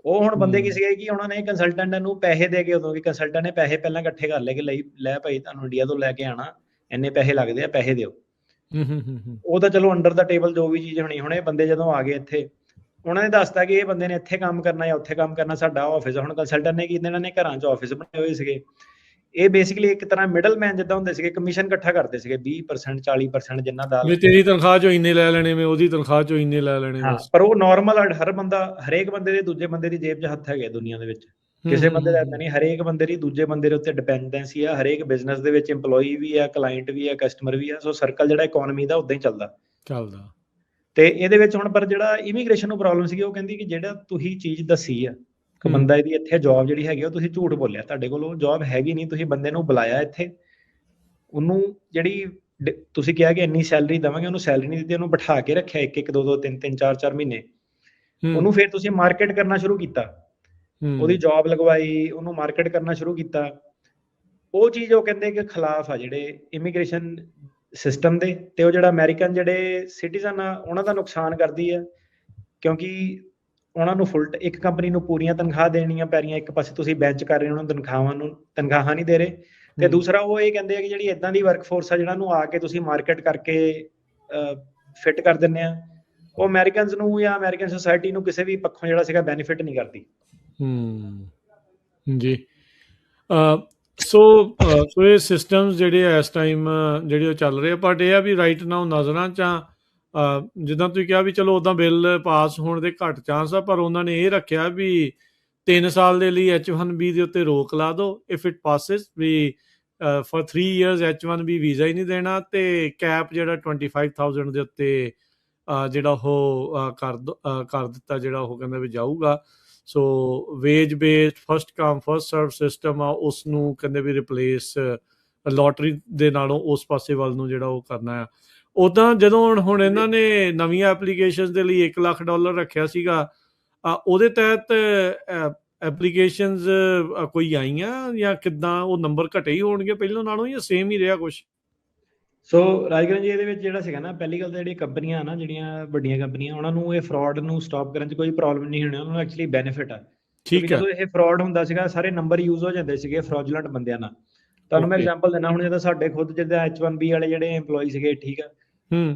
ਉਹ ਹੁਣ ਬੰਦੇ ਕੀ ਸੀਗੇ ਕਿ ਉਹਨਾਂ ਨੇ ਕੰਸਲਟੈਂਟ ਨੂੰ ਪੈਸੇ ਦੇ ਕੇ, ਉਦੋਂ ਵੀ ਕੰਸਲਟੈਂਟ ਨੇ ਪੈਸੇ ਪਹਿਲਾਂ ਇਕੱਠੇ ਕਰ ਲਏ ਕਿ ਲੈ ਭਾਈ, ਤੁਹਾਨੂੰ ਇੰਡੀਆ ਤੋਂ ਲੈ ਕੇ ਆਣਾ, ਇੰਨੇ ਪੈਸੇ ਲੱਗਦੇ ਆ, ਪੈਸੇ ਦਿਓ। ਉਹ ਤਾਂ ਚਲੋ ਅੰਡਰ ਦਾ ਟੇਬਲ ਜੋ ਵੀ ਚੀਜ਼ ਹੋਣੀ। ਹੁਣ ਇਹ ਬੰਦੇ ਜਦੋਂ ਆ ਗਏ ਇੱਥੇ, ਉਹਨਾਂ ਨੇ ਦੱਸਤਾ ਕਿ ਇਹ ਬੰਦੇ ਨੇ ਇੱਥੇ ਕੰਮ ਕਰਨਾ ਜਾਂ ਉੱਥੇ ਕੰਮ ਕਰਨਾ, ਸਾਡਾ ਆਫਿਸ। ਹੁਣ ਕੰਸਲਟੈਂਟ ਨੇ ਕੀ, ਇਹਨਾਂ ਨੇ ਘਰਾਂ 'ਚ ਆਫਿਸ ਬਣਾਏ ਹੋਏ ਸੀਗੇ। ਇਹ ਬੇਸਿਕਲੀ ਇੱਕ ਤਰ੍ਹਾਂ ਮਿਡਲ ਮੈਨ ਜਿੱਦਾਂ ਹੁੰਦੇ ਸੀਗੇ, ਕਮਿਸ਼ਨ ਇਕੱਠਾ ਕਰਦੇ ਸੀਗੇ 20% 40%, ਜਿੰਨਾ ਦਾ ਤੇਰੀ ਤਨਖਾਹ ਚੋਂ ਇੰਨੇ ਲੈ ਲੈਣੇ, ਮੈਂ ਉਹਦੀ ਤਨਖਾਹ ਚੋਂ ਇੰਨੇ ਲੈ ਲੈਣੇ। ਪਰ ਉਹ ਨਾਰਮਲ, ਹਰ ਬੰਦਾ, ਹਰੇਕ ਬੰਦੇ ਦੇ ਦੂਜੇ ਬੰਦੇ ਦੀ ਜੇਬ 'ਚ ਹੱਥ ਹੈਗੇ ਦੁਨੀਆ ਦੇ ਵਿੱਚ, ਕਿਸੇ ਬੰਦੇ ਦਾ ਏਦਾਂ ਨਹੀਂ। ਹਰੇਕ ਬੰਦੇ ਦੀ ਦੂਜੇ ਬੰਦੇ ਦੇ ਉੱਤੇ ਡਿਪੈਂਡੈਂਸੀ ਆ। ਹਰੇਕ ਬਿਜ਼ਨਸ ਦੇ ਵਿੱਚ EMPLOYEE ਵੀ ਆ, ਕਲਾਇੰਟ ਵੀ ਆ, ਕਸਟਮਰ ਵੀ ਆ। ਸੋ ਸਰਕਲ ਜਿਹੜਾ ਇਕਨੋਮੀ ਦਾ ਉਦਾਂ ਹੀ ਚੱਲਦਾ। ਤੇ ਇਹਦੇ ਵਿੱਚ ਹੁਣ ਪਰ ਜਿਹੜਾ ਇਮੀਗ੍ਰੇਸ਼ਨ ਨੂੰ ਪ੍ਰੋਬਲਮ ਸੀਗੀ, ਉਹ ਕਹਿੰਦੀ ਕਿ ਜਿਹੜਾ ਤੁਸੀਂ ਚੀਜ਼ ਦੱਸੀ ਆ ਕਿ ਬੰਦਾ ਇਹਦੀ ਇੱਥੇ ਜੌਬ ਜਿਹੜੀ ਹੈਗੀ, ਉਹ ਤੁਸੀਂ ਝੂਠ ਬੋਲਿਆ, ਤੁਹਾਡੇ ਕੋਲ ਉਹ ਜੌਬ ਹੈਗੀ ਨਹੀਂ। ਤੁਸੀਂ ਬੰਦੇ ਨੂੰ ਬੁਲਾਇਆ ਇੱਥੇ, ਉਹਨੂੰ ਜਿਹੜੀ ਤੁਸੀਂ ਕਿਹਾ ਕਿ ਇੰਨੀ ਸੈਲਰੀ ਦੇਵਾਂਗੇ, ਉਹਨੂੰ ਸੈਲਰੀ ਨਹੀਂ ਦਿੱਤੀ, ਉਹਨੂੰ ਬਿਠਾ ਕੇ ਰੱਖਿਆ 1-1, 2-2, 3-3, 4-4 ਮਹੀਨੇ। ਉਹਨੂੰ ਫਿਰ ਤੁਸੀਂ ਮਾਰਕੀਟ ਕਰਨਾ ਸ਼ੁਰੂ ਕੀਤਾ, ਉਹਦੀ ਜੌਬ ਲਗਵਾਈ, ਉਹਨੂੰ ਮਾਰਕੀਟ ਕਰਨਾ ਸ਼ੁਰੂ ਕੀਤਾ। ਉਹ ਚੀਜ਼ ਉਹ ਕਹਿੰਦੇ ਕਿ ਖਿਲਾਫ ਆ ਜਿਹੜੇ ਇਮੀਗ੍ਰੇਸ਼ਨ ਸਿਸਟਮ ਦੇ, ਤੇ ਉਹ ਜਿਹੜਾ ਅਮਰੀਕਨ ਜਿਹੜੇ ਸਿਟੀਜ਼ਨ ਆ, ਉਹਨਾਂ ਦਾ ਨੁਕਸਾਨ ਕਰਦੀ ਆ। ਕਿਉਂਕਿ ਉਹਨਾਂ ਨੂੰ ਇੱਕ ਕੰਪਨੀ ਨੂੰ ਪੂਰੀਆਂ ਤਨਖਾਹ ਦੇਣੀਆਂ ਪੈ ਰਹੀਆਂ, ਇੱਕ ਪਾਸੇ ਤੁਸੀਂ ਬੈਂਚ ਕਰ ਰਹੇ ਹੋ, ਉਹਨਾਂ ਨੂੰ ਤਨਖਾਹਾਂ ਨਹੀਂ ਦੇ ਰਹੇ। ਤੇ ਦੂਸਰਾ ਉਹ ਇਹ ਕਹਿੰਦੇ ਆ ਕਿ ਜਿਹੜੀ ਇਦਾਂ ਦੀ ਵਰਕਫੋਰਸ ਆ, ਜਿਹਨਾਂ ਨੂੰ ਆ ਕੇ ਤੁਸੀਂ ਮਾਰਕੀਟ ਕਰਕੇ ਫਿੱਟ ਕਰ ਦਿੰਦੇ ਆ, ਉਹ ਅਮਰੀਕਨਸ ਨੂੰ ਜਾਂ ਅਮਰੀਕਨ ਸੋਸਾਇਟੀ ਨੂੰ ਕਿਸੇ ਵੀ ਪੱਖੋਂ ਜਿਹੜਾ ਸੀਗਾ ਬੈਨੀਫਿਟ ਨਹੀਂ ਕਰਦੀ। ਜੀ, ਸੋ ਇਹ ਸਿਸਟਮਸ ਜਿਹੜੇ ਇਸ ਟਾਈਮ ਜਿਹੜੇ ਉਹ ਚੱਲ ਰਹੇ ਆ, ਬਟ ਇਹ ਆ ਵੀ ਰਾਈਟ ਨਾਓ ਨਜ਼ਰਾਂ 'ਚ ਜਿੱਦਾਂ ਤੁਸੀਂ ਕਿਹਾ ਵੀ ਚਲੋ ਉੱਦਾਂ ਬਿੱਲ ਪਾਸ ਹੋਣ ਦੇ ਘੱਟ ਚਾਂਸ ਆ, ਪਰ ਉਹਨਾਂ ਨੇ ਇਹ ਰੱਖਿਆ ਵੀ 3 ਸਾਲ ਦੇ ਲਈ H1B ਦੇ ਉੱਤੇ ਰੋਕ ਲਾ ਦਿਓ, ਇਫ ਇਟ ਪਾਸਿਸ, ਵੀ ਫॉर 3 years H1B ਵੀਜ਼ਾ ਹੀ ਨਹੀਂ ਦੇਣਾ, ਤੇ ਕੈਪ ਜਿਹੜਾ 25,000 ਦੇ ਉੱਤੇ ਜਿਹੜਾ ਉਹ ਕਰ ਦਿੱਤਾ, ਜਿਹੜਾ ਉਹ ਕਹਿੰਦਾ ਵੀ ਜਾਊਗਾ। So wage based first come first serve system ਆ, ਉਸ ਨੂੰ ਕਹਿੰਦੇ ਵੀ ਰਿਪਲੇਸ ਲੋਟਰੀ ਦੇ ਨਾਲੋਂ ਉਸ ਪਾਸੇ ਵੱਲ ਨੂੰ ਜਿਹੜਾ ਉਹ ਕਰਨਾ ਆ। ਉੱਦਾਂ ਜਦੋਂ ਹੁਣ ਇਹਨਾਂ ਨੇ ਨਵੀਆਂ ਐਪਲੀਕੇਸ਼ਨ ਦੇ ਲਈ $1 ਲੱਖ ਰੱਖਿਆ ਸੀਗਾ, ਉਹਦੇ ਤਹਿਤ ਐਪਲੀਕੇਸ਼ਨਸ ਕੋਈ ਆਈਆਂ ਜਾਂ ਕਿੱਦਾਂ? ਉਹ ਨੰਬਰ ਘਟੇ ਹੀ ਹੋਣਗੇ ਪਹਿਲਾਂ ਨਾਲੋਂ ਜਾਂ ਸੇਮ ਹੀ ਰਿਹਾ ਕੁਛ? ਸੋ ਰਾਜਗੁਰੂ ਜੀ, ਇਹਦੇ ਵਿੱਚ ਜਿਹੜਾ ਸੀਗਾ ਨਾ, ਪਹਿਲੀ ਗੱਲ ਤਾਂ ਜਿਹੜੀਆਂ ਕੰਪਨੀਆਂ ਨਾ, ਜਿਹੜੀਆਂ ਵੱਡੀਆਂ ਕੰਪਨੀਆਂ, ਉਹਨਾਂ ਨੂੰ ਇਹ ਫਰਾਡ ਨੂੰ ਸਟਾਪ ਕਰਨ 'ਚ ਕੋਈ ਪ੍ਰੋਬਲਮ ਨਹੀਂ ਹੋਣੀ, ਉਹਨਾਂ ਨੂੰ ਐਕਚੁਅਲੀ ਬੈਨੀਫਿਟ ਆ। ਠੀਕ ਹੈ, ਜਦੋਂ ਇਹ ਫਰਾਡ ਹੁੰਦਾ ਸੀਗਾ, ਸਾਰੇ ਨੰਬਰ ਯੂਜ਼ ਹੋ ਜਾਂਦੇ ਸੀਗੇ ਫਰਾਡੂਲੈਂਟ ਬੰਦਿਆਂ ਨਾਲ। ਤੁਹਾਨੂੰ ਮੈਂ ਐਗਜ਼ਾਮਪਲ ਦਿੰਦਾ, ਹੁਣ ਜਦੋਂ ਸਾਡੇ ਖੁਦ ਜਿੱਦਾਂ H1B ਵਾਲੇ ਜਿਹੜੇ EMPLOYEE ਸੀਗੇ, ਠੀਕ ਆ,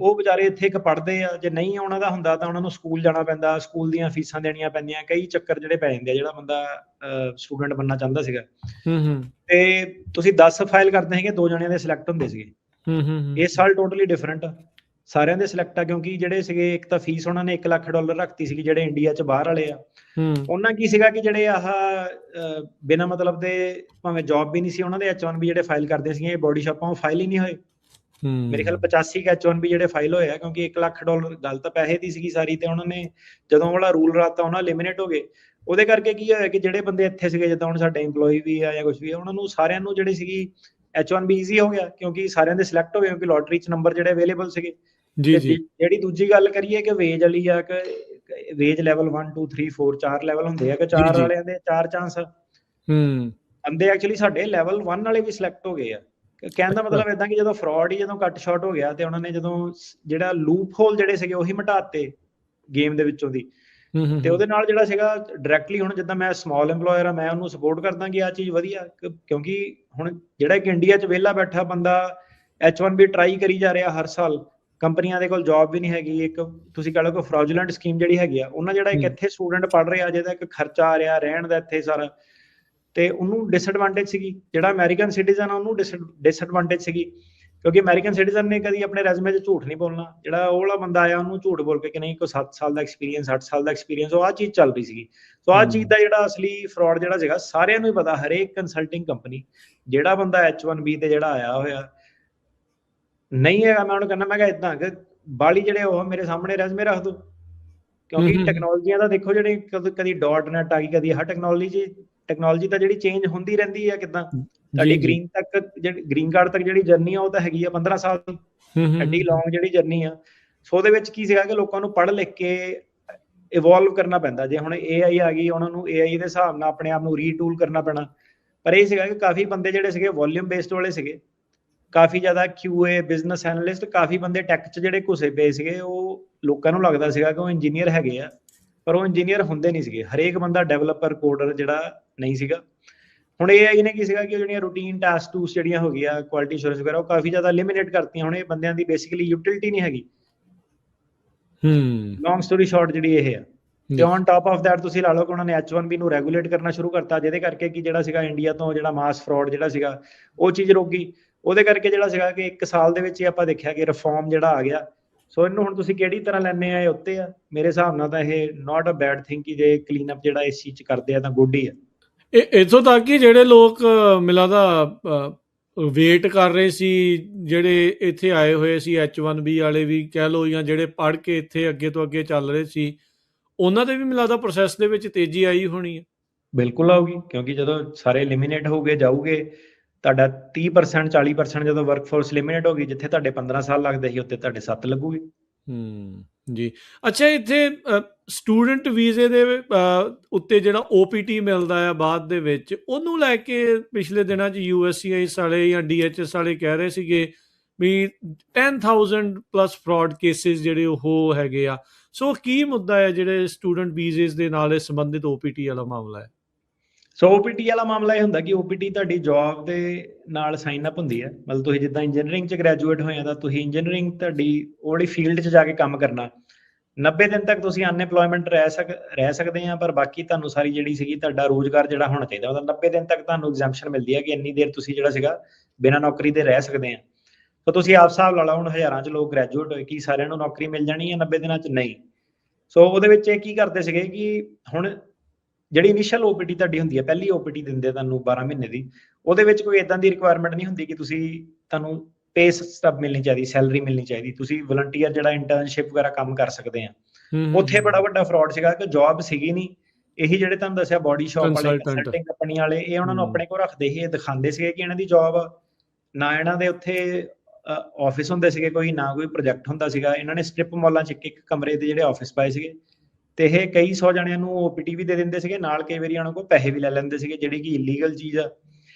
ਉਹ ਵਿਚਾਰੇ ਇੱਥੇ ਇੱਕ ਪੜ੍ਹਦੇ ਆ, ਜੇ ਨਹੀਂ ਉਹਨਾਂ ਦਾ ਹੁੰਦਾ ਤਾਂ ਉਹਨਾਂ ਨੂੰ ਸਕੂਲ ਜਾਣਾ ਪੈਂਦਾ, ਸਕੂਲ ਦੀਆਂ ਫੀਸਾਂ ਦੇਣੀਆਂ ਪੈਂਦੀਆਂ, ਕਈ ਚੱਕਰ ਜਿਹੜੇ ਪੈ ਜਾਂਦੇ ਆ, ਜਿਹੜਾ ਬੰਦਾ ਸਟੂਡੈਂਟ ਬਣਨਾ ਚਾਹੁੰਦਾ ਸੀਗਾ। ਤੇ ਤੁਸੀਂ 10 ਫਾਈਲ ਕਰਦੇ ਸੀਗੇ, 2 ਜਣਿਆਂ ਦੇ ਸਿਲੈਕਟ ਹੁੰਦੇ ਸੀਗੇ। ਇਸ ਸਾਲ ਟੋਟਲੀ ਡਿਫਰੈਂਟ। ਸਾਰਿਆਂ ਦੇ ਸਿਲੈਕਟ ਆ, ਕਿਉਂਕਿ ਜਿਹੜੇ ਸੀਗੇ ਇੱਕ ਤਾਂ ਫੀਸ ਉਹਨਾਂ ਨੇ $1 ਲੱਖ ਰੱਖਤੀ ਸੀਗੀ, ਜਿਹੜੇ ਇੰਡੀਆ 'ਚ ਬਾਹਰ ਵਾਲੇ ਆ। ਉਹਨਾਂ ਕੀ ਸੀਗਾ ਕਿ ਜਿਹੜੇ ਆਹ ਬਿਨਾਂ ਮਤਲਬ ਦੇ ਭਾਵੇਂ ਜੌਬ ਵੀ ਨਹੀਂ ਸੀ, ਉਹਨਾਂ ਦੇ H1B ਜਿਹੜੇ ਫਾਈਲ ਕਰਦੇ ਸੀਗੇ ਬੋਡੀ ਸ਼ਾਪਾਂ, ਉਹ ਫਾਈਲ ਹੀ ਨਹੀਂ ਹੋਏ। ਮੇਰੇ ਖਿਆਲ 85 H1B ਜਿਹੜੇ ਫਾਈਲ ਹੋਏ ਆ, ਕਿਉਂਕਿ $1 ਲੱਖ ਗੱਲ ਤਾਂ ਪੈਸੇ ਦੀ ਸੀਗੀ ਸਾਰੀ, ਤੇ ਉਹਨਾਂ ਨੇ ਜਦੋਂ ਵਾਲਾ ਰੂਲ ਰਾਤਾ ਉਹਨਾਂ ਲਿਮਿਨੇਟ ਹੋ ਗਏ। ਉਹਦੇ ਕਰਕੇ ਕੀ ਹੋਇਆ ਕਿ ਜਿਹੜੇ ਬੰਦੇ ਇੱਥੇ ਸੀਗੇ, ਜਿੱਦਾਂ ਹੁਣ ਸਾਡੇ EMPLOYE ਵੀ ਆ ਜਾਂ ਕੁਝ ਵੀ ਆ, ਉਹਨਾਂ ਨੂੰ ਸਾਰਿਆਂ ਨੂੰ ਜਿਹੜੀ ਸੀਗੀ H1B ਈਜ਼ੀ ਹੋ ਗਿਆ, ਕਿਉਂਕਿ ਸਾਰਿਆਂ ਦੇ ਸਿਲੈਕਟ ਹੋ ਗਏ, ਕਿਉਂਕਿ ਲੋਟਰੀ 'ਚ ਨੰਬਰ ਜਿਹੜੇ ਅਵੇਲੇਬਲ ਸੀਗੇ। ਜਿਹੜੀ ਦੂਜੀ ਗੱਲ ਕਰੀਏ ਕਿ ਵੇਜ ਵਾਲੀ ਆ, ਕਿ ਵੇਜ ਲੈਵਲ 1 2 3 4 4 ਲੈਵਲ ਹੁੰਦੇ ਆ, ਕਿ 4 ਵਾਲਿਆਂ ਦੇ 4 ਚਾਂਸ ਬੰਦੇ ਐਕਚੁਅਲੀ ਸਾਡੇ ਲੈਵਲ 1 ਵਾਲੇ ਵੀ ਸਿਲੈਕਟ ਹੋ ਗਏ ਆ। ਕਹਿਣ ਦਾ ਮਤਲਬ ਏਦਾਂ ਕਿ ਜਦੋਂ ਫਰਾਡ ਹੀ ਜਦੋਂ ਕੱਟ ਸ਼ਾਟ ਹੋ ਗਿਆ, ਤੇ ਉਹਨਾਂ ਨੇ ਜਦੋਂ ਜਿਹੜਾ ਲੂਪ ਹੋਲ ਜਿਹੜੇ ਸੀਗੇ ਉਹੀ ਮਿਟਾਤੇ ਗੇਮ ਦੇ ਵਿੱਚੋਂ ਦੀ, ਤੇ ਉਹਦੇ ਨਾਲ ਜਿਹੜਾ ਸੀਗਾ ਡਾਇਰੈਕਟਲੀ, ਹੁਣ ਜਿੱਦਾਂ ਮੈਂ ਸਮਾਲ EMPLOYER ਆ, ਮੈਂ ਉਹਨੂੰ ਸਪੋਰਟ ਕਰਦਾ ਕਿ ਆਹ ਚੀਜ਼ ਵਧੀਆ, ਕਿਉਂਕਿ ਹੁਣ ਜਿਹੜਾ ਇੱਕ ਇੰਡੀਆ 'ਚ ਵਿਹਲਾ ਬੈਠਾ ਬੰਦਾ H1B ਟਰਾਈ ਕਰੀ ਜਾ ਰਿਹਾ ਹਰ ਸਾਲ, ਕੰਪਨੀਆਂ ਦੇ ਕੋਲ ਜੌਬ ਵੀ ਨਹੀਂ ਹੈਗੀ, ਇੱਕ ਤੁਸੀਂ ਕਹ ਲਓ ਕਿ ਫਰਾਡੂਲੈਂਟ ਸਕੀਮ ਜਿਹੜੀ ਹੈਗੀ ਆ, ਉਹਨਾਂ ਜਿਹੜਾ ਇੱਕ ਇੱਥੇ ਸਟੂਡੈਂਟ ਪੜ੍ਹ ਰਿਹਾ, ਜਿਹਦਾ ਇੱਕ ਖਰਚਾ ਆ ਰਿਹਾ ਰਹਿਣ ਦਾ ਇੱਥੇ ਸਾਰਾ, ਤੇ ਉਹਨੂੰ ਡਿਸਐਡਵਾਂਟੇਜ ਸੀਗੀ। ਜਿਹੜਾ ਅਮਰੀਕਨ ਸਿਟੀਜ਼ਨ ਆ ਉਹਨੂੰ ਡਿਸਐਡਵਾਂਟੇਜ ਸੀਗੀ, ਕਿਉਂਕਿ ਅਮਰੀਕਨ ਸਿਟੀਜ਼ਨ ਨੇ ਕਦੀ ਆਪਣੇ ਰੈਜ਼ੂਮੇ 'ਚ ਝੂਠ ਨਹੀਂ ਬੋਲਣਾ। ਜਿਹੜਾ ਉਹ ਵਾਲਾ ਬੰਦਾ ਆਇਆ ਉਹਨੂੰ ਝੂਠ ਬੋਲ ਕੇ ਕਿ ਨਹੀਂ ਕੋਈ 7 ਸਾਲ ਦਾ ਐਕਸਪੀਰੀਅੰਸ 8 ਸਾਲ ਦਾ ਐਕਸਪੀਰੀਅੰਸ, ਉਹ ਆਹ ਚੀਜ਼ ਚੱਲ ਰਹੀ ਸੀਗੀ। ਸੋ ਆਹ ਚੀਜ਼ ਦਾ ਜਿਹੜਾ ਅਸਲੀ ਫਰਾਡ ਜਿਹੜਾ ਸੀਗਾ ਸਾਰਿਆਂ ਨੂੰ ਹੀ ਪਤਾ, ਹਰੇਕ ਕੰਸਲਟਿੰਗ ਕੰਪਨੀ, ਜਿਹੜਾ ਬੰਦਾ H1B ਤੇ ਜਿਹੜਾ ਆਇਆ ਹੋਇਆ ਨਹੀਂ ਹੈਗਾ, ਮੈਂ ਉਹਨੂੰ ਕਹਿੰਦਾ, ਮੈਂ ਕਿਹਾ ਏਦਾਂ ਕਿ ਬਾਲੀ ਜਿਹੜੇ ਉਹ ਮੇਰੇ ਸਾਹਮਣੇ ਰੈਜ਼ੂਮੇ ਰੱਖ ਦੋ, ਕਿਉਂਕਿ ਟੈਕਨੋਲੋਜੀਆਂ ਦਾ ਦੇਖੋ, ਜਿਹੜੇ ਕਦੀ .NET ਆ ਗਈ, ਕਦੀ ਆਹ ਟੈਕਨੋਲੋਜੀ ਤਾਂ ਜਿਹੜੀ ਚੇਂਜ ਹੁੰਦੀ ਰਹਿੰਦੀ ਹੈ। ਕਿੱਦਾਂ ਤੁਹਾਡੀ ਗ੍ਰੀਨ ਕਾਰਡ ਤੱਕ ਜਿਹੜੀ ਜਰਨੀ ਆ ਉਹ ਤਾਂ ਹੈਗੀ ਆ 15 ਸਾਲ ਦੀ, ਐਡੀ ਲੌਂਗ ਜਿਹੜੀ ਜਰਨੀ ਆ। ਸੋ ਉਹਦੇ ਵਿੱਚ ਕੀ ਸੀਗਾ ਕਿ ਲੋਕਾਂ ਨੂੰ ਪੜ੍ਹ ਲਿਖ ਕੇ ਇਵੋਲਵ ਕਰਨਾ ਪੈਂਦਾ। ਜੇ ਹੁਣ AI ਆ ਗਈ, ਉਹਨਾਂ ਨੂੰ AI ਦੇ ਹਿਸਾਬ ਨਾਲ ਆਪਣੇ ਆਪ ਨੂੰ ਰੀਟੂਲ ਕਰਨਾ ਪੈਣਾ। ਪਰ ਇਹ ਸੀਗਾ ਕਿ ਕਾਫੀ ਬੰਦੇ ਜਿਹੜੇ ਸੀਗੇ ਵੋਲਿਊਮ ਬੇਸਡ ਵਾਲੇ ਸੀਗੇ, ਕਾਫੀ ਜ਼ਿਆਦਾ QA ਬਿਜ਼ਨਸ ਐਨਾਲਿਸਟ, ਕਾਫੀ ਬੰਦੇ ਟੈਕ 'ਚ ਜਿਹੜੇ ਘੁਸੇ ਪਏ ਸੀਗੇ, ਉਹ ਲੋਕਾਂ ਨੂੰ ਲੱਗਦਾ ਸੀਗਾ ਕਿ ਉਹ ਇੰਜੀਨੀਅਰ ਹੈਗੇ ਆ, ਪਰ ਉਹ ਇੰਜੀਨੀਅਰ ਹੁੰਦੇ ਨਹੀਂ ਸੀਗੇ। ਹਰੇਕ ਬੰਦਾ ਡਿਵੈਲਪਰ ਕੋਡਰ ਜਿਹੜਾ ਨਹੀਂ ਸੀਗਾ। ਹੁਣ AI ਨੇ ਕੀ ਸੀਗਾ ਕਿ ਜਿਹੜੀਆਂ ਰੂਟੀਨ ਟਾਸਕ ਟੂਸ ਜਿਹੜੀਆਂ ਹੋ ਗਈਆਂ, ਕੁਆਲਿਟੀ ਅਸ਼ੋਰੈਂਸ ਵਗੈਰਾ, ਉਹ ਕਾਫੀ ਜ਼ਿਆਦਾ ਲਿਮਿਟੇਡ ਕਰਤੀਆਂ। ਹੁਣ ਇਹ ਬੰਦਿਆਂ ਦੀ ਬੇਸਿਕਲੀ ਯੂਟਿਲਿਟੀ ਨਹੀਂ ਹੈਗੀ। ਲੌਂਗ ਸਟੋਰੀ ਸ਼ਾਰਟ ਜਿਹੜੀ ਇਹ ਆ। ਤੇ ਔਨ ਟਾਪ ਆਫ ਦੈਟ ਤੁਸੀਂ ਲਾ ਲਓ ਕਿ ਉਹਨਾਂ ਨੇ H1B ਨੂੰ ਰੈਗੂਲੇਟ ਕਰਨਾ ਸ਼ੁਰੂ ਕਰਤਾ, ਜਿਹਦੇ ਕਰਕੇ ਕਿ ਜਿਹੜਾ ਸੀਗਾ ਇੰਡੀਆ ਤੋਂ ਜਿਹੜਾ ਮਾਸ ਫਰਾਡ ਜਿਹੜਾ ਸੀਗਾ ਉਹ ਚੀਜ਼ ਰੁਕ ਗਈ। ਉਹਦੇ ਕਰਕੇ ਜਿਹੜਾ ਸੀਗਾ ਕਿ 1 ਸਾਲ ਦੇ ਵਿੱਚ ਹੀ ਆਪਾਂ ਦੇਖਿਆ ਕਿ ਰਿਫਾਰਮ ਜਿਹੜਾ ਆ ਗਿਆ। ਸੋ ਇਹਨੂੰ ਹੁਣ ਤੁਸੀਂ ਕਿਹੜੀ ਤਰ੍ਹਾਂ ਲੈਣੇ ਆ, ਇਹ ਉੱਤੇ ਆ। ਮੇਰੇ ਹਿਸਾਬ ਨਾਲ ਤਾਂ ਇਹ ਨਾਟ ਅ ਬੈਡ ਥਿੰਗ ਕਿ ਜੇ ਕਲੀਨ ਅਪ ਜਿਹੜਾ ਇਸ ਚੀਜ਼ 'ਚ ਕਰਦੇ ਆ ਤਾਂ ਗੁੱਡ ਹੀ ਆ। ਇੱਥੋਂ ਤੱਕ ਕਿ ਜਿਹੜੇ ਲੋਕ ਮੈਨੂੰ ਲੱਗਦਾ ਵੇਟ ਕਰ ਰਹੇ ਸੀ, ਜਿਹੜੇ ਇੱਥੇ ਆਏ ਹੋਏ ਸੀ H1B ਵਾਲੇ ਵੀ ਕਹਿ ਲਓ, ਜਾਂ ਜਿਹੜੇ ਪੜ੍ਹ ਕੇ ਇੱਥੇ ਅੱਗੇ ਤੋਂ ਅੱਗੇ ਚੱਲ ਰਹੇ ਸੀ, ਉਹਨਾਂ ਦੇ ਵੀ ਮੈਨੂੰ ਲੱਗਦਾ ਪ੍ਰੋਸੈਸ ਦੇ ਵਿੱਚ ਤੇਜ਼ੀ ਆਈ ਹੋਣੀ ਹੈ। ਬਿਲਕੁਲ ਆਊਗੀ, ਕਿਉਂਕਿ ਜਦੋਂ ਸਾਰੇ ਐਲੀਮੀਨੇਟ ਹੋ ਗਏ ਜਾਊਗੇ, ਤੁਹਾਡਾ 30% 40% ਜਦੋਂ ਵਰਕਫੋਰਸ ਲਿਮਿਟਡ ਹੋ ਗਈ, ਜਿੱਥੇ ਤੁਹਾਡੇ 15 ਸਾਲ ਲੱਗਦੇ ਸੀ ਉੱਥੇ ਤੁਹਾਡੇ 7 ਲੱਗੂਗੀ। ਜੀ ਅੱਛਾ, ਇੱਥੇ ਸਟੂਡੈਂਟ ਵੀਜ਼ੇ ਦੇ ਉੱਤੇ ਜਿਹੜਾ OPT ਮਿਲਦਾ ਆ ਬਾਅਦ ਦੇ ਵਿੱਚ, ਉਹਨੂੰ ਲੈ ਕੇ ਪਿਛਲੇ ਦਿਨਾਂ 'ਚ USCIS ਵਾਲੇ ਜਾਂ DHS ਵਾਲੇ ਕਹਿ ਰਹੇ ਸੀਗੇ ਵੀ 10,000 ਪਲੱਸ ਫਰਾਡ ਕੇਸਿਸ ਜਿਹੜੇ ਉਹ ਹੈਗੇ ਆ। ਸੋ ਕੀ ਮੁੱਦਾ ਹੈ ਜਿਹੜੇ ਸਟੂਡੈਂਟ ਵੀਜ਼ੇ ਦੇ ਨਾਲ ਸੰਬੰਧਿਤ OPT ਵਾਲਾ ਮਾਮਲਾ ਹੈ? ਸੋ OPT ਵਾਲਾ ਮਾਮਲਾ ਇਹ ਹੁੰਦਾ ਕਿ OPT ਤੁਹਾਡੀ ਜੌਬ ਦੇ ਨਾਲ ਸਾਈਨ ਅਪ ਹੁੰਦੀ ਹੈ। ਮਤਲਬ ਤੁਸੀਂ ਜਿੱਦਾਂ ਇੰਜੀਨੀਅਰਿੰਗ 'ਚ ਗ੍ਰੈਜੂਏਟ ਹੋਏ ਆ ਤਾਂ ਤੁਸੀਂ ਇੰਜੀਨੀਅਰਿੰਗ ਤੁਹਾਡੀ ਉਹਦੀ ਫੀਲਡ 'ਚ ਜਾ ਕੇ ਕੰਮ ਕਰਨਾ। 90 ਦਿਨ ਤੱਕ ਤੁਸੀਂ ਅਨਐਮਪਲੋਇਮੈਂਟ ਰਹਿ ਸਕਦੇ ਆ, ਪਰ ਬਾਕੀ ਤੁਹਾਨੂੰ ਸਾਰੀ ਜਿਹੜੀ ਸੀਗੀ ਤੁਹਾਡਾ ਰੋਜ਼ਗਾਰ ਜਿਹੜਾ ਹੋਣਾ ਚਾਹੀਦਾ। ਮਤਲਬ 90 ਦਿਨ ਤੱਕ ਤੁਹਾਨੂੰ ਐਗਜ਼ੈਂਪਸ਼ਨ ਮਿਲਦੀ ਹੈ ਕਿ ਇੰਨੀ ਦੇਰ ਤੁਸੀਂ ਜਿਹੜਾ ਸੀਗਾ ਬਿਨਾਂ ਨੌਕਰੀ ਦੇ ਰਹਿ ਸਕਦੇ ਆ। ਤਾਂ ਤੁਸੀਂ ਆਪ ਹਿਸਾਬ ਲਾ ਲਓ, ਹੁਣ ਹਜ਼ਾਰਾਂ 'ਚ ਲੋਕ ਗ੍ਰੈਜੂਏਟ ਹੋਏ, ਕੀ ਸਾਰਿਆਂ ਨੂੰ ਨੌਕਰੀ ਮਿਲ ਜਾਣੀ ਹੈ 90 ਦਿਨਾਂ 'ਚ? ਨਹੀਂ। ਸੋ ਉਹਦੇ ਵਿੱਚ ਇਹ ਕੀ ਕਰਦੇ ਸੀਗੇ ਕਿ ਹੁਣ ਜਿਹੜੀ ਇਨੀਸ਼ੀਅਲ OPT ਤੁਹਾਡੀ ਹੁੰਦੀ ਹੈ, ਪਹਿਲੀ OPT ਦਿੰਦੇ ਤੁਹਾਨੂੰ 12 ਮਹੀਨੇ ਦੀ, ਉਹਦੇ ਵਿੱਚ ਕੋਈ ਇਦਾਂ ਦੀ ਰਿਕੁਆਇਰਮੈਂਟ ਨਹੀਂ ਹੁੰਦੀ ਕਿ ਤੁਹਾਨੂੰ ਪੇ ਸਟੱਬ ਮਿਲਣੀ ਚਾਹੀਦੀ, ਸੈਲਰੀ ਮਿਲਣੀ ਚਾਹੀਦੀ। ਤੁਸੀਂ ਵਲੰਟੀਅਰ ਜਿਹੜਾ ਇੰਟਰਨਸ਼ਿਪ ਵਗੈਰਾ ਕੰਮ ਕਰ ਸਕਦੇ ਆ। ਉੱਥੇ ਬੜਾ ਵੱਡਾ ਫਰਾਡ ਸੀਗਾ ਕਿ ਜੌਬ ਸੀਗੀ ਨਹੀਂ। ਇਹੀ ਜਿਹੜੇ ਤੁਹਾਨੂੰ ਦੱਸਿਆ ਬੋਡੀ ਸ਼ਾਪ ਵਾਲੇ, ਕੰਸਲਟਿੰਗ ਕੰਪਨੀ ਵਾਲੇ, ਇਹ ਉਹਨਾਂ ਨੂੰ ਆਪਣੇ ਕੋਲ ਰੱਖਦੇ ਸੀ, ਇਹ ਦਿਖਾਉਂਦੇ ਸੀਗੇ ਕਿ ਇਹਨਾਂ ਦੀ ਜੌਬ ਨਾ, ਇਹਨਾਂ ਦੇ ਉੱਥੇ ਆਫਿਸ ਹੁੰਦੇ ਸੀਗੇ ਕੋਈ, ਨਾ ਕੋਈ ਪ੍ਰੋਜੈਕਟ ਹੁੰਦਾ ਸੀਗਾ। ਇਹਨਾਂ ਨੇ ਸਟ੍ਰਿਪ ਮਾਲਾਂ 'ਚ ਇੱਕ ਕਮਰੇ ਦੇ ਜਿਹੜੇ ਆਫਿਸ ਪਾਏ ਸੀਗੇ, ਤੇ ਇਹ ਕਈ 100 ਜਣਿਆਂ ਨੂੰ OPT ਵੀ ਦੇ ਦਿੰਦੇ ਸੀਗੇ, ਨਾਲ ਕਈ ਵਾਰੀ ਉਹਨਾਂ ਕੋਲ ਪੈਸੇ ਵੀ ਲੈ ਲੈਂਦੇ ਸੀਗੇ, ਜਿਹੜੀ ਕਿ ਇਲੀਗਲ ਚੀਜ਼ ਆ।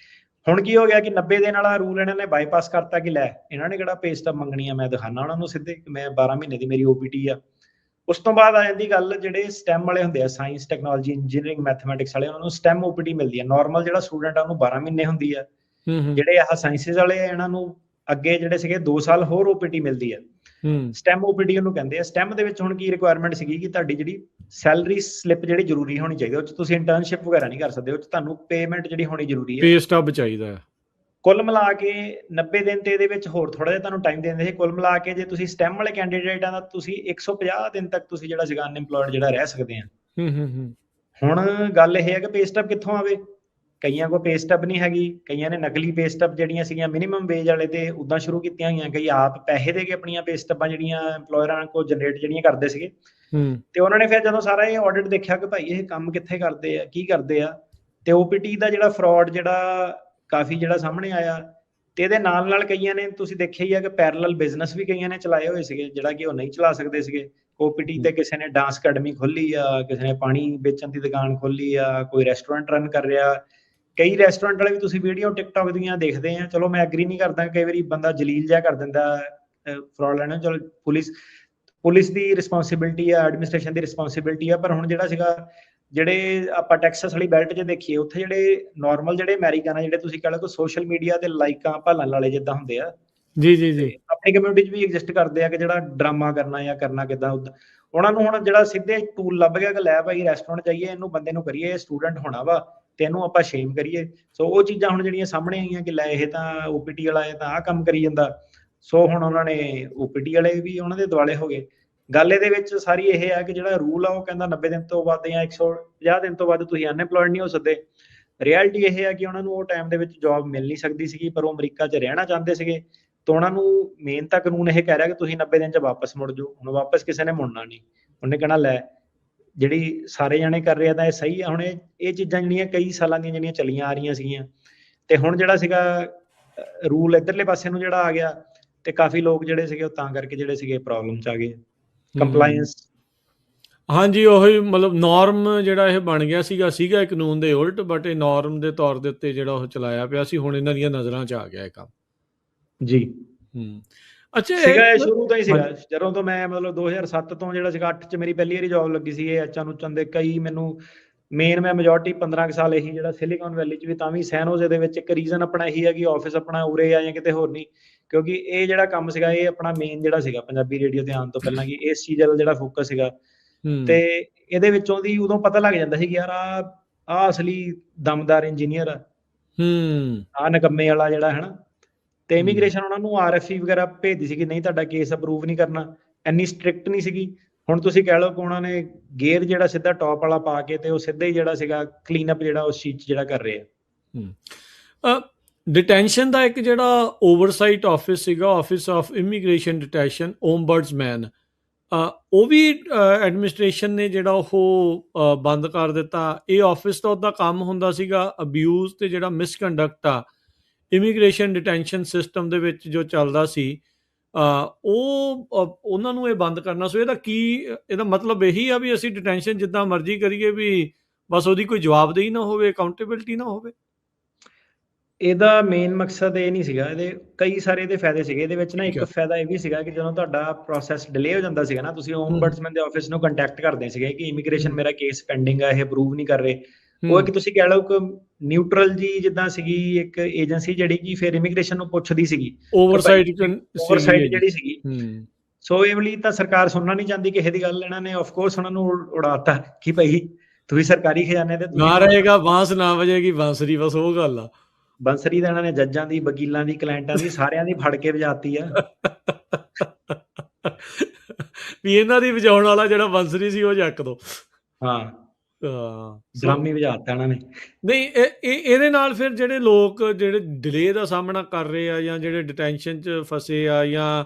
ਹੁਣ ਕੀ ਹੋ ਗਿਆ ਕਿ 90 ਦਿਨ ਵਾਲਾ ਰੂਲ ਇਹਨਾਂ ਨੇ ਬਾਈਪਾਸ ਕਰਤਾ ਕਿ ਲੈ ਇਹਨਾਂ ਨੇ ਕਿਹੜਾ ਪੇ ਸਟੱਬ ਮੰਗਣੀ ਆ, ਮੈਂ ਦਿਖਾਣਾ ਉਹਨਾਂ ਨੂੰ ਸਿੱਧੇ ਮੈਂ 12 ਮਹੀਨੇ ਦੀ ਮੇਰੀ OPT ਆ। ਉਸ ਤੋਂ ਬਾਅਦ ਆ ਜਾਂਦੀ ਗੱਲ, ਜਿਹੜੇ STEM ਵਾਲੇ ਹੁੰਦੇ ਆ, ਸਾਇੰਸ ਟੈਕਨੋਲੋਜੀ ਇੰਜੀਨੀਅਰਿੰਗ ਮੈਥਮੈਟਿਕਸ ਵਾਲੇ, ਉਹਨਾਂ ਨੂੰ STEM OPT ਮਿਲਦੀ ਹੈ। ਨਾਰਮਲ ਜਿਹੜਾ ਸਟੂਡੈਂਟ ਆ ਉਹਨੂੰ 12 ਮਹੀਨੇ ਹੁੰਦੀ ਆ। ਜਿਹੜੇ ਆਹ ਸਾਇੰਸਿਸ ਵਾਲੇ ਆ ਇਹਨਾਂ ਨੂੰ ਅੱਗੇ ਜਿਹੜੇ ਸੀਗੇ 2 ਸਾਲ ਹੋਰ OPT ਮਿਲਦੀ ਆ। STEM OPT ਉਹਨੂੰ ਕਹਿੰਦੇ ਆ। STEM ਦੇ ਵਿੱਚ ਹੁਣ ਕੀ ਰਿਕੁਆਇਰਮੈਂਟ ਸੀਗੀ ਕਿ ਤੁਹਾਡੀ ਜਿਹੜੀ ਸੈਲਰੀ ਸਲਿੱਪ ਜਿਹੜੀ ਜ਼ਰੂਰੀ ਹੋਣੀ ਚਾਹੀਦੀ, ਉਹ 'ਚ ਤੁਸੀਂ ਇੰਟਰਨਸ਼ਿਪ ਵਗੈਰਾ ਨਹੀਂ ਕਰ ਸਕਦੇ, ਉਹ 'ਚ ਤੁਹਾਨੂੰ ਪੇਮੈਂਟ ਜਿਹੜੀ ਹੋਣੀ ਜ਼ਰੂਰੀ ਹੈ, ਪੇ ਸਟੱਬ ਚਾਹੀਦਾ ਹੈ। ਕੁੱਲ ਮਿਲਾ ਕੇ 90 ਦਿਨ ਤੇ ਇਹਦੇ ਵਿੱਚ ਹੋਰ ਥੋੜਾ ਜਿਹਾ ਤੁਹਾਨੂੰ ਟਾਈਮ ਦੇ ਦਿੰਦੇ ਸੀ। ਕੁੱਲ ਮਿਲਾ ਕੇ ਜੇ ਤੁਸੀਂ ਸਟੈਮ ਵਾਲੇ ਕੈਂਡੀਡੇਟ ਆ ਤਾਂ ਤੁਸੀਂ 150 ਦਿਨ ਤੱਕ ਤੁਸੀਂ ਜਿਹੜਾ ਸੀਗਾ ਅਨਇੰਪਲੋਇਡ ਜਿਹੜਾ ਰਹਿ ਸਕਦੇ ਆ। ਹੁਣ ਗੱਲ ਇਹ ਹੈ ਕਿ ਪੇ ਸਟੱਬ ਕਿੱਥੋਂ ਆਵੇ। ਕਈਆਂ ਕੋਲ ਪੇ ਸਟੱਬ ਨਹੀਂ ਹੈਗੀ, ਕਈਆਂ ਨੇ ਨਕਲੀ ਪੇ ਸਟੱਬ ਜਿਹੜੀਆਂ ਸੀਗੀਆਂ ਮਿਨੀਮਮ ਵੇਜ ਵਾਲੇ ਤੇ ਉਦਾਂ ਸ਼ੁਰੂ ਕੀਤੀਆਂ ਹੋਈਆਂ, ਕਈ ਆਪ ਪੈਸੇ ਦੇ ਕੇ ਆਪਣੀਆਂ ਪੇ ਸਟੱਬਾਂ ਜਿਹੜੀਆਂ ਐਮਪਲੋਇਰਾਂ ਕੋਲ ਜਨਰੇਟ ਜਿਹੜੀਆਂ ਕਰਦੇ ਸੀਗੇ। ਤੇ ਉਹਨਾਂ ਨੇ ਫਿਰ ਜਦੋਂ ਸਾਰਾ ਇਹ ਆਡਿਟ ਦੇਖਿਆ ਕਿ ਭਾਈ ਇਹ ਕੰਮ ਕਿੱਥੇ ਕਰਦੇ ਆ, ਕੀ ਕਰਦੇ ਆ, ਤੇ OPT ਦਾ ਜਿਹੜਾ ਫਰਾਡ ਜਿਹੜਾ ਕਾਫੀ ਜਿਹੜਾ ਸਾਹਮਣੇ ਆਇਆ। ਤੇ ਇਹਦੇ ਨਾਲ ਨਾਲ ਕਈਆਂ ਨੇ ਤੁਸੀਂ ਦੇਖਿਆ ਹੀ ਆ ਕਿ ਪੈਰਲਲ ਬਿਜ਼ਨਸ ਵੀ ਕਈਆਂ ਨੇ ਚਲਾਏ ਹੋਏ ਸੀਗੇ ਜਿਹੜਾ ਕਿ ਉਹ ਨਹੀਂ ਚਲਾ ਸਕਦੇ ਸੀਗੇ। OPT ਤੇ ਕਿਸੇ ਨੇ ਡਾਂਸ ਅਕੈਡਮੀ ਖੋਲੀ ਆ, ਕਿਸੇ ਨੇ ਪਾਣੀ ਵੇਚਣ ਦੀ ਦੁਕਾਨ ਖੋਲੀ ਆ, ਕੋਈ ਰੈਸਟੋਰੈਂਟ ਰਨ ਕਰ ਰਿਹਾ। ਕਈ ਰੈਸਟੋਰੈਂਟ ਵਾਲੇ ਵੀ ਤੁਸੀਂ ਵੀਡੀਓ ਟਿਕਟੌਕ ਦੀਆਂ ਦੇਖਦੇ ਆ। ਚਲੋ ਮੈਂ ਐਗਰੀ ਨਹੀਂ ਕਰਦਾ, ਕਈ ਵਾਰੀ ਬੰਦਾ ਜਲੀਲ ਜਿਹਾ ਕਰ ਦਿੰਦਾ ਫਰਾਡ ਲੈਣਾ। ਚਲੋ ਪੁਲਿਸ ਦੀ ਰਿਸਪੌਂਸਿਬਿਲਟੀ ਆ, ਐਡਮਿਨਿਸਟ੍ਰੇਸ਼ਨ ਦੀ ਰਿਸਪੌਂਸਿਬਿਲਟੀ ਆ। ਪਰ ਹੁਣ ਜਿਹੜਾ ਸੀਗਾ ਜਿਹੜੇ ਆਪਾਂ ਟੈਕਸਸ ਵਾਲੀ ਬੈਲਟ 'ਚ ਦੇਖੀਏ, ਉੱਥੇ ਜਿਹੜੇ ਨਾਰਮਲ ਜਿਹੜੇ ਅਮਰੀਕਨ ਆ, ਜਿਹੜੇ ਤੁਸੀਂ ਕਹਿ ਲਓ ਕਿ ਸੋਸ਼ਲ ਮੀਡੀਆ ਤੇ ਲਾਈਕਾਂ ਭਾਲਣ ਵਾਲੇ ਜਿੱਦਾਂ ਹੁੰਦੇ ਆ, ਜੀ ਆਪਣੀ ਕਮਿਊਨਿਟੀ 'ਚ ਵੀ ਐਗਜ਼ਿਸਟ ਕਰਦੇ ਆ ਕਿ ਜਿਹੜਾ ਡਰਾਮਾ ਕਰਨਾ ਜਾਂ ਕਰਨਾ ਕਿੱਦਾਂ। ਉਹਨਾਂ ਨੂੰ ਹੁਣ ਜਿਹੜਾ ਸਿੱਧੇ ਟੂਲ ਲੱਭ ਗਿਆ ਕਿ ਲੈ ਭਾਈ ਰੈਸਟੋਰੈਂਟ ਜਾਈਏ, ਇਹਨੂੰ ਬੰਦੇ ਨੂੰ ਕਰੀਏ, ਸਟੂਡੈਂਟ ਹੋਣਾ ਵਾ ਤੇ ਇਹਨੂੰ ਆਪਾਂ ਸ਼ੇਮ ਕਰੀਏ। ਸੋ ਉਹ ਚੀਜ਼ਾਂ ਹੁਣ ਜਿਹੜੀਆਂ ਸਾਹਮਣੇ ਆਈਆਂ ਕਿ ਲੈ ਇਹ ਤਾਂ OPT ਵਾਲਾ ਇਹ ਤਾਂ ਆਹ ਕੰਮ ਕਰੀ ਜਾਂਦਾ। ਸੋ ਹੁਣ ਉਹਨਾਂ ਨੇ OPT ਵਾਲੇ ਵੀ ਉਹਨਾਂ ਦੇ ਦੁਆਲੇ ਹੋ ਗਏ। ਗੱਲ ਇਹਦੇ ਵਿੱਚ ਸਾਰੀ ਇਹ ਹੈ ਕਿ ਜਿਹੜਾ ਰੂਲ ਆ ਉਹ ਕਹਿੰਦਾ 90 ਦਿਨ ਤੋਂ ਵੱਧ ਜਾਂ 150 ਦਿਨ ਤੋਂ ਵੱਧ ਤੁਸੀਂ ਅਨਇੰਪਲੋਇਡ ਨਹੀਂ ਹੋ ਸਕਦੇ। ਰਿਐਲਿਟੀ ਇਹ ਹੈ ਕਿ ਉਹਨਾਂ ਨੂੰ ਉਹ ਟਾਈਮ ਦੇ ਵਿੱਚ ਜੌਬ ਮਿਲ ਨਹੀਂ ਸਕਦੀ ਸੀਗੀ, ਪਰ ਉਹ ਅਮਰੀਕਾ 'ਚ ਰਹਿਣਾ ਚਾਹੁੰਦੇ ਸੀਗੇ। ਤਾਂ ਉਹਨਾਂ ਨੂੰ ਮੇਨ ਤਾਂ ਕਾਨੂੰਨ ਇਹ ਕਹਿ ਰਿਹਾ ਕਿ ਤੁਸੀਂ 90 ਦਿਨ 'ਚ ਵਾਪਸ ਮੁੜ ਜਾਓ। ਹੁਣ ਵਾਪਸ ਕਿਸੇ ਨੇ ਮੁੜਨਾ ਨਹੀਂ। ਉਹਨੇ ਕਹਿਣਾ ਲੈ ਜਿਹੜੀ ਸਾਰੇ ਜਾਣੇ ਕਰ ਰਹੇ ਆ ਤਾਂ ਇਹ ਸਹੀ ਆ। ਹੁਣ ਇਹ ਚੀਜ਼ਾਂ ਜਿਹੜੀਆਂ ਕਈ ਸਾਲਾਂ ਦੀਆਂ ਜਿਹੜੀਆਂ ਚੱਲੀਆਂ ਆ ਰਹੀਆਂ ਸੀਗੀਆਂ, ਤੇ ਹੁਣ ਜਿਹੜਾ ਸੀਗਾ ਰੂਲ ਇੱਧਰਲੇ ਪਾਸੇ ਨੂੰ ਜਿਹੜਾ ਆ ਗਿਆ, ਤੇ ਕਾਫੀ ਲੋਕ ਜਿਹੜੇ ਸੀਗੇ ਉਹ ਤਾਂ ਕਰਕੇ ਜਿਹੜੇ ਸੀਗੇ ਪ੍ਰੋਬਲਮ 'ਚ ਆ ਗਏ। ਕੰਪਲਾਈਂਸ ਹਾਂਜੀ, ਉਹੀ ਮਤਲਬ ਨਾਰਮ ਜਿਹੜਾ ਇਹ ਬਣ ਗਿਆ ਸੀਗਾ ਇਹ ਕਾਨੂੰਨ ਦੇ ਉਲਟ, ਬਟ ਇਹ ਨਾਰਮ ਦੇ ਤੌਰ ਦੇ ਉੱਤੇ ਜਿਹੜਾ ਉਹ ਚਲਾਇਆ ਪਿਆ ਸੀ। ਹੁਣ ਇਹਨਾਂ ਦੀਆਂ ਨਜ਼ਰਾਂ 'ਚ ਆ ਗਿਆ ਇਹ ਕੰਮ ਜੀ। ਅੱਛਾ, ਸੀਗਾ ਸ਼ੁਰੂ ਤੋਂ ਹੀ ਸੀਗਾ। ਜਦੋਂ ਤੋਂ ਮੈਂ ਮਤਲਬ 2007 ਤੋਂ ਜਿਹੜਾ ਸੀਗਾ 8 'ਚ ਮੇਰੀ ਪਹਿਲੀ ਵਾਰੀ ਜੌਬ ਲੱਗੀ ਸੀ। ਇਹ ਐਚਾਨੂਚਨ ਦੇ ਕਈ ਮੈਨੂੰ ਮੇਨ ਮੈਂ ਮੈਜੋਰਟੀ 15 ਸਾਲ ਇਹੀ ਜਿਹੜਾ ਸਿਲੀਕਨ ਵੈਲੀ 'ਚ ਵੀ ਤਾਂ ਵੀ ਸੈਨ ਹੋਜ਼ੇ ਦੇ ਵਿੱਚ ਇੱਕ ਰੀਜ਼ਨ ਆਪਣਾ ਇਹੀ ਹੈ ਕਿ ਆਫਿਸ ਆਪਣਾ ਉਰੇ ਆ ਜਾਂ ਕਿਤੇ ਹੋਰ ਨਹੀਂ, ਕਿਉਂਕਿ ਇਹ ਜਿਹੜਾ ਕੰਮ ਸੀਗਾ ਇਹ ਆਪਣਾ ਮੇਨ ਜਿਹੜਾ ਸੀਗਾ ਪੰਜਾਬੀ ਰੇਡੀਓ ਤੇ ਆਉਣ ਤੋਂ ਪਹਿਲਾਂ ਕਿ ਇਸ ਚੀਜ਼ ਵੱਲ ਜਿਹੜਾ ਫੋਕਸ ਸੀਗਾ। ਤੇ ਇਹਦੇ ਵਿੱਚੋਂ ਦੀ ਉਦੋਂ ਪਤਾ ਲੱਗ ਜਾਂਦਾ ਸੀ ਕਿ ਯਾਰ ਆ ਅਸਲੀ ਦਮਦਾਰ ਇੰਜੀਨੀਅਰ ਆ ਨਕੰਮੇ ਵਾਲਾ ਜਿਹੜਾ ਹੈ ਨਾ। ਤੇ ਇਮੀਗ੍ਰੇਸ਼ਨ ਉਹਨਾਂ ਨੂੰ RFE ਵਗੈਰਾ ਭੇਜਦੀ ਸੀ ਕਿ ਨਹੀਂ ਤੁਹਾਡਾ ਕੇਸ ਅਪਰੂਵ ਨਹੀਂ ਕਰਨਾ। ਇੰਨੀ ਸਟ੍ਰਿਕਟ ਨਹੀਂ ਸੀਗੀ। ਹੁਣ ਤੁਸੀਂ ਕਹਿ ਲਓ ਕਿ ਉਹਨਾਂ ਨੇ ਗੇਅਰ ਜਿਹੜਾ ਸਿੱਧਾ ਟੌਪ ਵਾਲਾ ਪਾ ਕੇ ਤੇ ਉਹ ਸਿੱਧਾ ਹੀ ਜਿਹੜਾ ਸੀਗਾ ਕਲੀਨ ਅਪ ਜਿਹੜਾ ਉਸ ਚੀਜ਼ 'ਚ ਜਿਹੜਾ ਕਰ ਰਹੇ ਆ। ਡਿਟੈਂਸ਼ਨ ਦਾ ਇੱਕ ਜਿਹੜਾ ਓਵਰਸਾਈਟ ਆਫਿਸ ਸੀਗਾ, ਆਫਿਸ ਆਫ ਇਮੀਗ੍ਰੇਸ਼ਨ ਡਿਟੈਂਸ਼ਨ ਓਮਬਰਡਸਮੈਨ, ਉਹ ਵੀ ਐਡਮਿਨਿਸਟ੍ਰੇਸ਼ਨ ਨੇ ਜਿਹੜਾ ਉਹ ਬੰਦ ਕਰ ਦਿੱਤਾ। ਇਹ ਆਫਿਸ ਦਾ ਉਹਦਾ ਕੰਮ ਹੁੰਦਾ ਸੀਗਾ ਅਬਿਊਜ਼ ਤੇ ਜਿਹੜਾ ਮਿਸਕੰਡਕਟ ਆ ਇਮੀਗ੍ਰੇਸ਼ਨ ਡਿਟੈਂਸ਼ਨ ਸਿਸਟਮ ਦੇ ਵਿੱਚ ਜੋ ਚੱਲਦਾ ਸੀ, ਉਹਨਾਂ ਨੂੰ ਇਹ ਬੰਦ ਕਰਨਾ। ਸੋ ਇਹਦਾ ਮਤਲਬ ਇਹੀ ਆ ਵੀ ਅਸੀਂ ਡਿਟੈਂਸ਼ਨ ਜਿੱਦਾਂ ਮਰਜ਼ੀ ਕਰੀਏ, ਵੀ ਬਸ ਉਹਦੀ ਕੋਈ ਜਵਾਬਦੇਹੀ ਨਾ ਹੋਵੇ, ਅਕਾਊਂਟੇਬਿਲਟੀ ਨਾ ਹੋਵੇ। ਇਹਦਾ ਮੇਨ ਮਕਸਦ ਇਹ ਨਹੀਂ ਸੀਗਾ। ਇਹਦੇ ਕਈ ਸਾਰੇ ਇਹਦੇ ਫਾਇਦੇ ਸੀਗੇ। ਇਹਦੇ ਵਿੱਚ ਨਾ ਇੱਕ ਫਾਇਦਾ ਇਹ ਵੀ ਸੀਗਾ ਕਿ ਜਦੋਂ ਤੁਹਾਡਾ ਪ੍ਰੋਸੈਸ ਡਿਲੇ ਹੋ ਜਾਂਦਾ ਸੀਗਾ ਨਾ, ਤੁਸੀਂ ਓਮਬਰਡਸਮੈਨ ਦੇ ਆਫਿਸ ਨੂੰ ਕੰਟੈਕਟ ਕਰਦੇ ਸੀਗੇ ਕਿ ਇਮੀਗ੍ਰੇਸ਼ਨ ਮੇਰਾ ਕੇਸ ਪੈਂਡਿੰਗ ਆ, ਇਹ ਅਪਰੂਵ ਨਹੀਂ ਕਰ ਰਹੇ। ਉਹ ਇੱਕ ਤੁਸੀਂ ਕਹਿ ਲਓ ਕਿ ਨਿਊਟਰਲ ਜੀ ਜਿੱਦਾਂ ਸੀਗੀ ਇੱਕ ਏਜੰਸੀ ਜਿਹੜੀ ਕਿ ਫਿਰ ਇਮੀਗ੍ਰੇਸ਼ਨ ਨੂੰ ਪੁੱਛਦੀ ਸੀਗੀ, ਓਵਰਸਾਈਟ ਜਿਹੜੀ ਸੀਗੀ। ਸੋ ਇਹ ਵਾਲੀ ਤਾਂ ਸਰਕਾਰ ਸੁਣਨਾ ਨਹੀਂ ਚਾਹੁੰਦੀ ਕਿਸੇ ਦੀ ਗੱਲ। ਇਹਨਾਂ ਨੇ ਆਫਕੋਰਸ ਉਹਨਾਂ ਨੂੰ ਉਡਾਤਾ ਕਿ ਭਾਈ ਤੁਸੀਂ ਸਰਕਾਰੀ ਖਜ਼ਾਨੇ ਤੇ ਨਾ ਰਹੇਗਾ ਬਾਂਸ ਨਾ ਵਜੇਗੀ ਬਾਂਸਰੀ, ਬਸ ਉਹ ਗੱਲ ਆ। ਬੰਸਰੀ ਦਾ ਇਹਨਾਂ ਨੇ ਜੱਜਾਂ ਦੀ, ਵਕੀਲਾਂ ਦੀ, ਕਲਾਇੰਟਾਂ ਦੀ, ਸਾਰਿਆਂ ਦੀ ਫੜ ਕੇ ਵਜਾਤੀ ਆ। ਵੀ ਇਹਨਾਂ ਦੀ ਵਜਾਉਣ ਵਾਲਾ ਜਿਹੜਾ ਬੰਸਰੀ ਸੀ ਉਹ ਚੱਕ ਦੋ। ਹਾਂ, ਡਰਾਮੇ ਵਜਾਤਾ ਇਹਨਾਂ ਨੇ। ਨਹੀਂ, ਇਹਦੇ ਨਾਲ ਫਿਰ ਜਿਹੜੇ ਲੋਕ ਜਿਹੜੇ ਡਿਲੇ ਦਾ ਸਾਹਮਣਾ ਕਰ ਰਹੇ ਆ ਜਾਂ ਜਿਹੜੇ ਡਿਟੈਂਸ਼ਨ 'ਚ ਫਸੇ ਆ, ਜਾਂ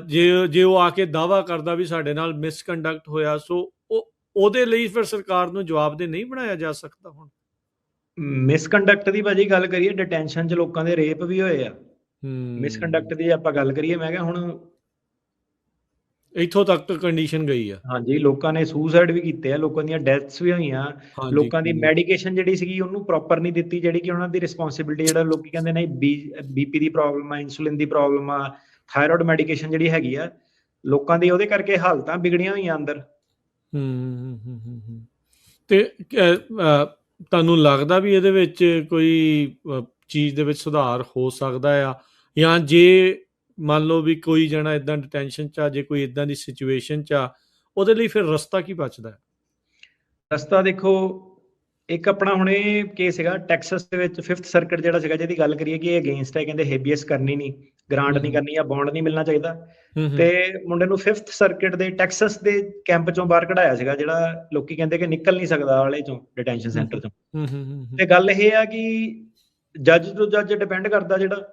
ਜੇ ਉਹ ਆ ਕੇ ਦਾਅਵਾ ਕਰਦਾ ਵੀ ਸਾਡੇ ਨਾਲ ਮਿਸਕੰਡਕਟ ਹੋਇਆ, ਸੋ ਉਹਦੇ ਲਈ ਫਿਰ ਸਰਕਾਰ ਨੂੰ ਜਵਾਬਦੇਹ ਨਹੀਂ ਬਣਾਇਆ ਜਾ ਸਕਦਾ। ਹੁਣ ਮਿਸਕੰਡਕਟ ਦੀ ਭਾਜੀ ਗੱਲ ਕਰੀਏ, ਡਿਟੈਂਸ਼ਨ 'ਚ ਲੋਕਾਂ ਦੇ ਰੇਪ ਵੀ ਹੋਏ ਆ। ਮਿਸਕੰਡਕਟ ਦੀ ਆਪਾਂ ਗੱਲ ਕਰੀਏ, ਮੈਂ ਕਿਹਾ ਹੁਣ ਇੱਥੋਂ ਤੱਕ ਕੰਡੀਸ਼ਨ ਗਈ ਆ। ਹਾਂਜੀ, ਲੋਕਾਂ ਨੇ ਸੁਸਾਈਡ ਵੀ ਕੀਤੇ ਆ, ਲੋਕਾਂ ਦੀਆਂ ਡੈਥਸ ਵੀ ਹੋਈਆਂ। ਲੋਕਾਂ ਦੀ ਮੈਡੀਕੇਸ਼ਨ ਜਿਹੜੀ ਸੀਗੀ ਉਹਨੂੰ ਪ੍ਰੋਪਰ ਨਹੀਂ ਦਿੱਤੀ, ਜਿਹੜੀ ਕਿ ਉਹਨਾਂ ਦੀ ਰਿਸਪੌਂਸਿਬਿਲਿਟੀ। ਜਿਹੜਾ ਲੋਕੀ ਕਹਿੰਦੇ ਨਹੀਂ BP ਦੀ ਪ੍ਰੋਬਲਮ ਆ, ਇਨਸੂਲਿਨ ਦੀ ਪ੍ਰੋਬਲਮ ਆ, ਥਾਇਰੋਇਡ ਮੈਡੀਕੇਸ਼ਨ ਜਿਹੜੀ ਹੈਗੀ ਆ, ਲੋਕਾਂ ਦੀ ਉਹਦੇ ਕਰਕੇ ਹਾਲਤਾਂ ਵਿਗੜੀਆਂ ਹੋਈਆਂ ਅੰਦਰ। ਤੇ ਤੁਹਾਨੂੰ ਲੱਗਦਾ ਵੀ ਇਹਦੇ ਵਿੱਚ ਕੋਈ ਚੀਜ਼ ਦੇ ਵਿੱਚ ਸੁਧਾਰ ਹੋ ਸਕਦਾ ਆ, ਜਾਂ ਜੇ ਮੰਨ ਲਓ ਵੀ ਕੋਈ ਜਣਾ ਇੱਦਾਂ ਡਿਟੈਂਸ਼ਨ 'ਚ ਆ, ਜੇ ਕੋਈ ਇੱਦਾਂ ਦੀ ਸਿਚੁਏਸ਼ਨ 'ਚ ਆ, ਉਹਦੇ ਲਈ ਫਿਰ ਰਸਤਾ ਕੀ ਬਚਦਾ ਹੈ? ਰਸਤਾ ਦੇਖੋ, ਇੱਕ ਆਪਣਾ ਹੁਣ ਇਹ ਕੇਸ ਸੀਗਾ ਟੈਕਸਸ ਦੇ ਵਿੱਚ 5th ਸਰਕਟ ਜਿਹੜਾ ਸੀਗਾ, ਜਿਹਦੀ ਗੱਲ ਕਰੀਏ ਕਿ ਇਹ ਅਗੇਂਸਟ ਹੈ, ਕਹਿੰਦੇ ਹੇਬੀਅਸ ਕਰਨੀ ਨਹੀਂ, ਗ੍ਰਾਂਟ ਨਹੀਂ ਕਰਨੀ ਜਾਂ ਬੌਂਡ ਨਹੀਂ ਮਿਲਣਾ ਚਾਹੀਦਾ। ਤੇ ਮੁੰਡੇ ਨੂੰ 5th ਸਰਕਟ ਦੇ ਟੈਕਸਸ ਦੇ ਕੈਂਪ ਚੋਂ ਬਾਹਰ ਕਢਾਇਆ ਸੀਗਾ, ਜਿਹੜਾ ਲੋਕੀ ਕਹਿੰਦੇ ਕਿ ਨਿਕਲ ਨਹੀਂ ਸਕਦਾ ਵਾਲੇ ਚੋਂ, ਡਿਟੈਂਸ਼ਨ ਸੈਂਟਰ ਚੋਂ। ਤੇ ਗੱਲ ਇਹ ਆ ਕਿ ਜੱਜ ਤੋਂ ਜੱਜ ਡਿਪੈਂਡ ਕਰਦਾ, ਜਿਹੜਾ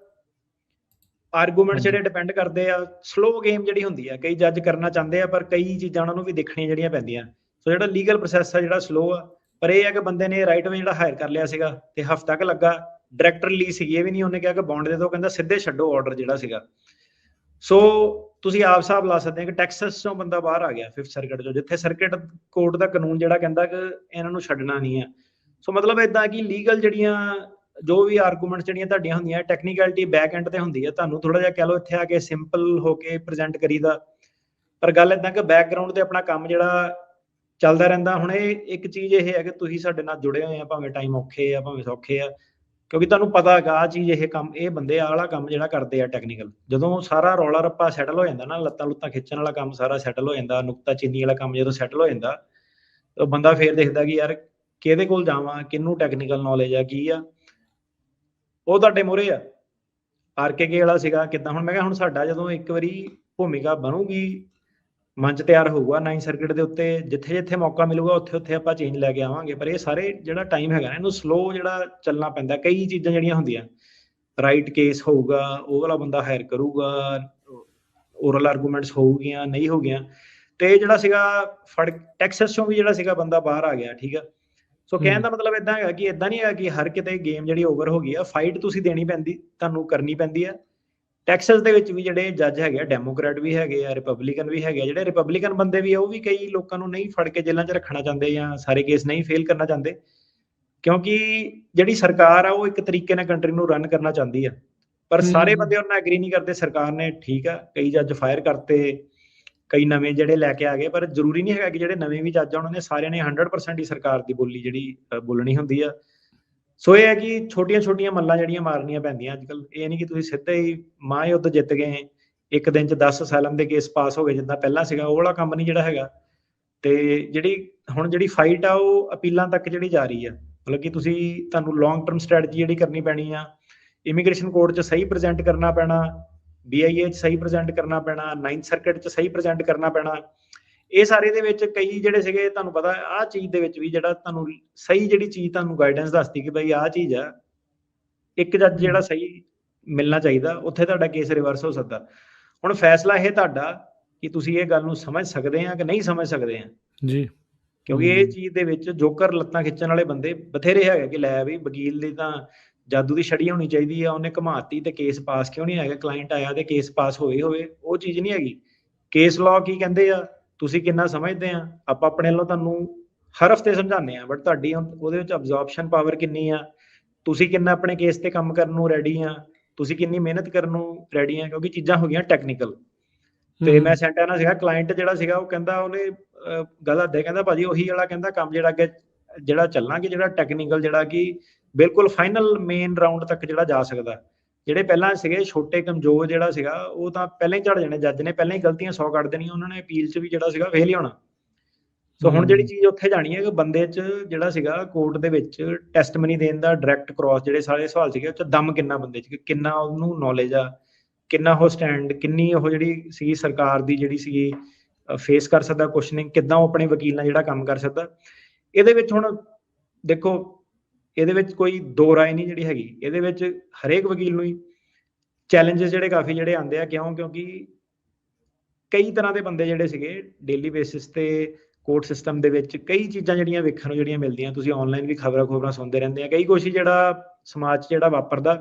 ਆਰਗੂਮੈਂਟ ਜਿਹੜੇ ਡਿਪੈਂਡ ਕਰਦੇ ਆ, ਸਲੋ ਗੇਮ ਜਿਹੜੀ ਹੁੰਦੀ ਆ, ਕਈ ਜੱਜ ਕਰਨਾ ਚਾਹੁੰਦੇ ਆ, ਪਰ ਕਈ ਚੀਜ਼ਾਂ ਉਹਨਾਂ ਨੂੰ ਵੀ ਦੇਖਣੀਆਂ ਜਿਹੜੀਆਂ ਪੈਂਦੀਆਂ। ਸੋ ਜਿਹੜਾ ਲੀਗਲ ਪ੍ਰੋਸੈਸ ਆ ਜਿਹੜਾ ਸਲੋ ਆ, ਪਰ ਇਹ ਹੈ ਕਿ ਬੰਦੇ ਨੇ ਰਾਈਟ ਵੇ ਜਿਹੜਾ ਹਾਇਰ ਕਰ ਲਿਆ ਸੀਗਾ, ਤੇ ਹਫ਼ਤਾ ਕੁ ਲੱਗਾ, ਡਾਇਰੈਕਟਰ ਰਿਲੀਜ਼ ਸੀਗੀ, ਇਹ ਵੀ ਨਹੀਂ ਉਹਨੇ ਕਿਹਾ ਕਿ ਬੌਂਡ ਦੇ ਦਿਓ, ਕਹਿੰਦਾ ਸਿੱਧੇ ਛੱਡੋ ਆਰਡਰ ਜਿਹੜਾ ਸੀਗਾ। ਸੋ ਤੁਸੀਂ ਆਪ ਹਿਸਾਬ ਲਾ ਸਕਦੇ ਹੋ ਕਿ ਟੈਕਸਸ ਚੋਂ ਬੰਦਾ ਬਾਹਰ ਆ ਗਿਆ 5th ਸਰਕਟ ਚੋਂ, ਜਿੱਥੇ ਸਰਕਟ ਕੋਰਟ ਦਾ ਕਾਨੂੰਨ ਜਿਹੜਾ ਕਹਿੰਦਾ ਕਿ ਇਹਨਾਂ ਨੂੰ ਛੱਡਣਾ ਨਹੀਂ ਹੈ। ਸੋ ਮਤਲਬ ਇਦਾਂ ਕਿ ਲੀਗਲ ਜਿਹੜੀਆਂ ਜੋ ਵੀ ਆਰਗੂਮੈਂਟਸ ਜਿਹੜੀਆਂ ਤੁਹਾਡੀਆਂ ਹੁੰਦੀਆਂ, ਟੈਕਨੀਕਲਿਟੀ ਬੈਕ ਐਂਡ ਤੇ ਹੁੰਦੀ ਹੈ, ਤੁਹਾਨੂੰ ਥੋੜਾ ਜਿਹਾ ਕਹਿ ਲਓ ਇੱਥੇ ਆ ਕੇ ਸਿੰਪਲ ਹੋ ਕੇ ਪ੍ਰੈਜ਼ੈਂਟ ਕਰੀਦਾ, ਪਰ ਗੱਲ ਇਦਾਂ ਕਿ ਬੈਕਗਰਾਉਂਡ ਤੇ ਆਪਣਾ ਕੰਮ ਜਿਹੜਾ ਚੱਲਦਾ ਰਹਿੰਦਾ। ਹੁਣ ਇਹ ਇੱਕ ਚੀਜ਼ ਇਹ ਹੈ ਕਿ ਤੁਸੀਂ ਸਾਡੇ ਨਾਲ ਜੁੜੇ ਹੋਏ ਆ, ਭਾਵੇਂ ਟਾਈਮ ਔਖੇ ਆ ਭਾਵੇਂ ਸੌਖੇ ਆ, ਕਿਉਂਕਿ ਤੁਹਾਨੂੰ ਪਤਾ ਹੈਗਾ ਆ ਚੀਜ਼, ਇਹ ਕੰਮ, ਇਹ ਬੰਦੇ ਆਹ ਵਾਲਾ ਕੰਮ ਜਿਹੜਾ ਕਰਦੇ ਆ ਟੈਕਨੀਕਲ, ਜਦੋਂ ਸਾਰਾ ਰੌਲਾ ਰੱਪਾ ਸੈਟਲ ਹੋ ਜਾਂਦਾ ਨਾ, ਲੱਤਾਂ ਲੁੱਤਾਂ ਖਿੱਚਣ ਵਾਲਾ ਕੰਮ ਸਾਰਾ ਸੈਟਲ ਹੋ ਜਾਂਦਾ, ਨੁਕਤਾ ਚੀਨੀ ਵਾਲਾ ਕੰਮ ਜਦੋਂ ਸੈਟਲ ਹੋ ਜਾਂਦਾ, ਤਾਂ ਬੰਦਾ ਫੇਰ ਦੇਖਦਾ ਕਿ ਯਾਰ ਕਿਹਦੇ ਕੋਲ ਜਾਵਾਂ, ਕਿਹਨੂੰ ਟੈਕਨੀਕਲ ਨੌਲੇਜ ਆ, ਕੀ ਆ। ਉਹ ਤੁਹਾਡੇ ਮੂਹਰੇ ਆ। ਆਰਕੇਕੇ ਵਾਲਾ ਸੀਗਾ ਕਿੱਦਾਂ, ਹੁਣ ਮੈਂ ਕਿਹਾ ਹੁਣ ਸਾਡਾ ਜਦੋਂ ਇੱਕ ਵਾਰੀ ਭੂਮਿਕਾ ਬਣੂਗੀ, ਮੰਚ ਤਿਆਰ ਹੋਊਗਾ 9 ਸਰਕਟ ਦੇ ਉੱਤੇ, ਜਿੱਥੇ ਜਿੱਥੇ ਮੌਕਾ ਮਿਲੂਗਾ ਉੱਥੇ ਉੱਥੇ ਆਪਾਂ ਚੇਂਜ ਲੈ ਕੇ ਆਵਾਂਗੇ। ਪਰ ਇਹ ਸਾਰੇ ਜਿਹੜਾ ਟਾਈਮ ਹੈਗਾ ਨਾ, ਇਹਨੂੰ ਸਲੋ ਜਿਹੜਾ ਚੱਲਣਾ ਪੈਂਦਾ। ਕਈ ਚੀਜ਼ਾਂ ਜਿਹੜੀਆਂ ਹੁੰਦੀਆਂ, ਰਾਈਟ ਕੇਸ ਹੋਊਗਾ, ਉਹ ਵਾਲਾ ਬੰਦਾ ਹਾਇਰ ਕਰੂਗਾ, ਓਰਲ ਆਰਗੂਮੈਂਟਸ ਹੋਊਗੀਆਂ ਨਹੀਂ ਹੋਗੀਆਂ। ਤੇ ਜਿਹੜਾ ਸੀਗਾ ਫੜ ਟੈਕਸਸ ਚੋਂ ਵੀ ਜਿਹੜਾ ਸੀਗਾ ਬੰਦਾ ਬਾਹਰ ਆ ਗਿਆ, ਠੀਕ ਆ। ਸੋ ਕਹਿਣ ਦਾ ਮਤਲਬ ਇਦਾਂ ਹੈਗਾ ਕਿ ਇਦਾਂ ਨਹੀਂ ਹੈਗਾ ਕਿ ਹਰ ਕਿਤੇ ਗੇਮ ਜਿਹੜੀ ਓਵਰ ਹੋ ਗਈ ਆ, ਫਾਈਟ ਤੁਸੀਂ ਦੇਣੀ ਪੈਂਦੀ, ਤੁਹਾਨੂੰ ਕਰਨੀ ਪੈਂਦੀ ਆ। ਟੈਕਸਸ ਦੇ ਵਿੱਚ ਵੀ ਜਿਹੜੇ ਜੱਜ ਹੈਗੇ ਆ, ਡੈਮੋਕ੍ਰੈਟ ਵੀ ਹੈਗੇ ਆ, ਰਿਪਬਲਿਕਨ ਵੀ ਹੈਗੇ ਆ। ਜਿਹੜੇ ਰਿਪਬਲਿਕਨ ਬੰਦੇ ਵੀ ਆ, ਉਹ ਵੀ ਕਈ ਲੋਕਾਂ ਨੂੰ ਨਹੀਂ ਫੜ ਕੇ ਜੇਲ੍ਹਾਂ 'ਚ ਰੱਖਣਾ ਚਾਹੁੰਦੇ ਜਾਂ ਸਾਰੇ ਕੇਸ ਨਹੀਂ ਫੇਲ ਕਰਨਾ ਚਾਹੁੰਦੇ, ਕਿਉਂਕਿ ਜਿਹੜੀ ਸਰਕਾਰ ਆ ਉਹ ਇੱਕ ਤਰੀਕੇ ਨਾਲ ਕੰਟਰੀ ਨੂੰ ਰਨ ਕਰਨਾ ਚਾਹੁੰਦੀ ਆ। ਪਰ ਸਾਰੇ ਬੰਦੇ ਉਹਨਾਂ ਨਾਲ ਐਗਰੀ ਨਹੀਂ ਕਰਦੇ। ਸਰਕਾਰ ਨੇ ਠੀਕ ਆ, ਕਈ ਜੱਜ ਫਾਇਰ ਕਰਤੇ, ਕਈ ਨਵੇਂ ਜਿਹੜੇ ਲੈ ਕੇ ਆ ਗਏ, ਪਰ ਜ਼ਰੂਰੀ ਨਹੀਂ ਹੈਗਾ ਕਿ ਜਿਹੜੇ ਨਵੇਂ ਵੀ ਜੱਜ ਆ ਉਹਨਾਂ ਨੇ ਸਾਰਿਆਂ ਨੇ 100% ਹੀ ਸਰਕਾਰ ਦੀ ਬੋਲੀ ਜਿਹੜੀ ਬੋਲਣੀ ਹੁੰਦੀ ਆ। ਸੋ ਇਹ ਹੈ ਕਿ ਛੋਟੀਆਂ ਛੋਟੀਆਂ ਮੱਲਾਂ ਜਿਹੜੀਆਂ ਮਾਰਨੀਆਂ ਪੈਂਦੀਆਂ ਅੱਜ ਕੱਲ੍ਹ। ਇਹ ਨਹੀਂ ਕਿ ਤੁਸੀਂ ਸਿੱਧੇ ਹੀ ਮਾਂ ਯੁੱਧ ਜਿੱਤ ਗਏ, ਇੱਕ ਦਿਨ 'ਚ 10 ਅਸਾਈਲਮ ਦੇ ਕੇਸ ਪਾਸ ਹੋ ਗਏ ਜਿੱਦਾਂ ਪਹਿਲਾਂ ਸੀਗਾ, ਉਹ ਵਾਲਾ ਕੰਮ ਨਹੀਂ ਜਿਹੜਾ ਹੈਗਾ। ਤੇ ਜਿਹੜੀ ਫਾਈਟ ਆ ਉਹ ਅਪੀਲਾਂ ਤੱਕ ਜਿਹੜੀ ਜਾ ਰਹੀ ਆ, ਮਤਲਬ ਕਿ ਤੁਹਾਨੂੰ ਲੌਂਗ ਟਰਮ ਸਟ੍ਰੈਟਜੀ ਜਿਹੜੀ ਕਰਨੀ ਪੈਣੀ ਆ। ਇਮੀਗ੍ਰੇਸ਼ਨ ਕੋਰਟ 'ਚ ਸਹੀ ਪ੍ਰੈਜ਼ੈਂਟ ਕਰਨਾ ਪੈਣਾ, BIA 'ਚ ਸਹੀ ਪ੍ਰੈਜ਼ੈਂਟ ਕਰਨਾ ਪੈਣਾ, 9th ਸਰਕਟ 'ਚ ਸਹੀ ਪ੍ਰੈਜ਼ੈਂਟ ਕਰਨਾ ਪੈਣਾ। ਇਹ ਸਾਰੇ ਦੇ ਵਿੱਚ ਕਈ ਜਿਹੜੇ ਸੀਗੇ, ਤੁਹਾਨੂੰ ਪਤਾ ਆਹ ਚੀਜ਼ ਦੇ ਵਿੱਚ ਵੀ ਜਿਹੜਾ ਤੁਹਾਨੂੰ ਸਹੀ ਜਿਹੜੀ ਚੀਜ਼ ਤੁਹਾਨੂੰ ਗਾਈਡੈਂਸ ਦੱਸਦੀ ਕਿ ਬਈ ਆਹ ਚੀਜ਼ ਆ, ਇੱਕ ਜੱਜ ਜਿਹੜਾ ਸਹੀ ਮਿਲਣਾ ਚਾਹੀਦਾ, ਉੱਥੇ ਤੁਹਾਡਾ ਕੇਸ ਰਿਵਰਸ ਹੋ ਸਕਦਾ। ਹੁਣ ਫੈਸਲਾ ਇਹ ਤੁਹਾਡਾ ਕਿ ਤੁਸੀਂ ਇਹ ਗੱਲ ਨੂੰ ਸਮਝ ਸਕਦੇ ਆ ਕਿ ਨਹੀਂ ਸਮਝ ਸਕਦੇ ਆ ਜੀ, ਕਿਉਂਕਿ ਇਹ ਚੀਜ਼ ਦੇ ਵਿੱਚ ਜੋਕਰ ਲੱਤਾਂ ਖਿੱਚਣ ਵਾਲੇ ਬੰਦੇ ਬਥੇਰੇ ਹੈਗੇ ਕਿ ਲੈ ਵੀ ਵਕੀਲ ਦੀ ਤਾਂ ਜਾਦੂ ਦੀ ਛੜੀ ਹੋਣੀ ਚਾਹੀਦੀ ਆ, ਉਹਨੇ ਘਮਾਤੀ ਤੇ ਕੇਸ ਪਾਸ ਕਿਉਂ ਨਹੀਂ ਹੈਗਾ, ਕਲਾਇੰਟ ਆਇਆ ਤੇ ਕੇਸ ਪਾਸ ਹੋਵੇ। ਉਹ ਚੀਜ਼ ਨਹੀਂ ਹੈਗੀ। ਕੇਸ ਲਾਅ ਕੀ ਕਹਿੰਦੇ ਆ, ਤੁਸੀਂ ਕਿੰਨਾ ਸਮਝਦੇ ਆ, ਆਪਾਂ ਆਪਣੇ ਵੱਲੋਂ ਤੁਹਾਨੂੰ ਹਰ ਹਫ਼ਤੇ ਸਮਝਾਉਂਦੇ ਆ, ਬਟ ਤੁਹਾਡੀ ਉਹਦੇ ਵਿੱਚ ਅਬਜ਼ੌਰਪਸ਼ਨ ਪਾਵਰ ਕਿੰਨੀ ਆ, ਤੁਸੀਂ ਕਿੰਨਾ ਆਪਣੇ ਕੇਸ ਤੇ ਕੰਮ ਕਰਨ ਨੂੰ ਰੈਡੀ ਆ, ਤੁਸੀਂ ਕਿੰਨੀ ਮਿਹਨਤ ਕਰਨ ਨੂੰ ਰੈਡੀ ਆ, ਕਿਉਂਕਿ ਚੀਜ਼ਾਂ ਹੋ ਗਈਆਂ ਟੈਕਨੀਕਲ। ਤੇ ਮੈਂ ਸੈਂਟਾਨਾ ਸੀਗਾ, ਕਲਾਇੰਟ ਜਿਹੜਾ ਸੀਗਾ ਉਹ ਕਹਿੰਦਾ, ਉਹਨੇ ਗੱਲ ਅੱਧੇ ਕਹਿੰਦਾ ਭਾਜੀ ਉਹੀ ਵਾਲਾ ਕਹਿੰਦਾ ਕੰਮ ਜਿਹੜਾ ਅੱਗੇ ਜਿਹੜਾ ਚੱਲਾਂਗੇ, ਜਿਹੜਾ ਟੈਕਨੀਕਲ, ਜਿਹੜਾ ਕਿ ਬਿਲਕੁਲ ਫਾਈਨਲ ਮੇਨ ਰਾਊਂਡ ਤੱਕ ਜਿਹੜਾ ਜਾ ਸਕਦਾ। ਜਿਹੜੇ ਪਹਿਲਾਂ ਸੀਗੇ ਛੋਟੇ ਕਮਜ਼ੋਰ ਜਿਹੜਾ ਸੀਗਾ, ਉਹ ਤਾਂ ਪਹਿਲਾਂ ਹੀ ਝੜ ਜਾਣੇ, ਜੱਜ ਨੇ ਪਹਿਲਾਂ ਹੀ ਗਲਤੀਆਂ 100 ਕੱਢ ਦੇਣੀਆਂ, ਉਹਨਾਂ ਨੇ ਅਪੀਲ 'ਚ ਵੀ ਜਿਹੜਾ ਸੀਗਾ ਫੇਲ ਹੀ ਹੋਣਾ। ਸੋ ਹੁਣ ਜਿਹੜੀ ਚੀਜ਼ ਉੱਥੇ ਜਾਣੀ ਹੈ ਕਿ ਬੰਦੇ 'ਚ ਜਿਹੜਾ ਸੀਗਾ ਕੋਰਟ ਦੇ ਵਿੱਚ ਟੈਸਟਮਨੀ ਦੇਣ ਦਾ ਡਾਇਰੈਕਟ ਕ੍ਰੋਸ ਜਿਹੜੇ ਸਾਰੇ ਸਵਾਲ ਸੀਗੇ, ਉਹ 'ਚ ਦਮ ਕਿੰਨਾ ਬੰਦੇ 'ਚ, ਕਿੰਨਾ ਉਹਨੂੰ ਨੌਲੇਜ ਆ, ਕਿੰਨਾ ਉਹ ਸਟੈਂਡ, ਕਿੰਨੀ ਉਹ ਜਿਹੜੀ ਸੀਗੀ ਸਰਕਾਰ ਦੀ ਜਿਹੜੀ ਸੀਗੀ ਫੇਸ ਕਰ ਸਕਦਾ ਕੁਐਸਚਨਿੰਗ, ਕਿੱਦਾਂ ਉਹ ਆਪਣੇ ਵਕੀਲ ਨਾਲ ਜਿਹੜਾ ਕੰਮ ਕਰ ਸਕਦਾ। ਇਹਦੇ ਵਿੱਚ ਹੁਣ ਦੇਖੋ, ਇਹਦੇ ਵਿੱਚ ਕੋਈ ਦੋ ਰਾਏ ਨਹੀਂ ਜਿਹੜੀ ਹੈਗੀ, ਇਹਦੇ ਵਿੱਚ ਹਰੇਕ ਵਕੀਲ ਨੂੰ ਹੀ ਚੈਲੰਜਸ ਜਿਹੜੇ ਕਾਫੀ ਜਿਹੜੇ ਆਉਂਦੇ ਆ। ਕਿਉਂਕਿ ਕਈ ਤਰ੍ਹਾਂ ਦੇ ਬੰਦੇ ਜਿਹੜੇ ਸੀਗੇ ਡੇਲੀ ਬੇਸਿਸ ਤੇ ਕੋਰਟ ਸਿਸਟਮ ਦੇ ਵਿੱਚ ਕਈ ਚੀਜ਼ਾਂ ਜਿਹੜੀਆਂ ਵੇਖਣ ਨੂੰ ਜਿਹੜੀਆਂ ਮਿਲਦੀਆਂ, ਤੁਸੀਂ ਆਨਲਾਈਨ ਵੀ ਖਬਰਾਂ ਸੁਣਦੇ ਰਹਿੰਦੇ ਆ, ਕਈ ਕੁਛ ਜਿਹੜਾ ਸਮਾਜ 'ਚ ਜਿਹੜਾ ਵਾਪਰਦਾ।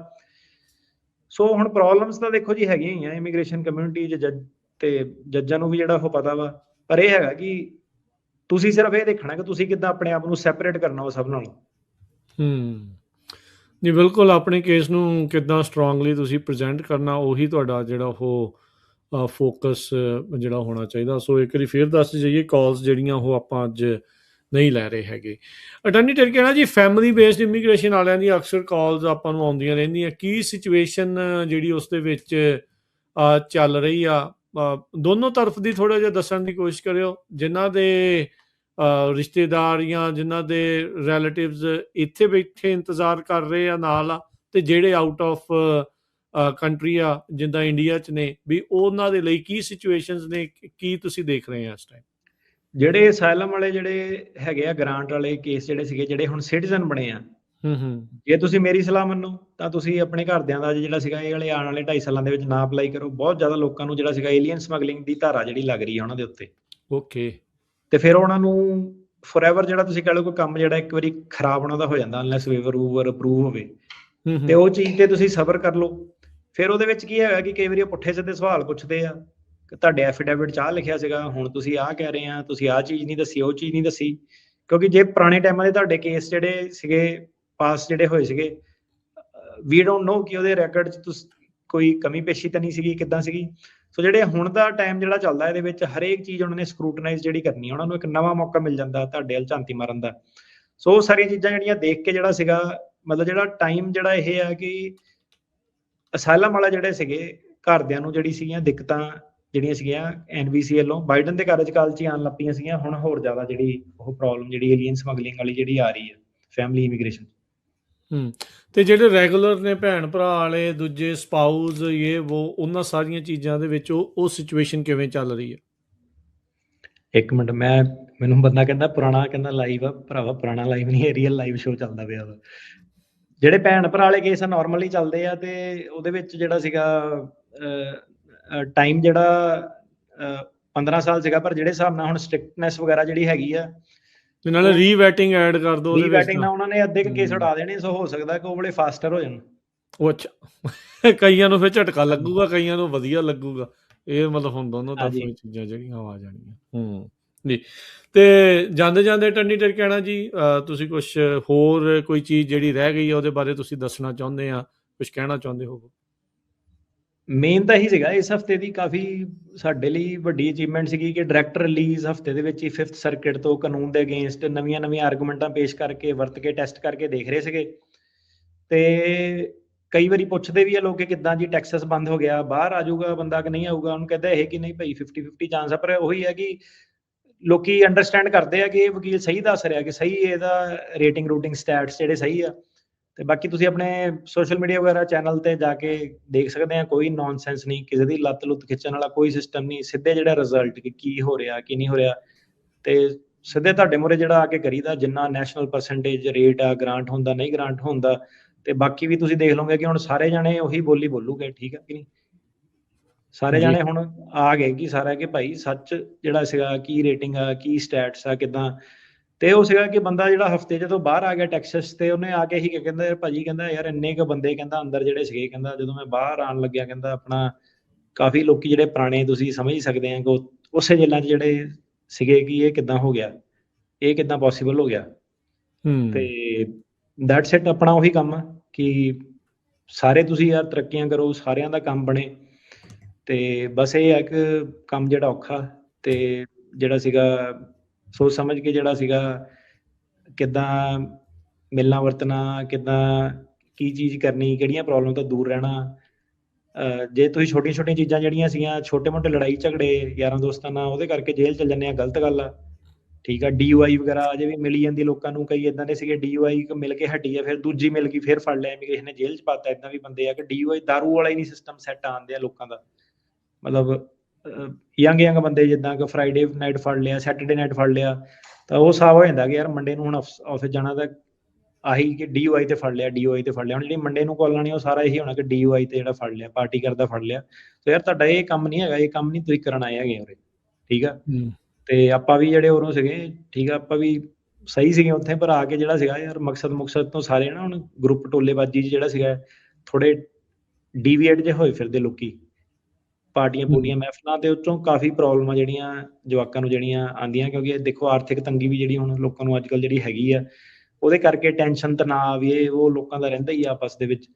ਸੋ ਹੁਣ ਪ੍ਰੋਬਲਮਸ ਤਾਂ ਦੇਖੋ ਜੀ ਹੈਗੀਆਂ ਹੀ ਆ ਇਮੀਗ੍ਰੇਸ਼ਨ ਕਮਿਊਨਿਟੀ 'ਚ, ਤੇ ਜੱਜਾਂ ਨੂੰ ਵੀ ਜਿਹੜਾ ਉਹ ਪਤਾ ਵਾ, ਪਰ ਇਹ ਹੈਗਾ ਕਿ ਤੁਸੀਂ ਸਿਰਫ ਇਹ ਦੇਖਣਾ ਕਿ ਤੁਸੀਂ ਕਿੱਦਾਂ ਆਪਣੇ ਆਪ ਨੂੰ ਸੈਪਰੇਟ ਕਰਨਾ ਉਹ ਸਭ ਨਾਲੋਂ। ਜੀ ਬਿਲਕੁਲ, ਆਪਣੇ ਕੇਸ ਨੂੰ ਕਿੱਦਾਂ ਸਟਰੋਂਗਲੀ ਤੁਸੀਂ ਪ੍ਰੈਜ਼ੈਂਟ ਕਰਨਾ, ਉਹੀ ਤੁਹਾਡਾ ਜਿਹੜਾ ਉਹ ਫੋਕਸ ਜਿਹੜਾ ਹੋਣਾ ਚਾਹੀਦਾ। ਸੋ ਇੱਕ ਵਾਰੀ ਫਿਰ ਦੱਸ ਜਾਈਏ, ਕਾਲਸ ਜਿਹੜੀਆਂ ਉਹ ਆਪਾਂ ਅੱਜ ਨਹੀਂ ਲੈ ਰਹੇ ਹੈਗੇ। ਅਟਾਰਨੀ ਟਿਰਕੇਣਾ ਜੀ, ਫੈਮਿਲੀ ਬੇਸਡ ਇਮੀਗ੍ਰੇਸ਼ਨ ਵਾਲਿਆਂ ਦੀ ਅਕਸਰ ਕਾਲਸ ਆਪਾਂ ਨੂੰ ਆਉਂਦੀਆਂ ਰਹਿੰਦੀਆਂ, ਕੀ ਸਿਚੁਏਸ਼ਨ ਜਿਹੜੀ ਉਸ ਦੇ ਵਿੱਚ ਚੱਲ ਰਹੀ ਆ, ਦੋਨੋਂ ਤਰਫ ਦੀ ਥੋੜ੍ਹਾ ਜਿਹਾ ਦੱਸਣ ਦੀ ਕੋਸ਼ਿਸ਼ ਕਰਿਓ। ਜਿਨ੍ਹਾਂ ਦੇ ਰਿਸ਼ਤੇਦਾਰ ਜਾਂ ਜਿਨ੍ਹਾਂ ਦੇ ਰਿਲੇਟਿਵਸ ਇੱਥੇ ਬੈਠੇ ਇੰਤਜ਼ਾਰ ਕਰ ਰਹੇ ਆ ਨਾਲ ਆ, ਤੇ ਜਿਹੜੇ ਆਊਟ ਆਫ ਕੰਟਰੀ ਆ ਜਿੱਦਾਂ ਇੰਡੀਆ 'ਚ ਨੇ, ਵੀ ਉਹਨਾਂ ਦੇ ਲਈ ਕੀ ਸਿਚੁਏਸ਼ਨਸ ਨੇ, ਕੀ ਤੁਸੀਂ ਦੇਖ ਰਹੇ ਆ ਇਸ ਟਾਈਮ? ਜਿਹੜੇ ਅਸਾਈਲਮ ਵਾਲੇ ਜਿਹੜੇ ਹੈਗੇ ਆ, ਗ੍ਰਾਂਟ ਵਾਲੇ ਕੇਸ ਜਿਹੜੇ ਸੀਗੇ, ਜਿਹੜੇ ਹੁਣ ਸਿਟੀਜ਼ਨ ਬਣੇ ਆ, ਜੇ ਤੁਸੀਂ ਮੇਰੀ ਸਲਾਹ ਮੰਨੋ ਤਾਂ ਤੁਸੀਂ ਆਪਣੇ ਘਰਦਿਆਂ ਦਾ ਜਿਹੜਾ ਸੀਗਾ ਇਹ ਵਾਲੇ ਆਉਣ ਵਾਲੇ 2.5 ਸਾਲਾਂ ਦੇ ਵਿੱਚ ਨਾ ਅਪਲਾਈ ਕਰੋ। ਬਹੁਤ ਜ਼ਿਆਦਾ ਲੋਕਾਂ ਨੂੰ ਜਿਹੜਾ ਸੀਗਾ ਏਲੀਅਨ ਸਮਗਲਿੰਗ ਦੀ ਧਾਰਾ ਜਿਹੜੀ ਲੱਗ ਰਹੀ ਹੈ ਉਹਨਾਂ ਦੇ ਉੱਤੇ। ਓਕੇ। ਤੇ ਫਿਰ ਉਹਨਾਂ ਨੂੰ ਫੋਰਐਵਰ ਜਿਹੜਾ ਤੁਸੀਂ ਕਹ ਲਓ ਕੋਈ ਕੰਮ ਜਿਹੜਾ ਇੱਕ ਵਾਰੀ ਖਰਾਬ ਉਹਨਾਂ ਦਾ ਹੋ ਜਾਂਦਾ, ਅਨਲੈਸ ਵੇਵਰ ਵੂਵਰ ਅਪਰੂਵ ਹੋਵੇ, ਤੇ ਉਹ ਚੀਜ਼ ਤੇ ਤੁਸੀਂ ਸਬਰ ਕਰ ਲਓ। ਫਿਰ ਉਹਦੇ ਵਿੱਚ ਕੀ ਹੈਗਾ ਕਿ ਕਈ ਵਾਰੀ ਉਹ ਪੁੱਠੇ ਸਿੱਧੇ ਸਵਾਲ ਪੁੱਛਦੇ ਆ ਕਿ ਤੁਹਾਡੇ ਐਫੀਡੇਵਿਟ 'ਚ ਆਹ ਲਿਖਿਆ ਸੀਗਾ, ਹੁਣ ਤੁਸੀਂ ਆਹ ਕਹਿ ਰਹੇ ਆ, ਤੁਸੀਂ ਆਹ ਚੀਜ਼ ਨਹੀਂ ਦੱਸੀ, ਉਹ ਚੀਜ਼ ਨਹੀਂ ਦੱਸੀ। ਕਿਉਂਕਿ ਜੇ ਪੁਰਾਣੇ ਟਾਈਮਾਂ ਦੇ ਤੁਹਾਡੇ ਕੇਸ ਜਿਹੜੇ ਸੀਗੇ ਪਾਸ ਜਿਹੜੇ ਹੋਏ ਸੀਗੇ, ਵੀ ਡੋਂਟ ਨੋ ਕਿ ਉਹਦੇ ਰੈਕਰਡ 'ਚ ਕੋਈ ਕਮੀ ਪੇਸ਼ੀ ਤਾਂ ਨਹੀਂ ਸੀਗੀ, ਕਿੱਦਾਂ ਸੀਗੀ। ਸੋ ਜਿਹੜੇ ਹੁਣ ਦਾ ਟਾਈਮ ਜਿਹੜਾ ਚੱਲਦਾ, ਇਹਦੇ ਵਿੱਚ ਹਰੇਕ ਚੀਜ਼ ਉਹਨਾਂ ਨੇ ਸਕਰੂਟਨਾਈਜ਼ ਜਿਹੜੀ ਕਰਨੀ, ਉਹਨਾਂ ਨੂੰ ਇੱਕ ਨਵਾਂ ਮੌਕਾ ਮਿਲ ਜਾਂਦਾ ਤੁਹਾਡੇ ਵੱਲ ਝਾਂਤੀ ਮਾਰਨ ਦਾ। ਸੋ ਉਹ ਸਾਰੀਆਂ ਚੀਜ਼ਾਂ ਜਿਹੜੀਆਂ ਦੇਖ ਕੇ ਜਿਹੜਾ ਸੀਗਾ, ਮਤਲਬ ਜਿਹੜਾ ਟਾਈਮ ਜਿਹੜਾ ਇਹ ਹੈ ਕਿ ਅਸਾਈਲਮ ਵਾਲਾ ਜਿਹੜੇ ਸੀਗੇ ਘਰਦਿਆਂ ਨੂੰ ਜਿਹੜੀ ਸੀਗੀਆਂ ਦਿੱਕਤਾਂ ਜਿਹੜੀਆਂ ਸੀਗੀਆਂ NVC ਵੱਲੋਂ ਬਾਈਡਨ ਦੇ ਕਾਰਜਕਾਲ 'ਚ ਹੀ ਆਉਣ ਲੱਗ ਪਈਆਂ ਸੀਗੀਆਂ। ਹੁਣ ਹੋਰ ਜ਼ਿਆਦਾ ਜਿਹੜੀ ਉਹ ਪ੍ਰੋਬਲਮ ਜਿਹੜੀ ਏਲੀਅਨ ਸਮਗਲਿੰਗ ਵਾਲੀ ਜਿਹੜੀ ਆ ਰਹੀ ਹੈ ਫੈਮਿਲੀ ਇਮੀਗ੍ਰੇਸ਼ਨ। ਤੇ ਜਿਹੜੇ ਰੈਗੂਲਰ ਨੇ ਭੈਣ ਭਰਾ ਵਾਲੇ, ਦੂਜੇ ਸਪਾਊਸ, ਇਹ ਉਹ, ਉਹਨਾਂ ਸਾਰੀਆਂ ਚੀਜ਼ਾਂ ਦੇ ਵਿੱਚ ਉਹ ਸਿਚੁਏਸ਼ਨ ਕਿਵੇਂ ਚੱਲ ਰਹੀ ਹੈ? ਇੱਕ ਮਿੰਟ, ਮੈਨੂੰ ਬੰਦਾ ਕਹਿੰਦਾ ਪੁਰਾਣਾ, ਕਹਿੰਦਾ ਲਾਈਵ ਆ ਭਰਾਵਾ, ਪੁਰਾਣਾ ਲਾਈਵ ਨਹੀਂ ਹੈ, ਰੀਅਲ ਲਾਈਵ ਸ਼ੋਅ ਚੱਲਦਾ ਪਿਆ ਵਾ। ਜਿਹੜੇ ਭੈਣ ਭਰਾ ਵਾਲੇ ਕੇਸ ਆ ਨਾਰਮਲੀ ਚੱਲਦੇ ਆ, ਤੇ ਉਹਦੇ ਵਿੱਚ ਜਿਹੜਾ ਸੀਗਾ ਟਾਈਮ ਜਿਹੜਾ 15 ਸਾਲ ਸੀਗਾ, ਪਰ ਜਿਹੜੇ ਹਿਸਾਬ ਨਾਲ ਹੁਣ ਸਟ੍ਰਿਕਟਨੈਸ ਵਗੈਰਾ ਜਿਹੜੀ ਹੈਗੀ ਆ, ਨਾਲੇ ਰੀਵੈਟਿੰਗ ਐਡ ਕਰ ਦੋ, ਰੀਵੈਟਿੰਗ ਨਾਲ ਉਹਨਾਂ ਨੇ ਅੱਧੇ ਕੇਸ ਉਡਾ ਦੇਣੇ। ਸੋ ਹੋ ਸਕਦਾ ਕਿ ਉਹ ਬੜੇ ਫਾਸਟਰ ਹੋ ਜਾਣ। ਉਹ ਅੱਛਾ, ਕਈਆਂ ਨੂੰ ਫਿਰ ਝਟਕਾ ਲੱਗੂਗਾ, ਕਈਆਂ ਨੂੰ ਵਧੀਆ ਲੱਗੂਗਾ। ਇਹ ਮਤਲਬ ਹੁਣ ਦੋਨੋਂ ਤਰ੍ਹਾਂ ਚੀਜ਼ਾਂ ਜਿਹੜੀਆਂ ਆ ਜਾਣੀਆਂ। ਜੀ, ਤੇ ਜਾਂਦੇ ਜਾਂਦੇ ਟੰਡੀ ਟਰ ਕਹਿਣਾ ਜੀ, ਤੁਸੀਂ ਕੁਛ ਹੋਰ ਕੋਈ ਚੀਜ਼ ਜਿਹੜੀ ਰਹਿ ਗਈ ਹੈ ਉਹਦੇ ਬਾਰੇ ਤੁਸੀਂ ਦੱਸਣਾ ਚਾਹੁੰਦੇ ਆ, ਕੁਛ ਕਹਿਣਾ ਚਾਹੁੰਦੇ ਹੋ? ਮੇਨ ਤਾਂ ਇਹੀ ਸੀਗਾ ਇਸ ਹਫਤੇ ਦੀ ਕਾਫੀ ਸਾਡੇ ਲਈ ਵੱਡੀ ਅਚੀਵਮੈਂਟ ਸੀਗੀ ਕਿ ਡਾਇਰੈਕਟ ਰਿਲੀਜ਼ ਹਫਤੇ ਦੇ ਵਿੱਚ ਹੀ 5th ਸਰਕਿਟ ਤੋਂ ਕਾਨੂੰਨ ਦੇ ਅਗੇਂਸਟ ਨਵੀਆਂ ਆਰਗੂਮੈਂਟਾਂ ਪੇਸ਼ ਕਰਕੇ, ਵਰਤ ਕੇ, ਟੈਸਟ ਕਰਕੇ ਦੇਖ ਰਹੇ ਸੀਗੇ। ਤੇ ਕਈ ਵਾਰੀ ਪੁੱਛਦੇ ਵੀ ਆ ਲੋਕ ਕਿ ਕਿੱਦਾਂ ਜੀ ਟੈਕਸਸ ਬੰਦ ਹੋ ਗਿਆ, ਬਾਹਰ ਆ ਜਾਊਗਾ ਬੰਦਾ ਕਿ ਨਹੀਂ ਆਊਗਾ? ਉਹਨੂੰ ਕਹਿੰਦਾ ਇਹ ਕਿ ਨਹੀਂ ਭਾਈ, 50-50 ਚਾਂਸ ਆ। ਪਰ ਉਹੀ ਹੈ ਕਿ ਲੋਕੀ ਅੰਡਰਸਟੈਂਡ ਕਰਦੇ ਆ ਕਿ ਇਹ ਵਕੀਲ ਸਹੀ ਦੱਸ ਰਿਹਾ, ਕਿ ਸਹੀ ਇਹਦਾ ਰੂਟਿੰਗ ਸਟੈਟਸ ਜਿਹੜੇ ਸਹੀ ਆ। ਤੇ ਬਾਕੀ ਤੁਸੀਂ ਆਪਣੇ ਸੋਸ਼ਲ ਮੀਡੀਆ ਵਗੈਰਾ ਚੈਨਲ ਤੇ ਜਾ ਕੇ ਦੇਖ ਸਕਦੇ ਆ, ਕੋਈ ਨੌਨਸੈਂਸ ਨਹੀਂ, ਕਿਸੇ ਦੀ ਲੱਤ ਲੁੱਤ ਖਿੱਚਣ ਵਾਲਾ ਕੋਈ ਸਿਸਟਮ ਨਹੀਂ। ਸਿੱਧੇ ਜਿਹੜਾ ਰਿਜ਼ਲਟ ਕਿ ਕੀ ਹੋ ਰਿਹਾ ਕੀ ਨਹੀਂ ਹੋ ਰਿਹਾ, ਤੇ ਸਿੱਧੇ ਤੁਹਾਡੇ ਮੂਹਰੇ ਜਿਹੜਾ ਆ ਕੇ ਕਰੀਦਾ, ਜਿੰਨਾ ਨੈਸ਼ਨਲ ਪਰਸੈਂਟੇਜ ਰੇਟ ਆ ਗ੍ਰਾਂਟ ਹੁੰਦਾ, ਨਹੀਂ ਗ੍ਰਾਂਟ ਹੁੰਦਾ। ਤੇ ਬਾਕੀ ਵੀ ਤੁਸੀਂ ਦੇਖ ਲਓਗੇ ਕਿ ਹੁਣ ਸਾਰੇ ਜਾਣੇ ਉਹੀ ਬੋਲੀ ਬੋਲੂਗੇ, ਠੀਕ ਆ ਕਿ ਨਹੀਂ? ਸਾਰੇ ਜਾਣੇ ਹੁਣ ਆ ਗਏ ਕਿ ਸਾਰਾ ਕਿ ਭਾਈ ਸੱਚ ਜਿਹੜਾ ਸੀਗਾ, ਕੀ ਰੇਟਿੰਗ ਆ, ਕੀ ਸਟੈਟਸ ਆ, ਕਿੱਦਾਂ। ਤੇ ਉਹ ਸੀਗਾ ਕਿ ਬੰਦਾ ਜਿਹੜਾ ਹਫਤੇ ਜਦੋਂ ਬਾਹਰ ਆ ਗਿਆ ਟੈਕਸਸ, ਤੇ ਉਹਨੇ ਆ ਕੇ ਹੀ ਕਹਿੰਦਾ, ਯਾਰ ਭਾਜੀ, ਕਹਿੰਦਾ ਯਾਰ ਇੰਨੇ ਕੁ ਬੰਦੇ, ਕਹਿੰਦਾ ਅੰਦਰ ਜਿਹੜੇ ਸੀਗੇ, ਕਹਿੰਦਾ ਜਦੋਂ ਮੈਂ ਬਾਹਰ ਆਉਣ ਲੱਗਿਆ, ਕਹਿੰਦਾ ਆਪਣਾ ਕਾਫੀ ਲੋਕੀ ਜਿਹੜੇ ਪੁਰਾਣੇ, ਤੁਸੀਂ ਸਮਝ ਸਕਦੇ ਆ ਕਿ ਉਸੇ ਜੇਲ੍ਹਾਂ 'ਚ ਜਿਹੜੇ ਸੀਗੇ ਕਿ ਇਹ ਕਿੱਦਾਂ ਹੋ ਗਿਆ, ਇਹ ਕਿੱਦਾਂ ਪੋਸੀਬਲ ਹੋ ਗਿਆ। ਤੇ ਦੈਟਸ ਇਟ। ਆਪਣਾ ਉਹੀ ਕੰਮ ਆ ਕਿ ਸਾਰੇ ਤੁਸੀਂ ਯਾਰ ਤਰੱਕੀਆਂ ਕਰੋ, ਸਾਰਿਆਂ ਦਾ ਕੰਮ ਬਣੇ। ਤੇ ਬਸ ਇਹ ਹੈ ਕਿ ਕੰਮ ਜਿਹੜਾ ਔਖਾ, ਤੇ ਜਿਹੜਾ ਸੀਗਾ ਸੋਚ ਸਮਝ ਕੇ, ਜਿਹੜਾ ਸੀਗਾ ਕਿੱਦਾਂ ਮਿਲਣਾ ਵਰਤਣਾ, ਕਿੱਦਾਂ ਕੀ ਚੀਜ਼ ਕਰਨੀ, ਕਿਹੜੀਆਂ ਪ੍ਰੋਬਲਮ ਤੋਂ ਦੂਰ ਰਹਿਣਾ। ਜੇ ਤੁਸੀਂ ਛੋਟੀਆਂ ਚੀਜ਼ਾਂ ਜਿਹੜੀਆਂ ਸੀਗੀਆਂ, ਛੋਟੇ ਮੋਟੇ ਲੜਾਈ ਝਗੜੇ ਯਾਰਾਂ ਦੋਸਤਾਂ ਨਾਲ, ਉਹਦੇ ਕਰਕੇ ਜੇਲ੍ਹ ਚਲ ਜਾਂਦੇ ਆ, ਗਲਤ ਗੱਲ ਆ, ਠੀਕ ਆ। DUI ਵਗੈਰਾ ਅਜੇ ਵੀ ਮਿਲੀ ਜਾਂਦੀ ਲੋਕਾਂ ਨੂੰ। ਕਈ ਇੱਦਾਂ ਦੇ ਸੀਗੇ DUI ਮਿਲ ਕੇ ਹਟੀ ਆ, ਫਿਰ ਦੂਜੀ ਮਿਲ ਗਈ, ਫਿਰ ਫੜ ਲਿਆ ਇਮੀਗ੍ਰੇਸ਼ਨ ਨੇ, ਜੇਲ੍ਹ 'ਚ ਪਾਤਾ। ਇੱਦਾਂ ਵੀ ਬੰਦੇ ਆ ਕਿ DUI ਦਾਰੂ ਵਾਲਾ ਹੀ ਨਹੀਂ ਸਿਸਟਮ ਸੈੱਟ ਆਉਂਦੇ ਆ ਲੋਕਾਂ ਦਾ। ਮਤਲਬ ਯੰਗ ਬੰਦੇ, ਜਿੱਦਾਂ ਕਿ ਫਰਾਈਡੇ ਨਾਈਟ ਫੜ ਲਿਆ, ਸੈਟਰਡੇ ਨਾਈਟ ਫੜ ਲਿਆ, ਤਾਂ ਉਹ ਹਿਸਾਬ ਹੋ ਜਾਂਦਾ ਕਿ ਯਾਰ ਮੰਡੇ ਨੂੰ ਹੁਣ ਆਫਿਸ ਜਾਣਾ, ਤਾਂ ਆਹੀ ਕਿ DUI ਤੇ ਫੜ ਲਿਆ, DUI ਤੇ ਫੜ ਲਿਆ। ਹੁਣ ਜਿਹੜੀ ਮੰਡੇ ਨੂੰ ਕਾਲ ਆਉਣੀ, ਉਹ ਸਾਰਾ ਇਹੀ ਹੋਣਾ ਕਿ DUI ਤੇ ਜਿਹੜਾ ਫੜ ਲਿਆ, ਪਾਰਟੀ ਕਰਦਾ ਫੜ ਲਿਆ। ਤੇ ਯਾਰ ਤੁਹਾਡਾ ਇਹ ਕੰਮ ਨਹੀਂ ਹੈਗਾ, ਇਹ ਕੰਮ ਨਹੀਂ ਤੁਸੀਂ ਕਰਨ ਆਏ ਹੈਗੇ ਉਰੇ, ਠੀਕ ਆ। ਤੇ ਆਪਾਂ ਵੀ ਜਿਹੜੇ ਉਰੋਂ ਸੀਗੇ, ਠੀਕ ਆ, ਆਪਾਂ ਵੀ ਸਹੀ ਸੀਗੇ ਉੱਥੇ, ਪਰ ਆ ਕੇ ਜਿਹੜਾ ਸੀਗਾ ਯਾਰ ਮਕਸਦ ਤੋਂ ਸਾਰੇ ਨਾ ਹੁਣ ਗਰੁੱਪ ਟੋਲੇਬਾਜ਼ੀ ਜਿਹੜਾ ਸੀਗਾ, ਥੋੜੇ ਡੀਵੀਏਟ ਜਿਹੇ ਹੋਏ ਫਿਰਦੇ ਲੋਕੀ, ਪਾਰਟੀਆਂ ਪੂਰੀਆਂ ਮਹਿਫਲਾਂ, ਤੇ ਉੱਚੋਂ ਕਾਫੀ ਪ੍ਰੋਬਲਮਾਂ ਜਿਹੜੀਆਂ ਜਵਾਕਾਂ ਨੂੰ ਜਿਹੜੀਆਂ ਆਉਂਦੀਆਂ। ਕਿਉਂਕਿ ਦੇਖੋ ਆਰਥਿਕ ਤੰਗੀ ਵੀ ਜਿਹੜੀ ਹੁਣ ਲੋਕਾਂ ਨੂੰ ਅੱਜ ਕੱਲ੍ਹ ਜਿਹੜੀ ਹੈਗੀ ਆ, ਉਹਦੇ ਕਰਕੇ ਟੈਨਸ਼ਨ, ਤਣਾਅ ਵੀ ਇਹ ਉਹ ਲੋਕਾਂ ਦਾ ਰਹਿੰਦਾ ਹੀ ਆ ਆਪਸ ਦੇ ਵਿੱਚ।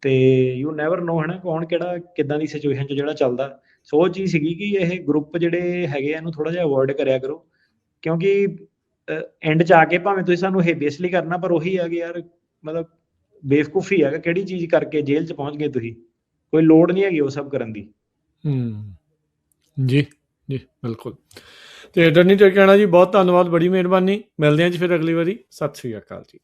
ਤੇ ਯੂ ਨੈਵਰ ਨੋ, ਹੈ ਨਾ, ਕੌਣ ਕਿਹੜਾ ਕਿੱਦਾਂ ਦੀ ਸਿਚੁਏਸ਼ਨ 'ਚ ਜਿਹੜਾ ਚੱਲਦਾ। ਸੋ ਉਹ ਚੀਜ਼ ਸੀਗੀ ਕਿ ਇਹ ਗਰੁੱਪ ਜਿਹੜੇ ਹੈਗੇ ਆ, ਇਹਨੂੰ ਥੋੜ੍ਹਾ ਜਿਹਾ ਅਵੋਇਡ ਕਰਿਆ ਕਰੋ। ਕਿਉਂਕਿ ਐਂਡ 'ਚ ਆ ਕੇ ਭਾਵੇਂ ਤੁਸੀਂ ਸਾਨੂੰ ਹੇਬੀਅਸਲੀ ਕਰਨਾ, ਪਰ ਉਹੀ ਆ ਕਿ ਯਾਰ ਮਤਲਬ ਬੇਵਕੂਫੀ ਆ ਕਿ ਕਿਹੜੀ ਚੀਜ਼ ਕਰਕੇ ਜੇਲ੍ਹ 'ਚ ਪਹੁੰਚ ਗਏ ਤੁਸੀਂ, ਕੋਈ ਲੋੜ ਨਹੀਂ ਹੈਗੀ ਉਹ ਸਭ ਕਰਨ ਦੀ। ਜੀ ਬਿਲਕੁਲ। ਤੇ ਡਰਨੀ ਟਿਕਾਣਾ ਜੀ ਬਹੁਤ ਧੰਨਵਾਦ, ਬੜੀ ਮਿਹਰਬਾਨੀ। ਮਿਲਦੇ ਹਾਂ ਜੀ ਫਿਰ ਅਗਲੀ ਵਾਰੀ। ਸਤਿ ਸ੍ਰੀ ਅਕਾਲ ਜੀ।